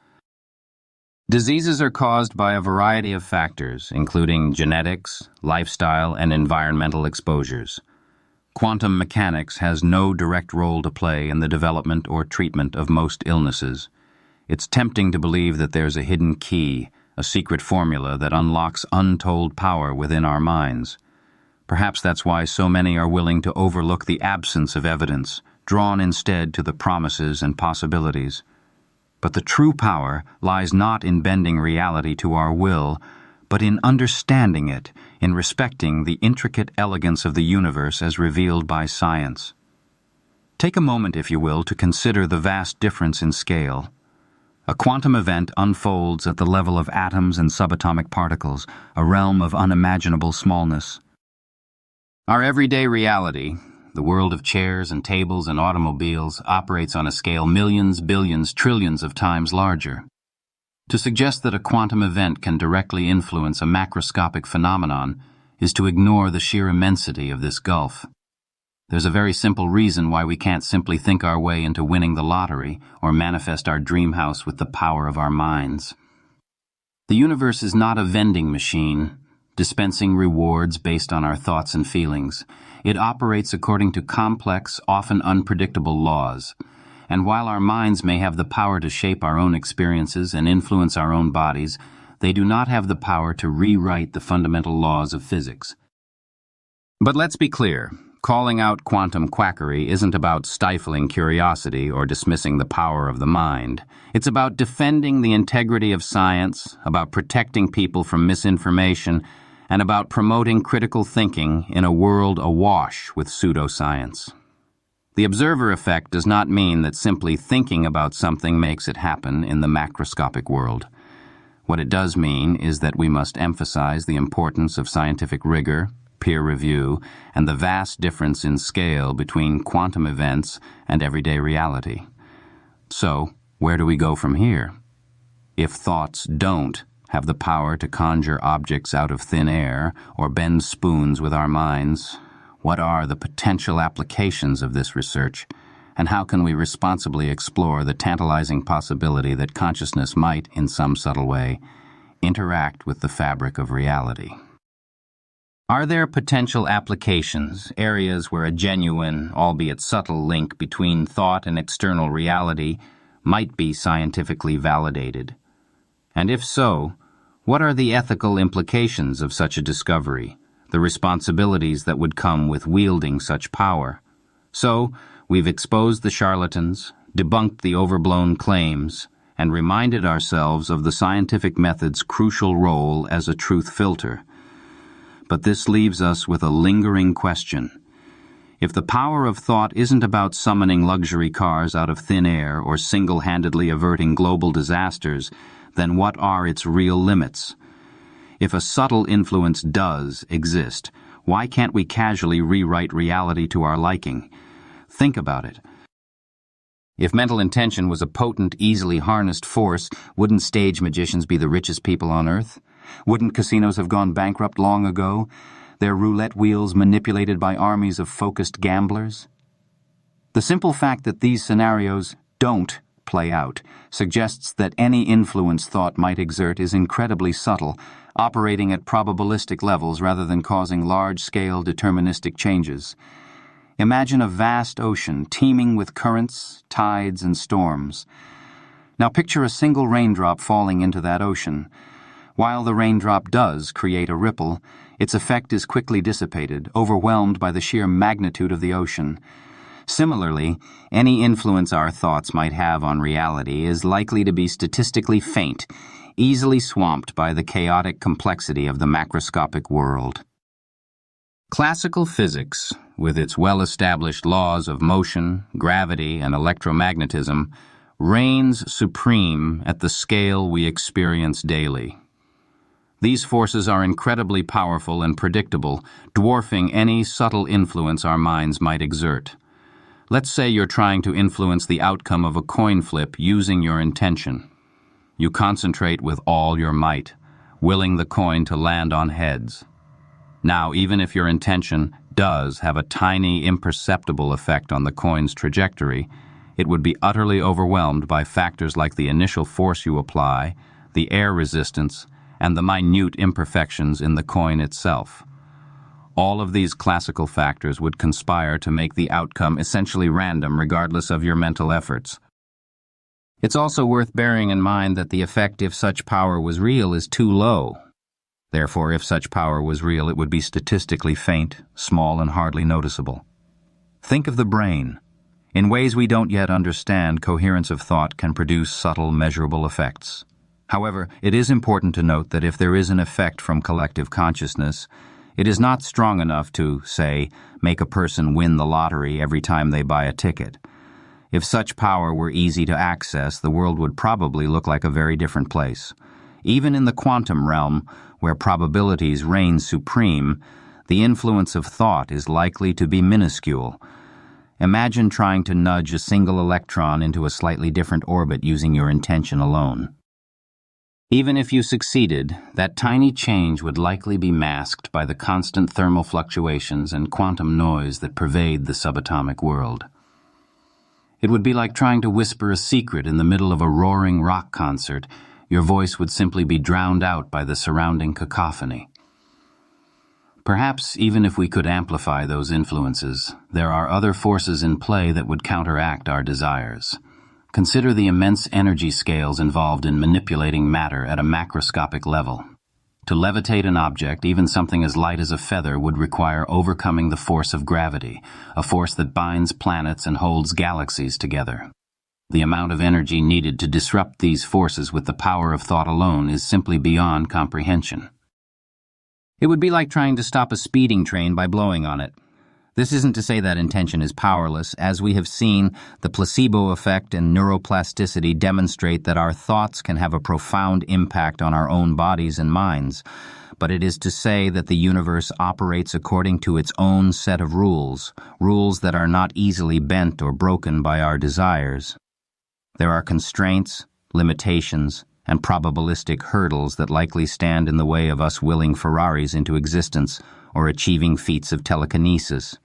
Diseases are caused by a variety of factors, including genetics, lifestyle, and environmental exposures. Quantum mechanics has no direct role to play in the development or treatment of most illnesses. It's tempting to believe that there's a hidden key, a secret formula that unlocks untold power within our minds. Perhaps that's why so many are willing to overlook the absence of evidence, drawn instead to the promises and possibilities. But the true power lies not in bending reality to our will, but in understanding it, in respecting the intricate elegance of the universe as revealed by science. Take a moment, if you will, to consider the vast difference in scale. A quantum event unfolds at the level of atoms and subatomic particles, a realm of unimaginable smallness. Our everyday reality, the world of chairs and tables and automobiles, operates on a scale millions, billions, trillions of times larger. To suggest that a quantum event can directly influence a macroscopic phenomenon is to ignore the sheer immensity of this gulf. There's a very simple reason why we can't simply think our way into winning the lottery or manifest our dream house with the power of our minds. The universe is not a vending machine, dispensing rewards based on our thoughts and feelings. It operates according to complex, often unpredictable laws. And while our minds may have the power to shape our own experiences and influence our own bodies, they do not have the power to rewrite the fundamental laws of physics. But let's be clear. Calling out quantum quackery isn't about stifling curiosity or dismissing the power of the mind. It's about defending the integrity of science, about protecting people from misinformation, and about promoting critical thinking in a world awash with pseudoscience. The observer effect does not mean that simply thinking about something makes it happen in the macroscopic world. What it does mean is that we must emphasize the importance of scientific rigor, peer review, and the vast difference in scale between quantum events and everyday reality. So, where do we go from here? If thoughts don't have the power to conjure objects out of thin air or bend spoons with our minds, what are the potential applications of this research, and how can we responsibly explore the tantalizing possibility that consciousness might, in some subtle way, interact with the fabric of reality? Are there potential applications, areas where a genuine, albeit subtle, link between thought and external reality might be scientifically validated? And if so, what are the ethical implications of such a discovery, the responsibilities that would come with wielding such power? So, we've exposed the charlatans, debunked the overblown claims, and reminded ourselves of the scientific method's crucial role as a truth filter. But this leaves us with a lingering question. If the power of thought isn't about summoning luxury cars out of thin air or single-handedly averting global disasters, then what are its real limits? If a subtle influence does exist, why can't we casually rewrite reality to our liking? Think about it. If mental intention was a potent, easily harnessed force, wouldn't stage magicians be the richest people on Earth? Wouldn't casinos have gone bankrupt long ago, their roulette wheels manipulated by armies of focused gamblers? The simple fact that these scenarios don't play out suggests that any influence thought might exert is incredibly subtle, operating at probabilistic levels rather than causing large-scale deterministic changes. Imagine a vast ocean teeming with currents, tides, and storms. Now picture a single raindrop falling into that ocean. While the raindrop does create a ripple, its effect is quickly dissipated, overwhelmed by the sheer magnitude of the ocean. Similarly, any influence our thoughts might have on reality is likely to be statistically faint, easily swamped by the chaotic complexity of the macroscopic world. Classical physics, with its well-established laws of motion, gravity, and electromagnetism, reigns supreme at the scale we experience daily. These forces are incredibly powerful and predictable, dwarfing any subtle influence our minds might exert. Let's say you're trying to influence the outcome of a coin flip using your intention. You concentrate with all your might, willing the coin to land on heads. Now, even if your intention does have a tiny, imperceptible effect on the coin's trajectory, it would be utterly overwhelmed by factors like the initial force you apply, the air resistance, and the minute imperfections in the coin itself. All of these classical factors would conspire to make the outcome essentially random regardless of your mental efforts. It's also worth bearing in mind that the effect if such power was real is too low. Therefore, if such power was real, it would be statistically faint, small, and hardly noticeable. Think of the brain. In ways we don't yet understand, coherence of thought can produce subtle, measurable effects. However, it is important to note that if there is an effect from collective consciousness, it is not strong enough to, say, make a person win the lottery every time they buy a ticket. If such power were easy to access, the world would probably look like a very different place. Even in the quantum realm, where probabilities reign supreme, the influence of thought is likely to be minuscule. Imagine trying to nudge a single electron into a slightly different orbit using your intention alone. Even if you succeeded, that tiny change would likely be masked by the constant thermal fluctuations and quantum noise that pervade the subatomic world. It would be like trying to whisper a secret in the middle of a roaring rock concert. Your voice would simply be drowned out by the surrounding cacophony. Perhaps even if we could amplify those influences, there are other forces in play that would counteract our desires. Consider the immense energy scales involved in manipulating matter at a macroscopic level. To levitate an object, even something as light as a feather, would require overcoming the force of gravity, a force that binds planets and holds galaxies together. The amount of energy needed to disrupt these forces with the power of thought alone is simply beyond comprehension. It would be like trying to stop a speeding train by blowing on it. This isn't to say that intention is powerless. As we have seen, the placebo effect and neuroplasticity demonstrate that our thoughts can have a profound impact on our own bodies and minds. But it is to say that the universe operates according to its own set of rules, rules that are not easily bent or broken by our desires. There are constraints, limitations, and probabilistic hurdles that likely stand in the way of us willing Ferraris into existence or achieving feats of telekinesis.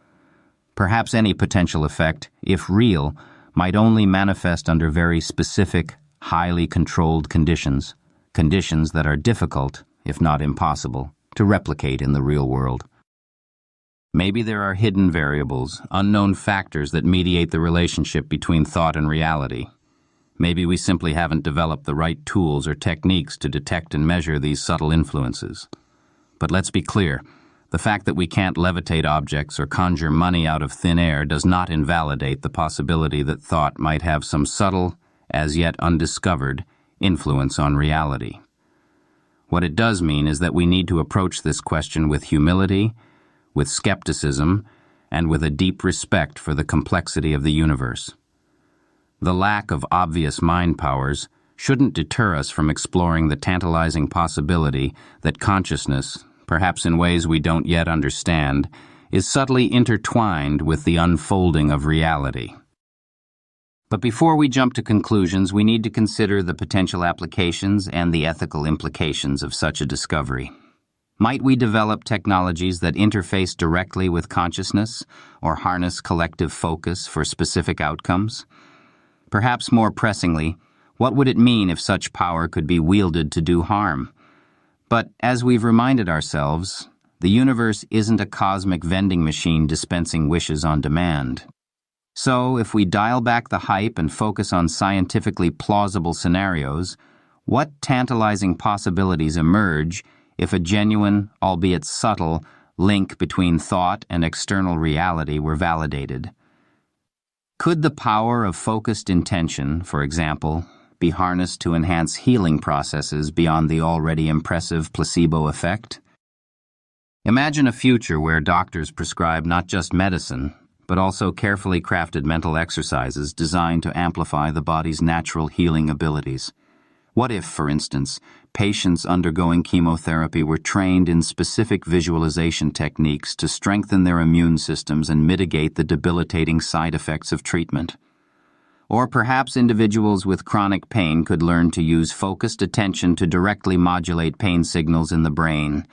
Perhaps any potential effect, if real, might only manifest under very specific, highly controlled conditions, conditions that are difficult, if not impossible, to replicate in the real world. Maybe there are hidden variables, unknown factors that mediate the relationship between thought and reality. Maybe we simply haven't developed the right tools or techniques to detect and measure these subtle influences. But let's be clear. The fact that we can't levitate objects or conjure money out of thin air does not invalidate the possibility that thought might have some subtle, as yet undiscovered, influence on reality. What it does mean is that we need to approach this question with humility, with skepticism, and with a deep respect for the complexity of the universe. The lack of obvious mind powers shouldn't deter us from exploring the tantalizing possibility that consciousness, perhaps in ways we don't yet understand, is subtly intertwined with the unfolding of reality. But before we jump to conclusions, we need to consider the potential applications and the ethical implications of such a discovery. Might we develop technologies that interface directly with consciousness or harness collective focus for specific outcomes? Perhaps more pressingly, what would it mean if such power could be wielded to do harm? But as we've reminded ourselves, the universe isn't a cosmic vending machine dispensing wishes on demand. So, if we dial back the hype and focus on scientifically plausible scenarios, what tantalizing possibilities emerge if a genuine, albeit subtle, link between thought and external reality were validated? Could the power of focused intention, for example, be harnessed to enhance healing processes beyond the already impressive placebo effect? Imagine a future where doctors prescribe not just medicine, but also carefully crafted mental exercises designed to amplify the body's natural healing abilities. What if, for instance, patients undergoing chemotherapy were trained in specific visualization techniques to strengthen their immune systems and mitigate the debilitating side effects of treatment? Or perhaps individuals with chronic pain could learn to use focused attention to directly modulate pain signals in the brain,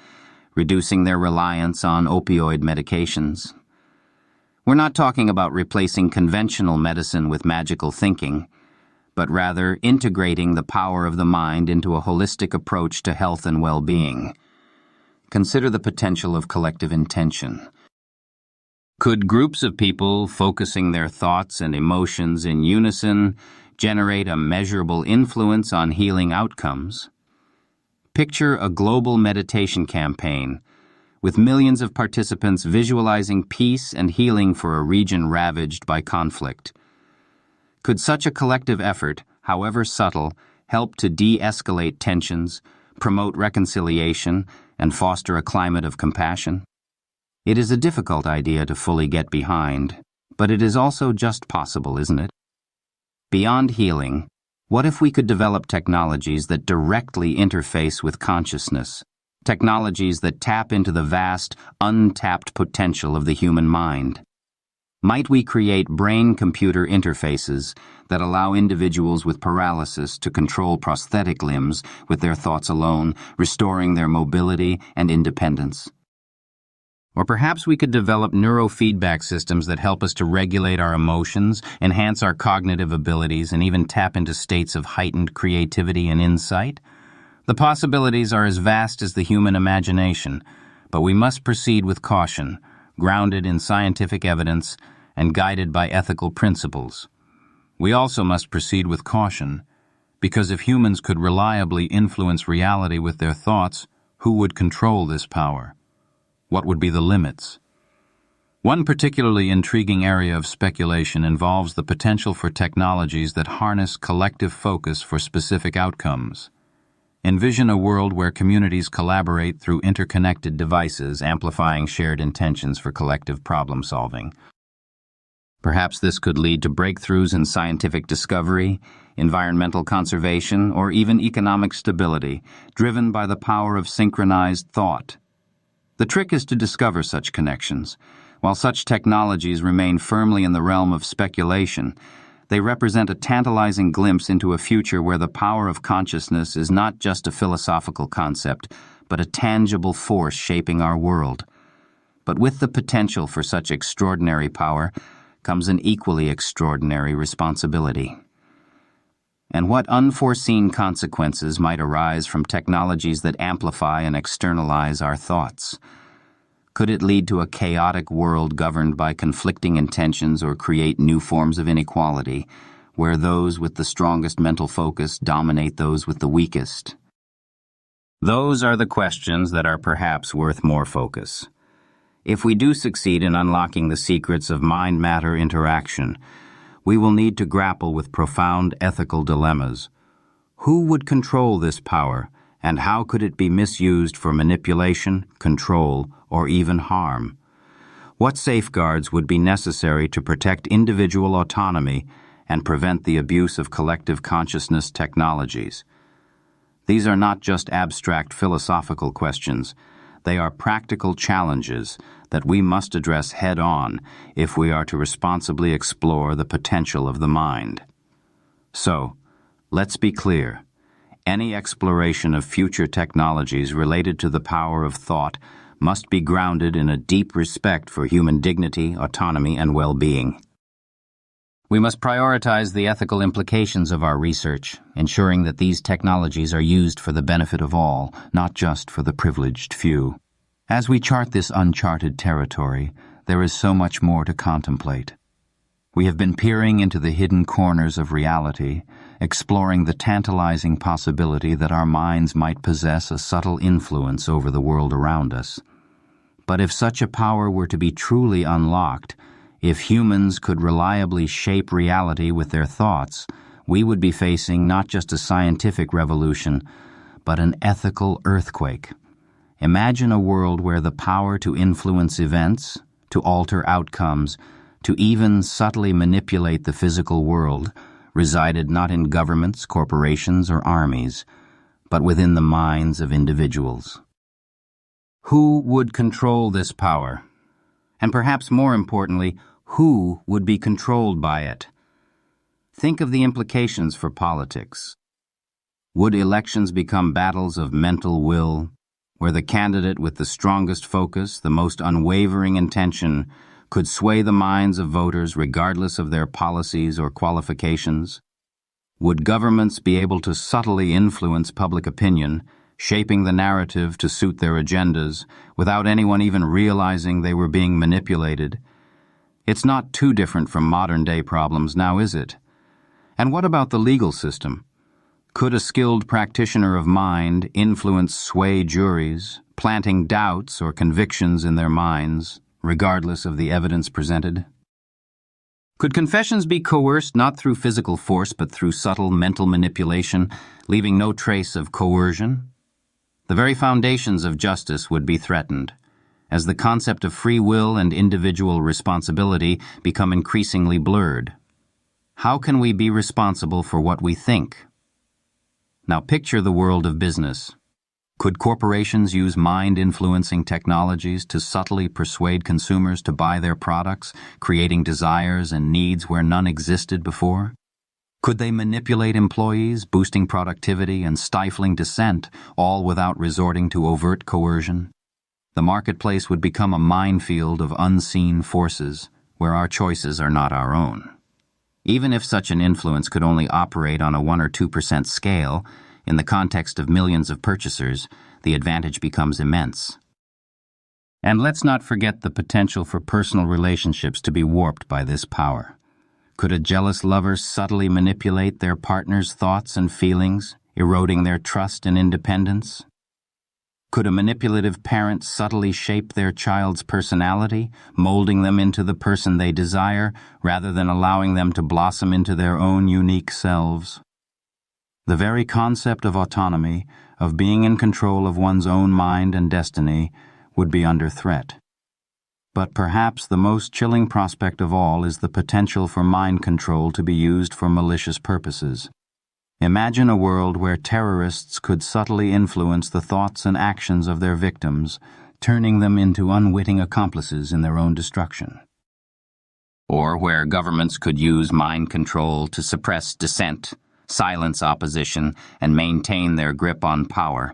reducing their reliance on opioid medications. We're not talking about replacing conventional medicine with magical thinking, but rather integrating the power of the mind into a holistic approach to health and well-being. Consider the potential of collective intention. Could groups of people focusing their thoughts and emotions in unison generate a measurable influence on healing outcomes? Picture a global meditation campaign with millions of participants visualizing peace and healing for a region ravaged by conflict. Could such a collective effort, however subtle, help to de-escalate tensions, promote reconciliation, and foster a climate of compassion? It is a difficult idea to fully get behind, but it is also just possible, isn't it? Beyond healing, what if we could develop technologies that directly interface with consciousness, technologies that tap into the vast, untapped potential of the human mind. Might we create brain-computer interfaces that allow individuals with paralysis to control prosthetic limbs with their thoughts alone, restoring their mobility and independence? Or perhaps we could develop neurofeedback systems that help us to regulate our emotions, enhance our cognitive abilities, and even tap into states of heightened creativity and insight? The possibilities are as vast as the human imagination, but we must proceed with caution, grounded in scientific evidence and guided by ethical principles. We also must proceed with caution, because if humans could reliably influence reality with their thoughts, who would control this power? What would be the limits? One particularly intriguing area of speculation involves the potential for technologies that harness collective focus for specific outcomes. Envision a world where communities collaborate through interconnected devices, amplifying shared intentions for collective problem-solving. Perhaps this could lead to breakthroughs in scientific discovery, environmental conservation, or even economic stability, driven by the power of synchronized thought. The trick is to discover such connections. While such technologies remain firmly in the realm of speculation, they represent a tantalizing glimpse into a future where the power of consciousness is not just a philosophical concept, but a tangible force shaping our world. But with the potential for such extraordinary power comes an equally extraordinary responsibility. And what unforeseen consequences might arise from technologies that amplify and externalize our thoughts? Could it lead to a chaotic world governed by conflicting intentions or create new forms of inequality, where those with the strongest mental focus dominate those with the weakest? Those are the questions that are perhaps worth more focus. If we do succeed in unlocking the secrets of mind-matter interaction, we will need to grapple with profound ethical dilemmas. Who would control this power, and how could it be misused for manipulation, control, or even harm? What safeguards would be necessary to protect individual autonomy and prevent the abuse of collective consciousness technologies? These are not just abstract philosophical questions. They are practical challenges that we must address head-on if we are to responsibly explore the potential of the mind. So, let's be clear. Any exploration of future technologies related to the power of thought must be grounded in a deep respect for human dignity, autonomy, and well-being. We must prioritize the ethical implications of our research, ensuring that these technologies are used for the benefit of all, not just for the privileged few. As we chart this uncharted territory, there is so much more to contemplate. We have been peering into the hidden corners of reality, exploring the tantalizing possibility that our minds might possess a subtle influence over the world around us. But if such a power were to be truly unlocked, if humans could reliably shape reality with their thoughts, we would be facing not just a scientific revolution, but an ethical earthquake. Imagine a world where the power to influence events, to alter outcomes, to even subtly manipulate the physical world resided not in governments, corporations, or armies, but within the minds of individuals. Who would control this power? And perhaps more importantly, who would be controlled by it? Think of the implications for politics. Would elections become battles of mental will, where the candidate with the strongest focus, the most unwavering intention, could sway the minds of voters regardless of their policies or qualifications? Would governments be able to subtly influence public opinion, shaping the narrative to suit their agendas, without anyone even realizing they were being manipulated? It's not too different from modern-day problems now, is it? And what about the legal system? Could a skilled practitioner of mind influence sway juries, planting doubts or convictions in their minds, regardless of the evidence presented? Could confessions be coerced not through physical force but through subtle mental manipulation, leaving no trace of coercion? The very foundations of justice would be threatened, as the concept of free will and individual responsibility become increasingly blurred. How can we be responsible for what we think? Now picture the world of business. Could corporations use mind-influencing technologies to subtly persuade consumers to buy their products, creating desires and needs where none existed before? Could they manipulate employees, boosting productivity and stifling dissent, all without resorting to overt coercion? The marketplace would become a minefield of unseen forces, where our choices are not our own. Even if such an influence could only operate on a 1 or 2% scale, in the context of millions of purchasers, the advantage becomes immense. And let's not forget the potential for personal relationships to be warped by this power. Could a jealous lover subtly manipulate their partner's thoughts and feelings, eroding their trust and independence? Could a manipulative parent subtly shape their child's personality, molding them into the person they desire, rather than allowing them to blossom into their own unique selves? The very concept of autonomy, of being in control of one's own mind and destiny, would be under threat. But perhaps the most chilling prospect of all is the potential for mind control to be used for malicious purposes. Imagine a world where terrorists could subtly influence the thoughts and actions of their victims, turning them into unwitting accomplices in their own destruction. Or where governments could use mind control to suppress dissent, silence opposition, and maintain their grip on power.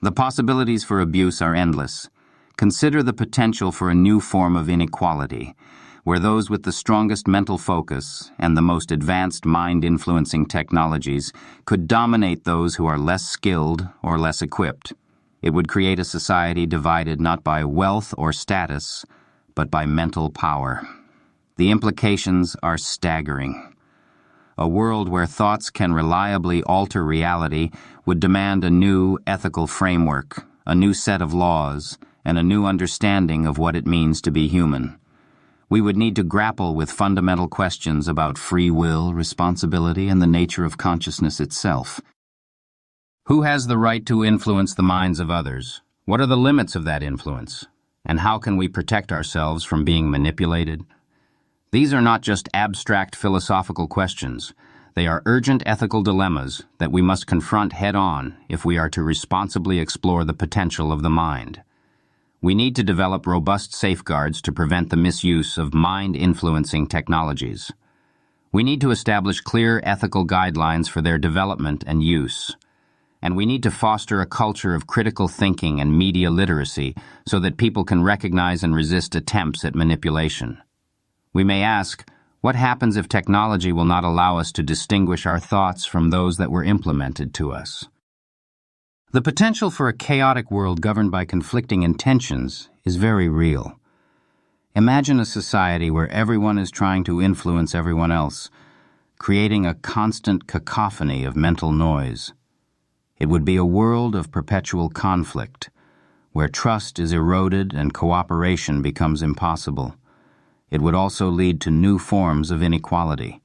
The possibilities for abuse are endless. Consider the potential for a new form of inequality, where those with the strongest mental focus and the most advanced mind-influencing technologies could dominate those who are less skilled or less equipped. It would create a society divided not by wealth or status, but by mental power. The implications are staggering. A world where thoughts can reliably alter reality would demand a new ethical framework, a new set of laws, and a new understanding of what it means to be human. We would need to grapple with fundamental questions about free will, responsibility, and the nature of consciousness itself. Who has the right to influence the minds of others? What are the limits of that influence? And how can we protect ourselves from being manipulated? These are not just abstract philosophical questions. They are urgent ethical dilemmas that we must confront head-on if we are to responsibly explore the potential of the mind. We need to develop robust safeguards to prevent the misuse of mind-influencing technologies. We need to establish clear ethical guidelines for their development and use. And we need to foster a culture of critical thinking and media literacy so that people can recognize and resist attempts at manipulation. We may ask, what happens if technology will not allow us to distinguish our thoughts from those that were implemented to us? The potential for a chaotic world governed by conflicting intentions is very real. Imagine a society where everyone is trying to influence everyone else, creating a constant cacophony of mental noise. It would be a world of perpetual conflict, where trust is eroded and cooperation becomes impossible. It would also lead to new forms of inequality.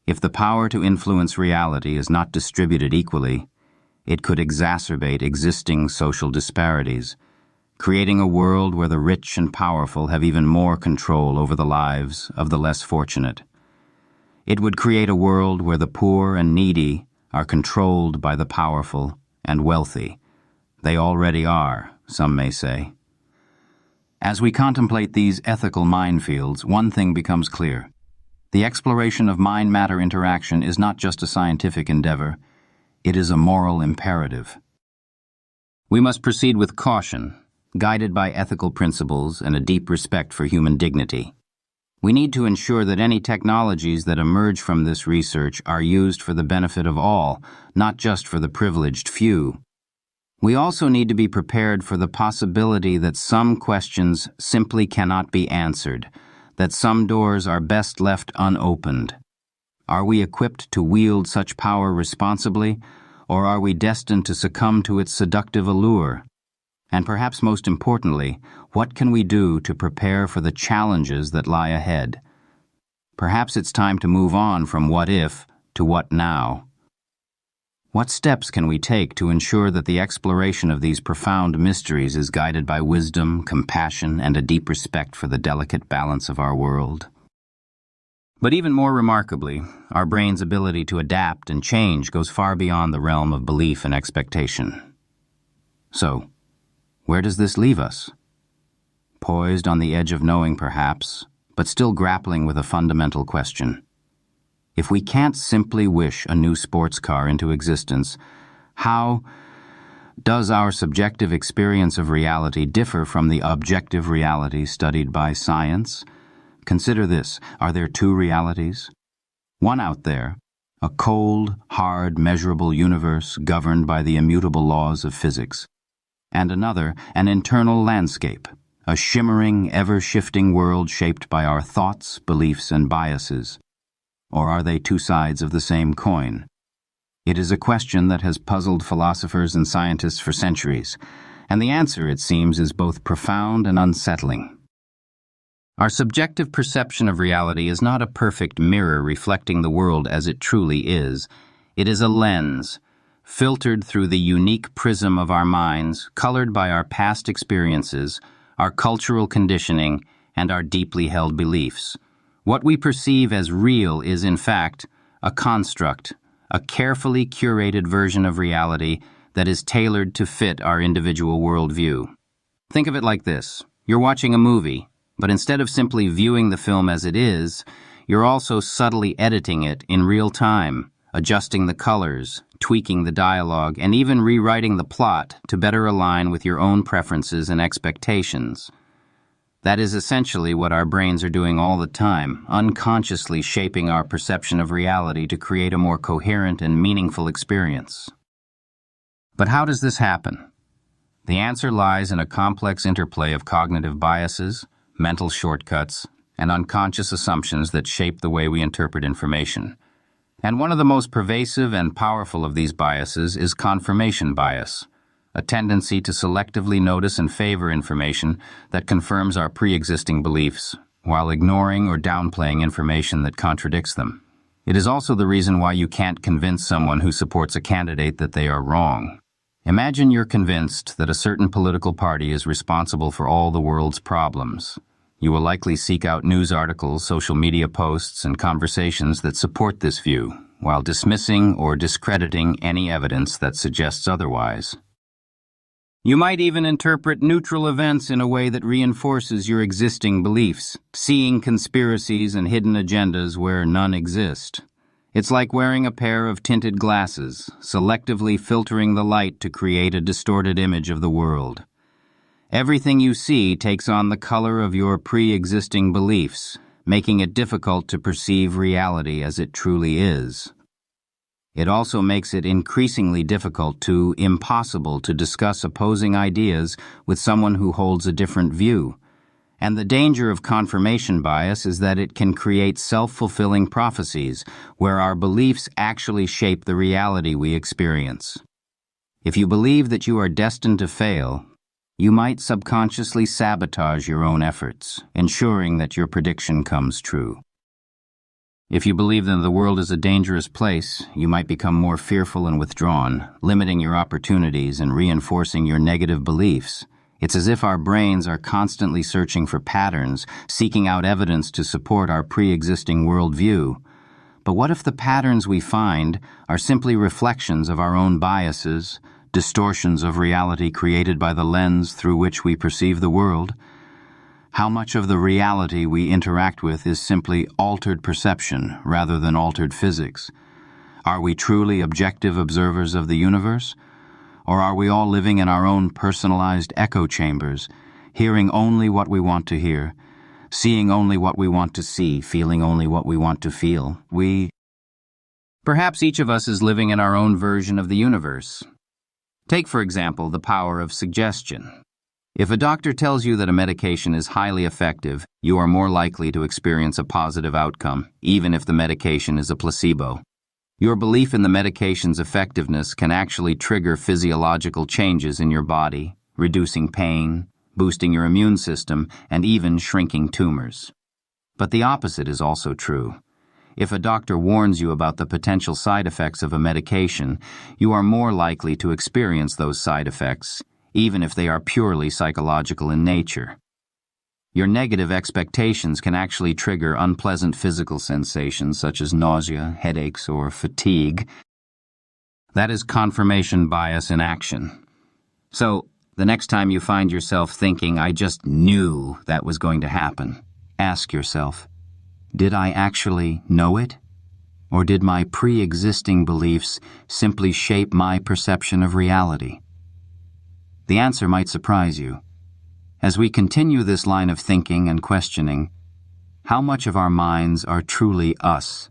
If the power to influence reality is not distributed equally, it could exacerbate existing social disparities, creating a world where the rich and powerful have even more control over the lives of the less fortunate. It would create a world where the poor and needy are controlled by the powerful and wealthy. They already are, some may say. As we contemplate these ethical minefields, one thing becomes clear. The exploration of mind-matter interaction is not just a scientific endeavor, it is a moral imperative. We must proceed with caution, guided by ethical principles and a deep respect for human dignity. We need to ensure that any technologies that emerge from this research are used for the benefit of all, not just for the privileged few. We also need to be prepared for the possibility that some questions simply cannot be answered, that some doors are best left unopened. Are we equipped to wield such power responsibly, or are we destined to succumb to its seductive allure? And perhaps most importantly, what can we do to prepare for the challenges that lie ahead? Perhaps it's time to move on from what if to what now. What steps can we take to ensure that the exploration of these profound mysteries is guided by wisdom, compassion, and a deep respect for the delicate balance of our world? But even more remarkably, our brain's ability to adapt and change goes far beyond the realm of belief and expectation. So, where does this leave us? Poised on the edge of knowing, perhaps, but still grappling with a fundamental question. If we can't simply wish a new sports car into existence, how does our subjective experience of reality differ from the objective reality studied by science? Consider this. Are there two realities? One out there, a cold, hard, measurable universe governed by the immutable laws of physics. And another, an internal landscape, a shimmering, ever-shifting world shaped by our thoughts, beliefs, and biases. Or are they two sides of the same coin? It is a question that has puzzled philosophers and scientists for centuries, and the answer, it seems, is both profound and unsettling. Our subjective perception of reality is not a perfect mirror reflecting the world as it truly is. It is a lens, filtered through the unique prism of our minds, colored by our past experiences, our cultural conditioning, and our deeply held beliefs. What we perceive as real is, in fact, a construct, a carefully curated version of reality that is tailored to fit our individual worldview. Think of it like this. You're watching a movie, but instead of simply viewing the film as it is, you're also subtly editing it in real time, adjusting the colors, tweaking the dialogue, and even rewriting the plot to better align with your own preferences and expectations. That is essentially what our brains are doing all the time, unconsciously shaping our perception of reality to create a more coherent and meaningful experience. But how does this happen? The answer lies in a complex interplay of cognitive biases, mental shortcuts, and unconscious assumptions that shape the way we interpret information. And one of the most pervasive and powerful of these biases is confirmation bias, a tendency to selectively notice and favor information that confirms our pre-existing beliefs, while ignoring or downplaying information that contradicts them. It is also the reason why you can't convince someone who supports a candidate that they are wrong. Imagine you're convinced that a certain political party is responsible for all the world's problems. You will likely seek out news articles, social media posts, and conversations that support this view, while dismissing or discrediting any evidence that suggests otherwise. You might even interpret neutral events in a way that reinforces your existing beliefs, seeing conspiracies and hidden agendas where none exist. It's like wearing a pair of tinted glasses, selectively filtering the light to create a distorted image of the world. Everything you see takes on the color of your pre-existing beliefs, making it difficult to perceive reality as it truly is. It also makes it increasingly difficult to impossible to discuss opposing ideas with someone who holds a different view. And the danger of confirmation bias is that it can create self-fulfilling prophecies where our beliefs actually shape the reality we experience. If you believe that you are destined to fail, you might subconsciously sabotage your own efforts, ensuring that your prediction comes true. If you believe that the world is a dangerous place, you might become more fearful and withdrawn, limiting your opportunities and reinforcing your negative beliefs. It's as if our brains are constantly searching for patterns, seeking out evidence to support our pre-existing worldview. But what if the patterns we find are simply reflections of our own biases, distortions of reality created by the lens through which we perceive the world? How much of the reality we interact with is simply altered perception rather than altered physics? Are we truly objective observers of the universe? Or are we all living in our own personalized echo chambers, hearing only what we want to hear, seeing only what we want to see, feeling only what we want to feel? Perhaps each of us is living in our own version of the universe. Take, for example, the power of suggestion. If a doctor tells you that a medication is highly effective, you are more likely to experience a positive outcome, even if the medication is a placebo. Your belief in the medication's effectiveness can actually trigger physiological changes in your body, reducing pain, boosting your immune system, and even shrinking tumors. But the opposite is also true. If a doctor warns you about the potential side effects of a medication, you are more likely to experience those side effects, even if they are purely psychological in nature. Your negative expectations can actually trigger unpleasant physical sensations such as nausea, headaches, or fatigue. That is confirmation bias in action. So, the next time you find yourself thinking, I just knew that was going to happen, ask yourself, did I actually know it? Or did my pre-existing beliefs simply shape my perception of reality? The answer might surprise you. As we continue this line of thinking and questioning, how much of our minds are truly us,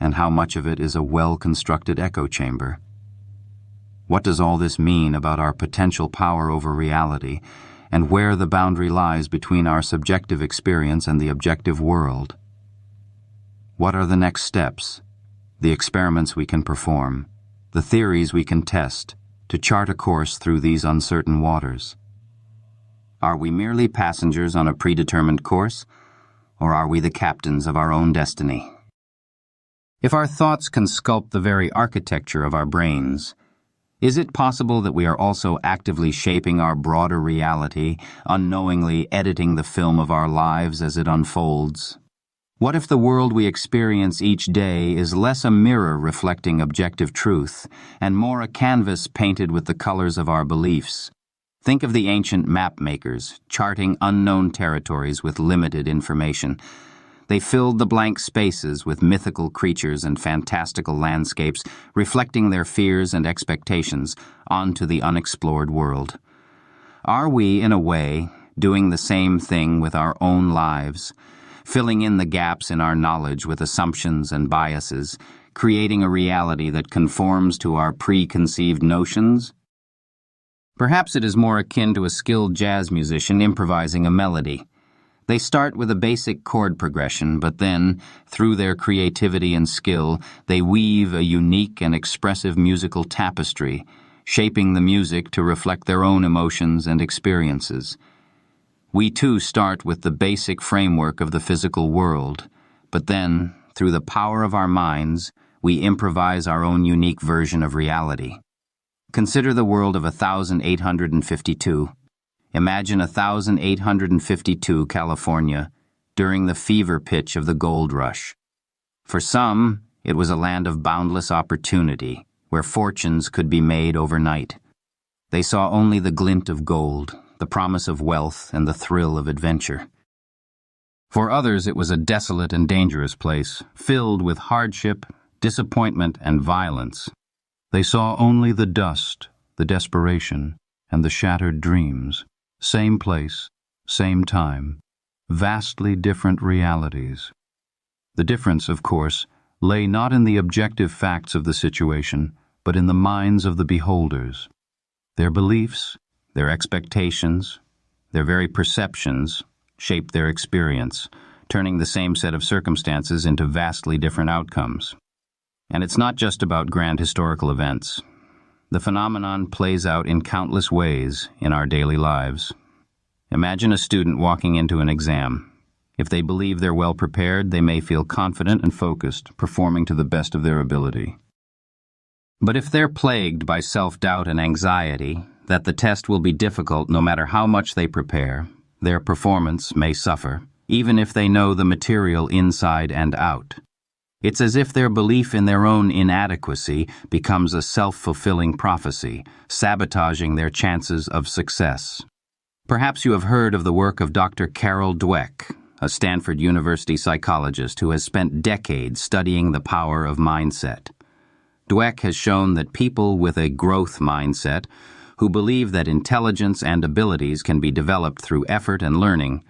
and how much of it is a well-constructed echo chamber? What does all this mean about our potential power over reality, and where the boundary lies between our subjective experience and the objective world? What are the next steps, the experiments we can perform, the theories we can test, to chart a course through these uncertain waters? Are we merely passengers on a predetermined course, or are we the captains of our own destiny? If our thoughts can sculpt the very architecture of our brains, is it possible that we are also actively shaping our broader reality, unknowingly editing the film of our lives as it unfolds? What if the world we experience each day is less a mirror reflecting objective truth, and more a canvas painted with the colors of our beliefs? Think of the ancient map makers, charting unknown territories with limited information. They filled the blank spaces with mythical creatures and fantastical landscapes, reflecting their fears and expectations onto the unexplored world. Are we, in a way, doing the same thing with our own lives, filling in the gaps in our knowledge with assumptions and biases, creating a reality that conforms to our preconceived notions? Perhaps it is more akin to a skilled jazz musician improvising a melody. They start with a basic chord progression, but then, through their creativity and skill, they weave a unique and expressive musical tapestry, shaping the music to reflect their own emotions and experiences. We too start with the basic framework of the physical world, but then, through the power of our minds, we improvise our own unique version of reality. Consider the world of 1852. Imagine 1852 California during the fever pitch of the gold rush. For some, it was a land of boundless opportunity, where fortunes could be made overnight. They saw only the glint of gold, the promise of wealth, and the thrill of adventure. For others, it was a desolate and dangerous place, filled with hardship, disappointment, and violence. They saw only the dust, the desperation, and the shattered dreams. Same place, same time, vastly different realities. The difference, of course, lay not in the objective facts of the situation, but in the minds of the beholders. Their beliefs, their expectations, their very perceptions shaped their experience, turning the same set of circumstances into vastly different outcomes. And it's not just about grand historical events. The phenomenon plays out in countless ways in our daily lives. Imagine a student walking into an exam. If they believe they're well prepared, they may feel confident and focused, performing to the best of their ability. But if they're plagued by self-doubt and anxiety, that the test will be difficult no matter how much they prepare, their performance may suffer, even if they know the material inside and out. It's as if their belief in their own inadequacy becomes a self-fulfilling prophecy, sabotaging their chances of success. Perhaps you have heard of the work of Dr. Carol Dweck, a Stanford University psychologist who has spent decades studying the power of mindset. Dweck has shown that people with a growth mindset, who believe that intelligence and abilities can be developed through effort and learning,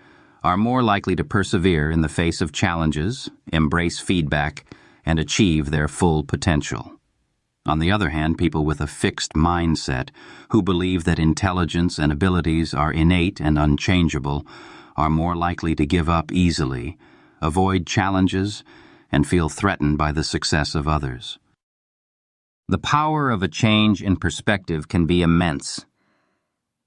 are more likely to persevere in the face of challenges, embrace feedback, and achieve their full potential. On the other hand, people with a fixed mindset, who believe that intelligence and abilities are innate and unchangeable, are more likely to give up easily, avoid challenges, and feel threatened by the success of others. The power of a change in perspective can be immense.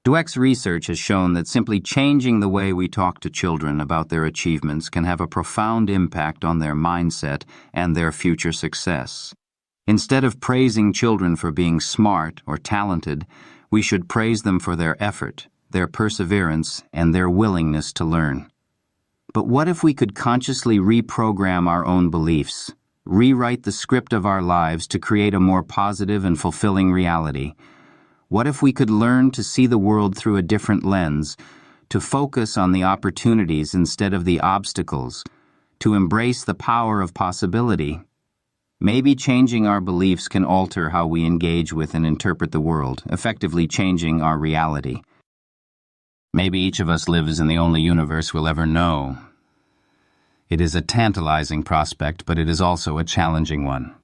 Dweck's research has shown that simply changing the way we talk to children about their achievements can have a profound impact on their mindset and their future success. Instead of praising children for being smart or talented, we should praise them for their effort, their perseverance, and their willingness to learn. But what if we could consciously reprogram our own beliefs, rewrite the script of our lives to create a more positive and fulfilling reality? What if we could learn to see the world through a different lens, to focus on the opportunities instead of the obstacles, to embrace the power of possibility? Maybe changing our beliefs can alter how we engage with and interpret the world, effectively changing our reality. Maybe each of us lives in the only universe we'll ever know. It is a tantalizing prospect, but it is also a challenging one.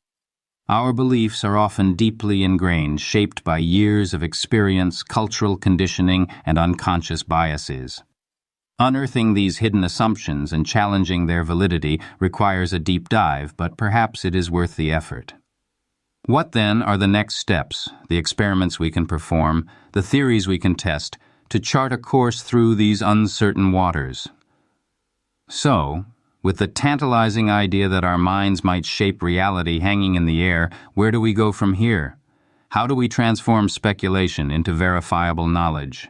Our beliefs are often deeply ingrained, shaped by years of experience, cultural conditioning, and unconscious biases. Unearthing these hidden assumptions and challenging their validity requires a deep dive, but perhaps it is worth the effort. What then are the next steps, the experiments we can perform, the theories we can test, to chart a course through these uncertain waters? So, with the tantalizing idea that our minds might shape reality hanging in the air, where do we go from here? How do we transform speculation into verifiable knowledge?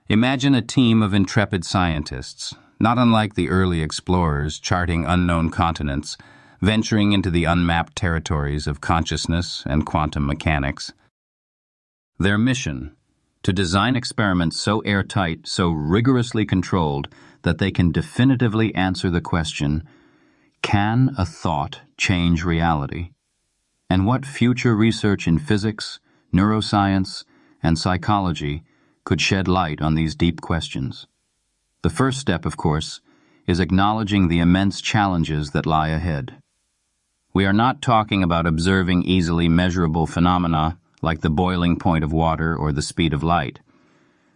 Imagine a team of intrepid scientists, not unlike the early explorers charting unknown continents, venturing into the unmapped territories of consciousness and quantum mechanics. Their mission: to design experiments so airtight, so rigorously controlled, that they can definitively answer the question, can a thought change reality? And what future research in physics, neuroscience, and psychology could shed light on these deep questions? The first step, of course, is acknowledging the immense challenges that lie ahead. We are not talking about observing easily measurable phenomena like the boiling point of water or the speed of light.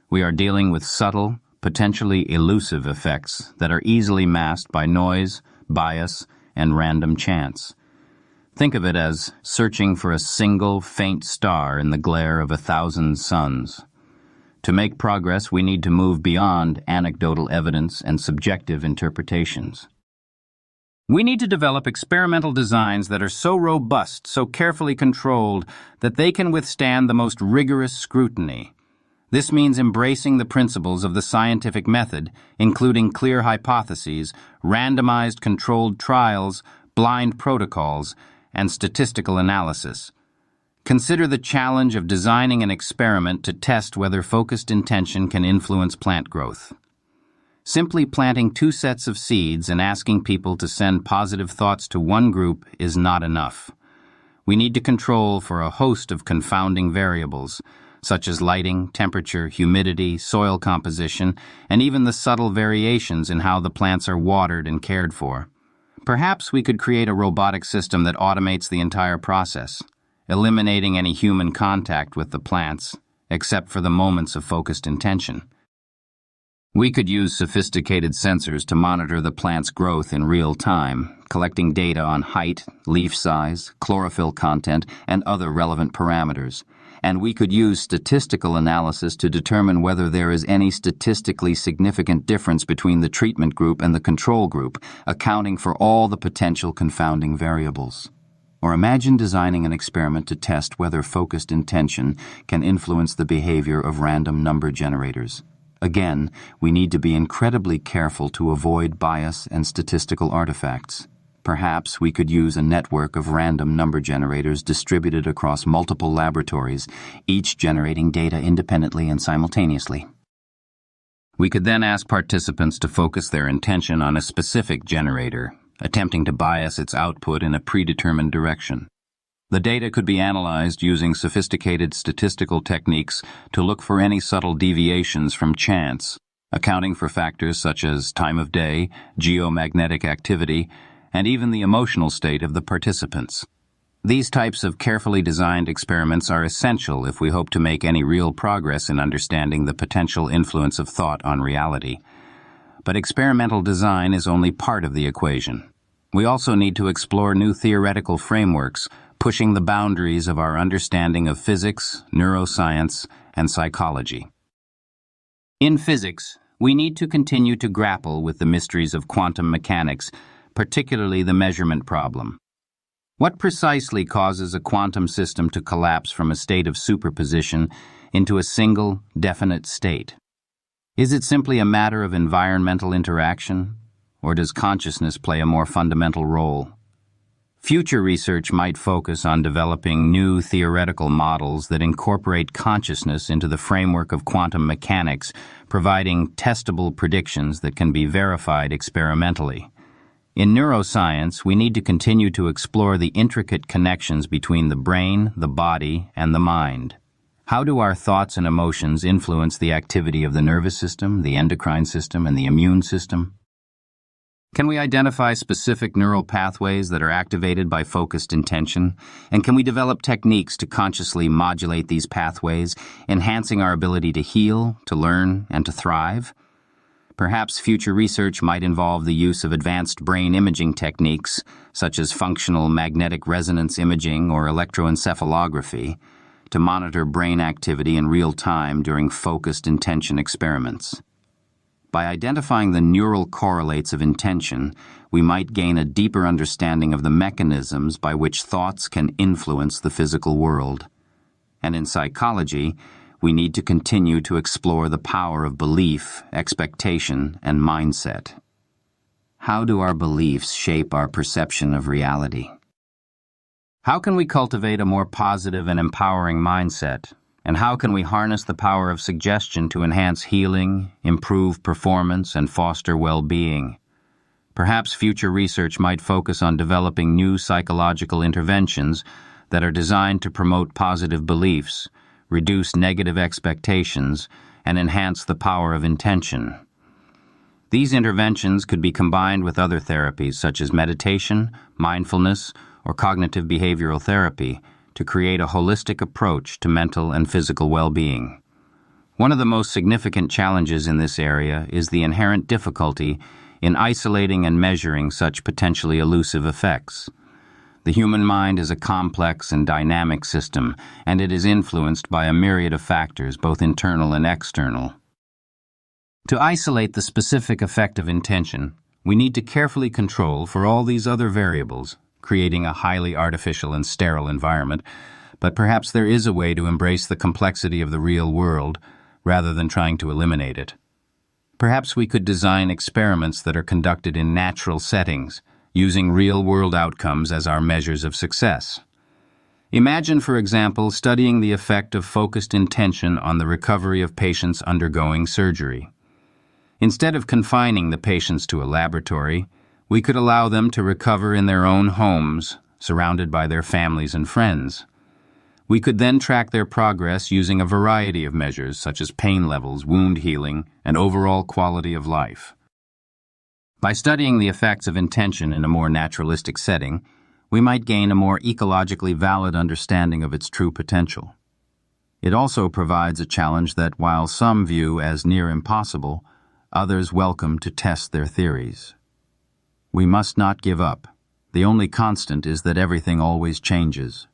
We are dealing with subtle, potentially elusive effects that are easily masked by noise, bias, and random chance. Think of it as searching for a single, faint star in the glare of 1,000 suns. To make progress, we need to move beyond anecdotal evidence and subjective interpretations. We need to develop experimental designs that are so robust, so carefully controlled, that they can withstand the most rigorous scrutiny. This means embracing the principles of the scientific method, including clear hypotheses, randomized controlled trials, blind protocols, and statistical analysis. Consider the challenge of designing an experiment to test whether focused intention can influence plant growth. Simply planting 2 sets of seeds and asking people to send positive thoughts to one group is not enough. We need to control for a host of confounding variables, such as lighting, temperature, humidity, soil composition, and even the subtle variations in how the plants are watered and cared for. Perhaps we could create a robotic system that automates the entire process, eliminating any human contact with the plants, except for the moments of focused intention. We could use sophisticated sensors to monitor the plant's growth in real time, collecting data on height, leaf size, chlorophyll content, and other relevant parameters. And we could use statistical analysis to determine whether there is any statistically significant difference between the treatment group and the control group, accounting for all the potential confounding variables. Or imagine designing an experiment to test whether focused intention can influence the behavior of random number generators. Again, we need to be incredibly careful to avoid bias and statistical artifacts. Perhaps we could use a network of random number generators distributed across multiple laboratories, each generating data independently and simultaneously. We could then ask participants to focus their intention on a specific generator, attempting to bias its output in a predetermined direction. The data could be analyzed using sophisticated statistical techniques to look for any subtle deviations from chance, accounting for factors such as time of day, geomagnetic activity, and even the emotional state of the participants. These types of carefully designed experiments are essential if we hope to make any real progress in understanding the potential influence of thought on reality. But experimental design is only part of the equation. We also need to explore new theoretical frameworks, pushing the boundaries of our understanding of physics, neuroscience, and psychology. In physics, we need to continue to grapple with the mysteries of quantum mechanics, particularly the measurement problem. What precisely causes a quantum system to collapse from a state of superposition into a single, definite state? Is it simply a matter of environmental interaction, or does consciousness play a more fundamental role? Future research might focus on developing new theoretical models that incorporate consciousness into the framework of quantum mechanics, providing testable predictions that can be verified experimentally. In neuroscience, we need to continue to explore the intricate connections between the brain, the body, and the mind. How do our thoughts and emotions influence the activity of the nervous system, the endocrine system, and the immune system? Can we identify specific neural pathways that are activated by focused intention? And can we develop techniques to consciously modulate these pathways, enhancing our ability to heal, to learn, and to thrive? Perhaps future research might involve the use of advanced brain imaging techniques, such as functional magnetic resonance imaging or electroencephalography, to monitor brain activity in real time during focused intention experiments. By identifying the neural correlates of intention, we might gain a deeper understanding of the mechanisms by which thoughts can influence the physical world. And in psychology, we need to continue to explore the power of belief, expectation, and mindset. How do our beliefs shape our perception of reality? How can we cultivate a more positive and empowering mindset? And how can we harness the power of suggestion to enhance healing, improve performance, and foster well-being? Perhaps future research might focus on developing new psychological interventions that are designed to promote positive beliefs, reduce negative expectations, and enhance the power of intention. These interventions could be combined with other therapies such as meditation, mindfulness, or cognitive behavioral therapy to create a holistic approach to mental and physical well-being. One of the most significant challenges in this area is the inherent difficulty in isolating and measuring such potentially elusive effects. The human mind is a complex and dynamic system, and it is influenced by a myriad of factors, both internal and external. To isolate the specific effect of intention, we need to carefully control for all these other variables, creating a highly artificial and sterile environment, but perhaps there is a way to embrace the complexity of the real world rather than trying to eliminate it. Perhaps we could design experiments that are conducted in natural settings, using real-world outcomes as our measures of success. Imagine, for example, studying the effect of focused intention on the recovery of patients undergoing surgery. Instead of confining the patients to a laboratory, we could allow them to recover in their own homes, surrounded by their families and friends. We could then track their progress using a variety of measures such as pain levels, wound healing, and overall quality of life. By studying the effects of intention in a more naturalistic setting, we might gain a more ecologically valid understanding of its true potential. It also provides a challenge that, while some view as near impossible, others welcome to test their theories. We must not give up. The only constant is that everything always changes.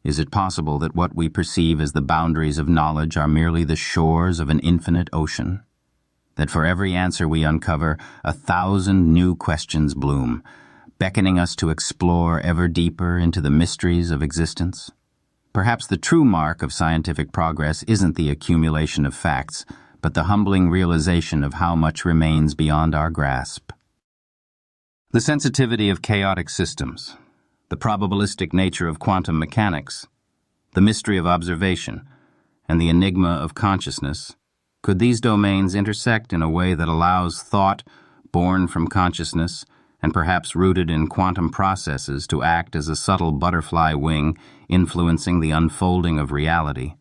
Is it possible that what we perceive as the boundaries of knowledge are merely the shores of an infinite ocean? That for every answer we uncover, 1,000 new questions bloom, beckoning us to explore ever deeper into the mysteries of existence? Perhaps the true mark of scientific progress isn't the accumulation of facts, but the humbling realization of how much remains beyond our grasp. The sensitivity of chaotic systems, the probabilistic nature of quantum mechanics, the mystery of observation, and the enigma of consciousness. Could these domains intersect in a way that allows thought, born from consciousness, and perhaps rooted in quantum processes, to act as a subtle butterfly wing influencing the unfolding of reality?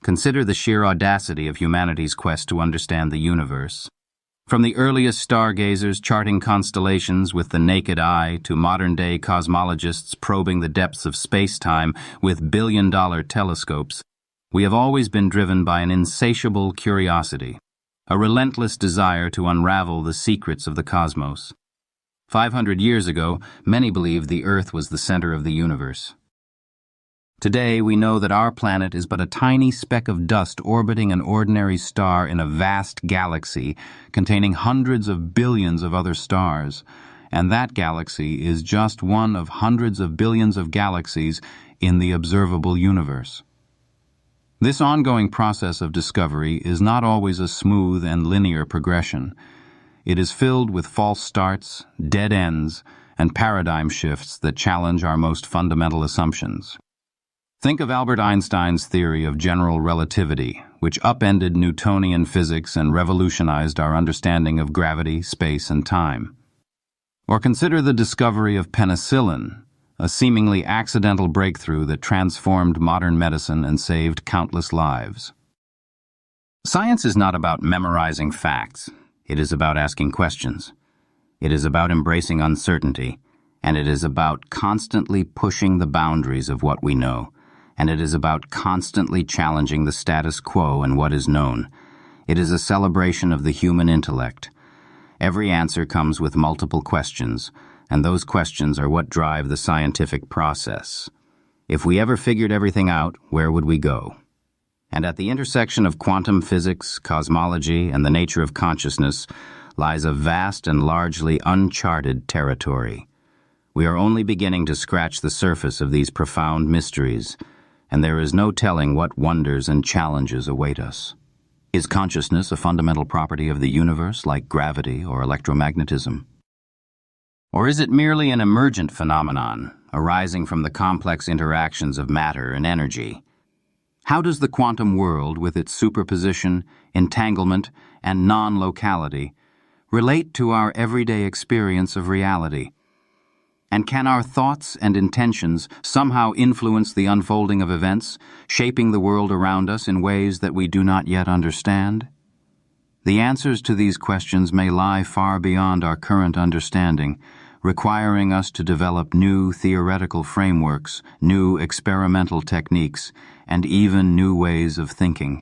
Consider the sheer audacity of humanity's quest to understand the universe. From the earliest stargazers charting constellations with the naked eye to modern-day cosmologists probing the depths of space-time with billion-dollar telescopes, we have always been driven by an insatiable curiosity, a relentless desire to unravel the secrets of the cosmos. 500 years ago, many believed the Earth was the center of the universe. Today, we know that our planet is but a tiny speck of dust orbiting an ordinary star in a vast galaxy containing hundreds of billions of other stars, and that galaxy is just one of hundreds of billions of galaxies in the observable universe. This ongoing process of discovery is not always a smooth and linear progression. It is filled with false starts, dead ends, and paradigm shifts that challenge our most fundamental assumptions. Think of Albert Einstein's theory of general relativity, which upended Newtonian physics and revolutionized our understanding of gravity, space, and time. Or consider the discovery of penicillin, a seemingly accidental breakthrough that transformed modern medicine and saved countless lives. Science is not about memorizing facts. It is about asking questions. It is about embracing uncertainty, and it is about constantly pushing the boundaries of what we know, and it is about constantly challenging the status quo and what is known. It is a celebration of the human intellect. Every answer comes with multiple questions, and those questions are what drive the scientific process. If we ever figured everything out, where would we go? And at the intersection of quantum physics, cosmology, and the nature of consciousness lies a vast and largely uncharted territory. We are only beginning to scratch the surface of these profound mysteries, and there is no telling what wonders and challenges await us. Is consciousness a fundamental property of the universe like gravity or electromagnetism? Or is it merely an emergent phenomenon arising from the complex interactions of matter and energy? How does the quantum world, with its superposition, entanglement, and non-locality, relate to our everyday experience of reality? And can our thoughts and intentions somehow influence the unfolding of events, shaping the world around us in ways that we do not yet understand? The answers to these questions may lie far beyond our current understanding, requiring us to develop new theoretical frameworks, new experimental techniques, and even new ways of thinking.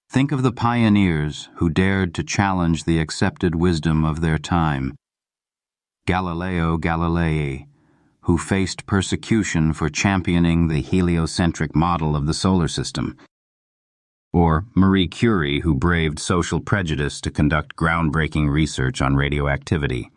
Think of the pioneers who dared to challenge the accepted wisdom of their time. Galileo Galilei, who faced persecution for championing the heliocentric model of the solar system. Or Marie Curie, who braved social prejudice to conduct groundbreaking research on radioactivity.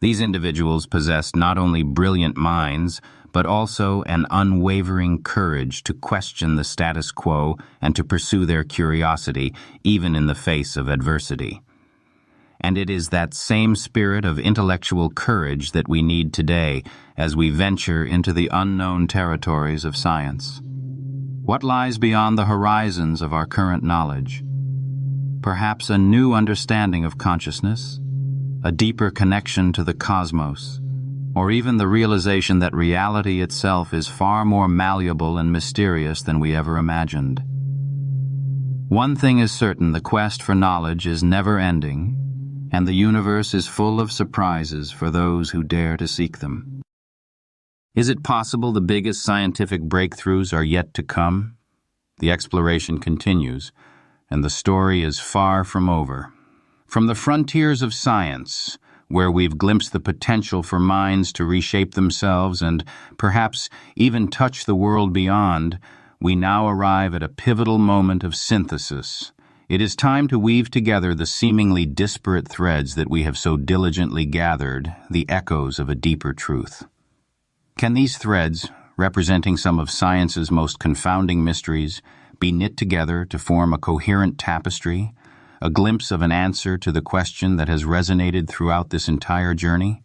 These individuals possessed not only brilliant minds, but also an unwavering courage to question the status quo and to pursue their curiosity, even in the face of adversity. And it is that same spirit of intellectual courage that we need today as we venture into the unknown territories of science. What lies beyond the horizons of our current knowledge? Perhaps a new understanding of consciousness, a deeper connection to the cosmos, or even the realization that reality itself is far more malleable and mysterious than we ever imagined. One thing is certain: the quest for knowledge is never-ending, and the universe is full of surprises for those who dare to seek them. Is it possible the biggest scientific breakthroughs are yet to come? The exploration continues, and the story is far from over. From the frontiers of science, where we've glimpsed the potential for minds to reshape themselves and perhaps even touch the world beyond, we now arrive at a pivotal moment of synthesis. It is time to weave together the seemingly disparate threads that we have so diligently gathered, the echoes of a deeper truth. Can these threads, representing some of science's most confounding mysteries, be knit together to form a coherent tapestry, a glimpse of an answer to the question that has resonated throughout this entire journey?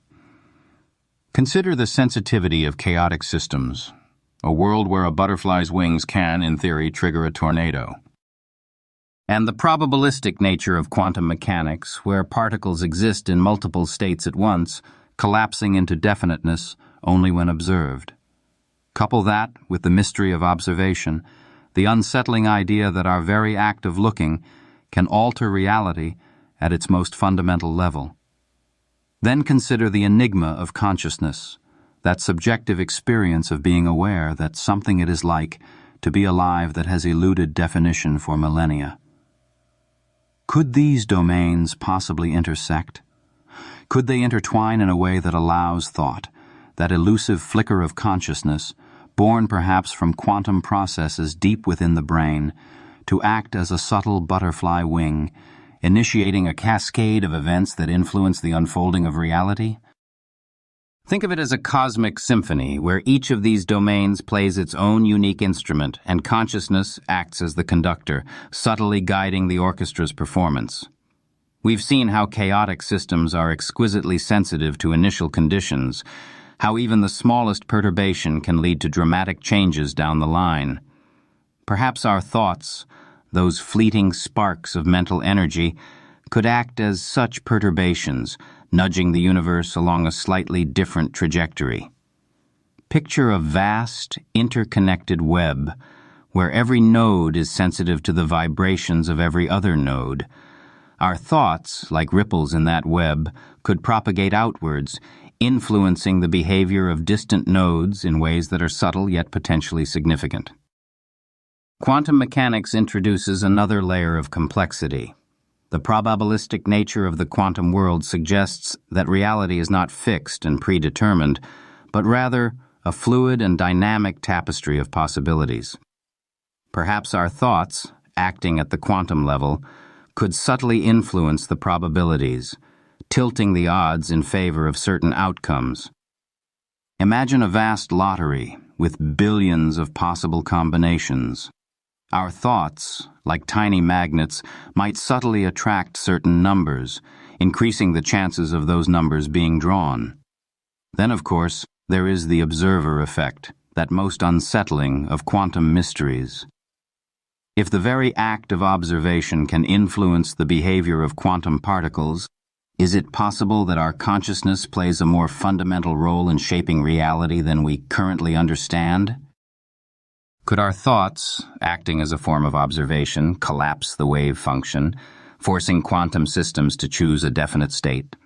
Consider the sensitivity of chaotic systems, a world where a butterfly's wings can, in theory, trigger a tornado. And the probabilistic nature of quantum mechanics, where particles exist in multiple states at once, collapsing into definiteness only when observed. Couple that with the mystery of observation, the unsettling idea that our very act of looking can alter reality at its most fundamental level. Then consider the enigma of consciousness, that subjective experience of being aware that something it is like to be alive that has eluded definition for millennia. Could these domains possibly intersect? Could they intertwine in a way that allows thought, that elusive flicker of consciousness, born perhaps from quantum processes deep within the brain, to act as a subtle butterfly wing, initiating a cascade of events that influence the unfolding of reality? Think of it as a cosmic symphony where each of these domains plays its own unique instrument and consciousness acts as the conductor, subtly guiding the orchestra's performance. We've seen how chaotic systems are exquisitely sensitive to initial conditions, how even the smallest perturbation can lead to dramatic changes down the line. Perhaps our thoughts, those fleeting sparks of mental energy, could act as such perturbations, nudging the universe along a slightly different trajectory. Picture a vast, interconnected web, where every node is sensitive to the vibrations of every other node. Our thoughts, like ripples in that web, could propagate outwards, influencing the behavior of distant nodes in ways that are subtle yet potentially significant. Quantum mechanics introduces another layer of complexity. The probabilistic nature of the quantum world suggests that reality is not fixed and predetermined, but rather a fluid and dynamic tapestry of possibilities. Perhaps our thoughts, acting at the quantum level, could subtly influence the probabilities, tilting the odds in favor of certain outcomes. Imagine a vast lottery with billions of possible combinations. Our thoughts, like tiny magnets, might subtly attract certain numbers, increasing the chances of those numbers being drawn. Then, of course, there is the observer effect, that most unsettling of quantum mysteries. If the very act of observation can influence the behavior of quantum particles, is it possible that our consciousness plays a more fundamental role in shaping reality than we currently understand? Could our thoughts, acting as a form of observation, collapse the wave function, forcing quantum systems to choose a definite state?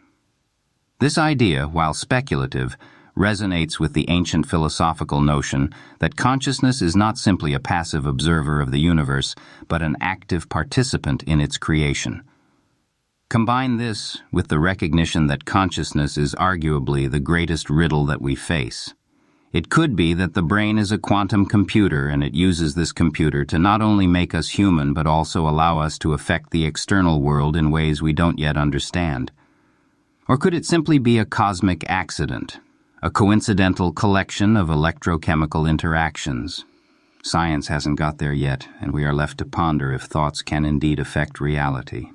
This idea, while speculative, resonates with the ancient philosophical notion that consciousness is not simply a passive observer of the universe, but an active participant in its creation. Combine this with the recognition that consciousness is arguably the greatest riddle that we face. It could be that the brain is a quantum computer and it uses this computer to not only make us human but also allow us to affect the external world in ways we don't yet understand. Or could it simply be a cosmic accident, a coincidental collection of electrochemical interactions? Science hasn't got there yet, and we are left to ponder if thoughts can indeed affect reality.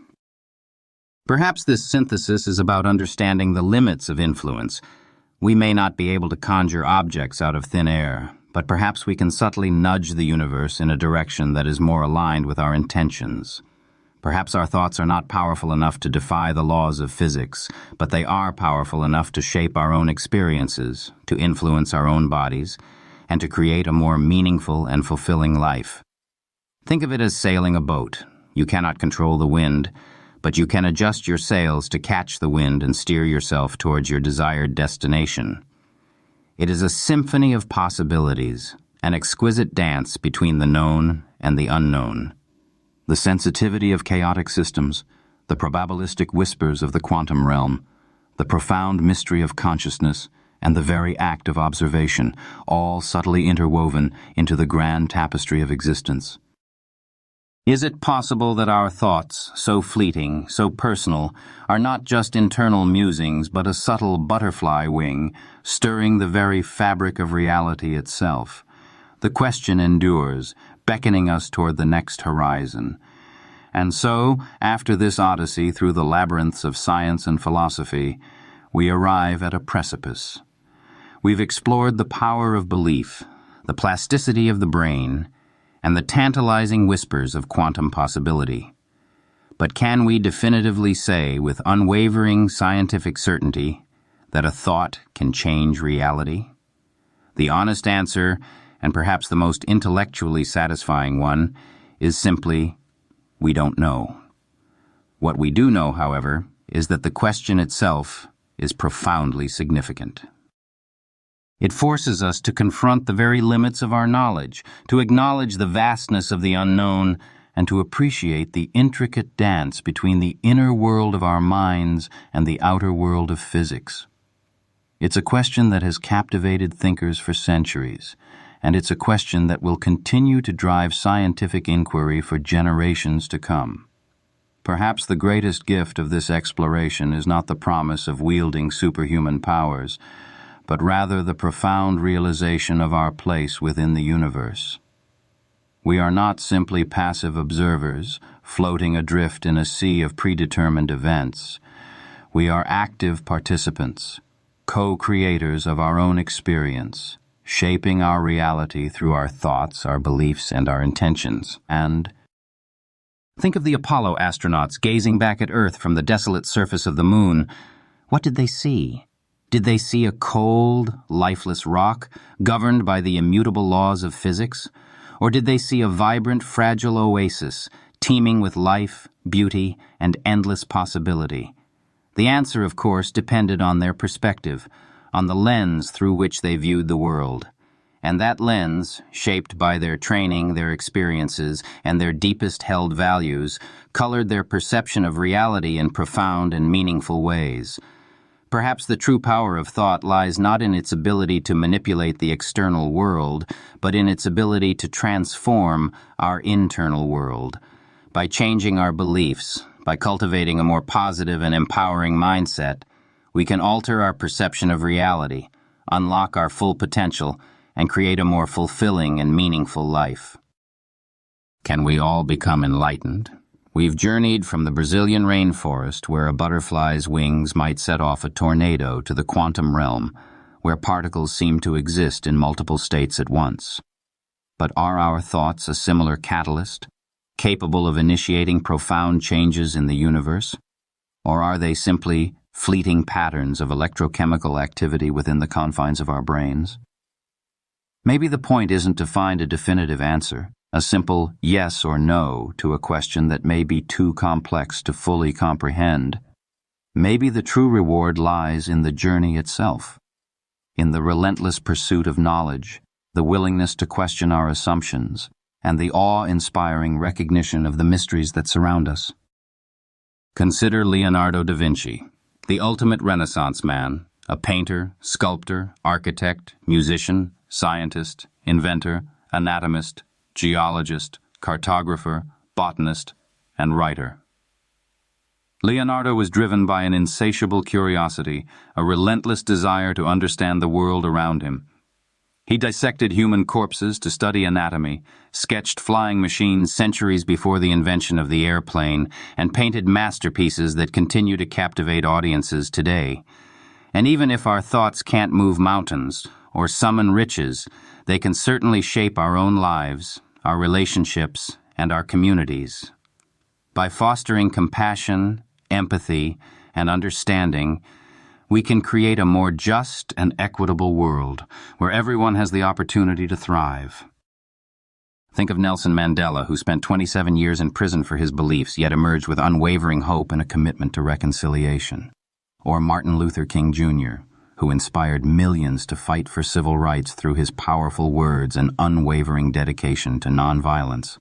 Perhaps this synthesis is about understanding the limits of influence. We may not be able to conjure objects out of thin air, but perhaps we can subtly nudge the universe in a direction that is more aligned with our intentions. Perhaps our thoughts are not powerful enough to defy the laws of physics, but they are powerful enough to shape our own experiences, to influence our own bodies, and to create a more meaningful and fulfilling life. Think of it as sailing a boat. You cannot control the wind, but you can adjust your sails to catch the wind and steer yourself towards your desired destination. It is a symphony of possibilities, an exquisite dance between the known and the unknown. The sensitivity of chaotic systems, the probabilistic whispers of the quantum realm, the profound mystery of consciousness, and the very act of observation, all subtly interwoven into the grand tapestry of existence. Is it possible that our thoughts, so fleeting, so personal, are not just internal musings but a subtle butterfly wing, stirring the very fabric of reality itself? The question endures, beckoning us toward the next horizon. And so, after this odyssey through the labyrinths of science and philosophy, we arrive at a precipice. We've explored the power of belief, the plasticity of the brain, and the tantalizing whispers of quantum possibility. But can we definitively say with unwavering scientific certainty that a thought can change reality? The honest answer, and perhaps the most intellectually satisfying one, is simply, we don't know. What we do know, however, is that the question itself is profoundly significant. It forces us to confront the very limits of our knowledge, to acknowledge the vastness of the unknown, and to appreciate the intricate dance between the inner world of our minds and the outer world of physics. It's a question that has captivated thinkers for centuries, and it's a question that will continue to drive scientific inquiry for generations to come. Perhaps the greatest gift of this exploration is not the promise of wielding superhuman powers, but rather the profound realization of our place within the universe. We are not simply passive observers, floating adrift in a sea of predetermined events. We are active participants, co-creators of our own experience, shaping our reality through our thoughts, our beliefs, and our intentions. And think of the Apollo astronauts gazing back at Earth from the desolate surface of the moon. What did they see? Did they see a cold, lifeless rock governed by the immutable laws of physics? Or did they see a vibrant, fragile oasis teeming with life, beauty, and endless possibility? The answer, of course, depended on their perspective, on the lens through which they viewed the world. And that lens, shaped by their training, their experiences, and their deepest held values, colored their perception of reality in profound and meaningful ways. Perhaps the true power of thought lies not in its ability to manipulate the external world, but in its ability to transform our internal world. By changing our beliefs, by cultivating a more positive and empowering mindset, we can alter our perception of reality, unlock our full potential, and create a more fulfilling and meaningful life. Can we all become enlightened? We've journeyed from the Brazilian rainforest, where a butterfly's wings might set off a tornado, to the quantum realm, where particles seem to exist in multiple states at once. But are our thoughts a similar catalyst, capable of initiating profound changes in the universe? Or are they simply fleeting patterns of electrochemical activity within the confines of our brains? Maybe the point isn't to find a definitive answer, a simple yes or no to a question that may be too complex to fully comprehend. Maybe the true reward lies in the journey itself, in the relentless pursuit of knowledge, the willingness to question our assumptions, and the awe-inspiring recognition of the mysteries that surround us. Consider Leonardo da Vinci, the ultimate Renaissance man, a painter, sculptor, architect, musician, scientist, inventor, anatomist, geologist, cartographer, botanist, and writer. Leonardo was driven by an insatiable curiosity, a relentless desire to understand the world around him. He dissected human corpses to study anatomy, sketched flying machines centuries before the invention of the airplane, and painted masterpieces that continue to captivate audiences today. And even if our thoughts can't move mountains or summon riches, they can certainly shape our own lives, our relationships, and our communities. By fostering compassion, empathy, and understanding, we can create a more just and equitable world where everyone has the opportunity to thrive. Think of Nelson Mandela, who spent 27 years in prison for his beliefs, yet emerged with unwavering hope and a commitment to reconciliation. Or Martin Luther King Jr., who inspired millions to fight for civil rights through his powerful words and unwavering dedication to nonviolence.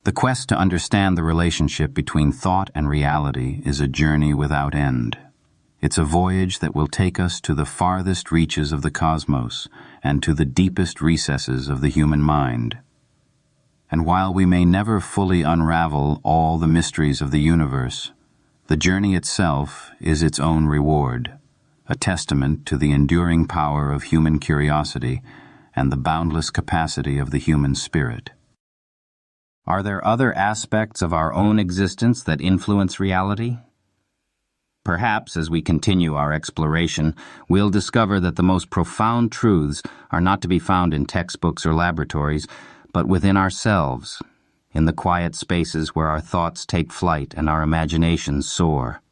The quest to understand the relationship between thought and reality is a journey without end. It's a voyage that will take us to the farthest reaches of the cosmos and to the deepest recesses of the human mind. And while we may never fully unravel all the mysteries of the universe, the journey itself is its own reward, a testament to the enduring power of human curiosity and the boundless capacity of the human spirit. Are there other aspects of our own existence that influence reality? Perhaps, as we continue our exploration, we'll discover that the most profound truths are not to be found in textbooks or laboratories, but within ourselves, in the quiet spaces where our thoughts take flight and our imaginations soar.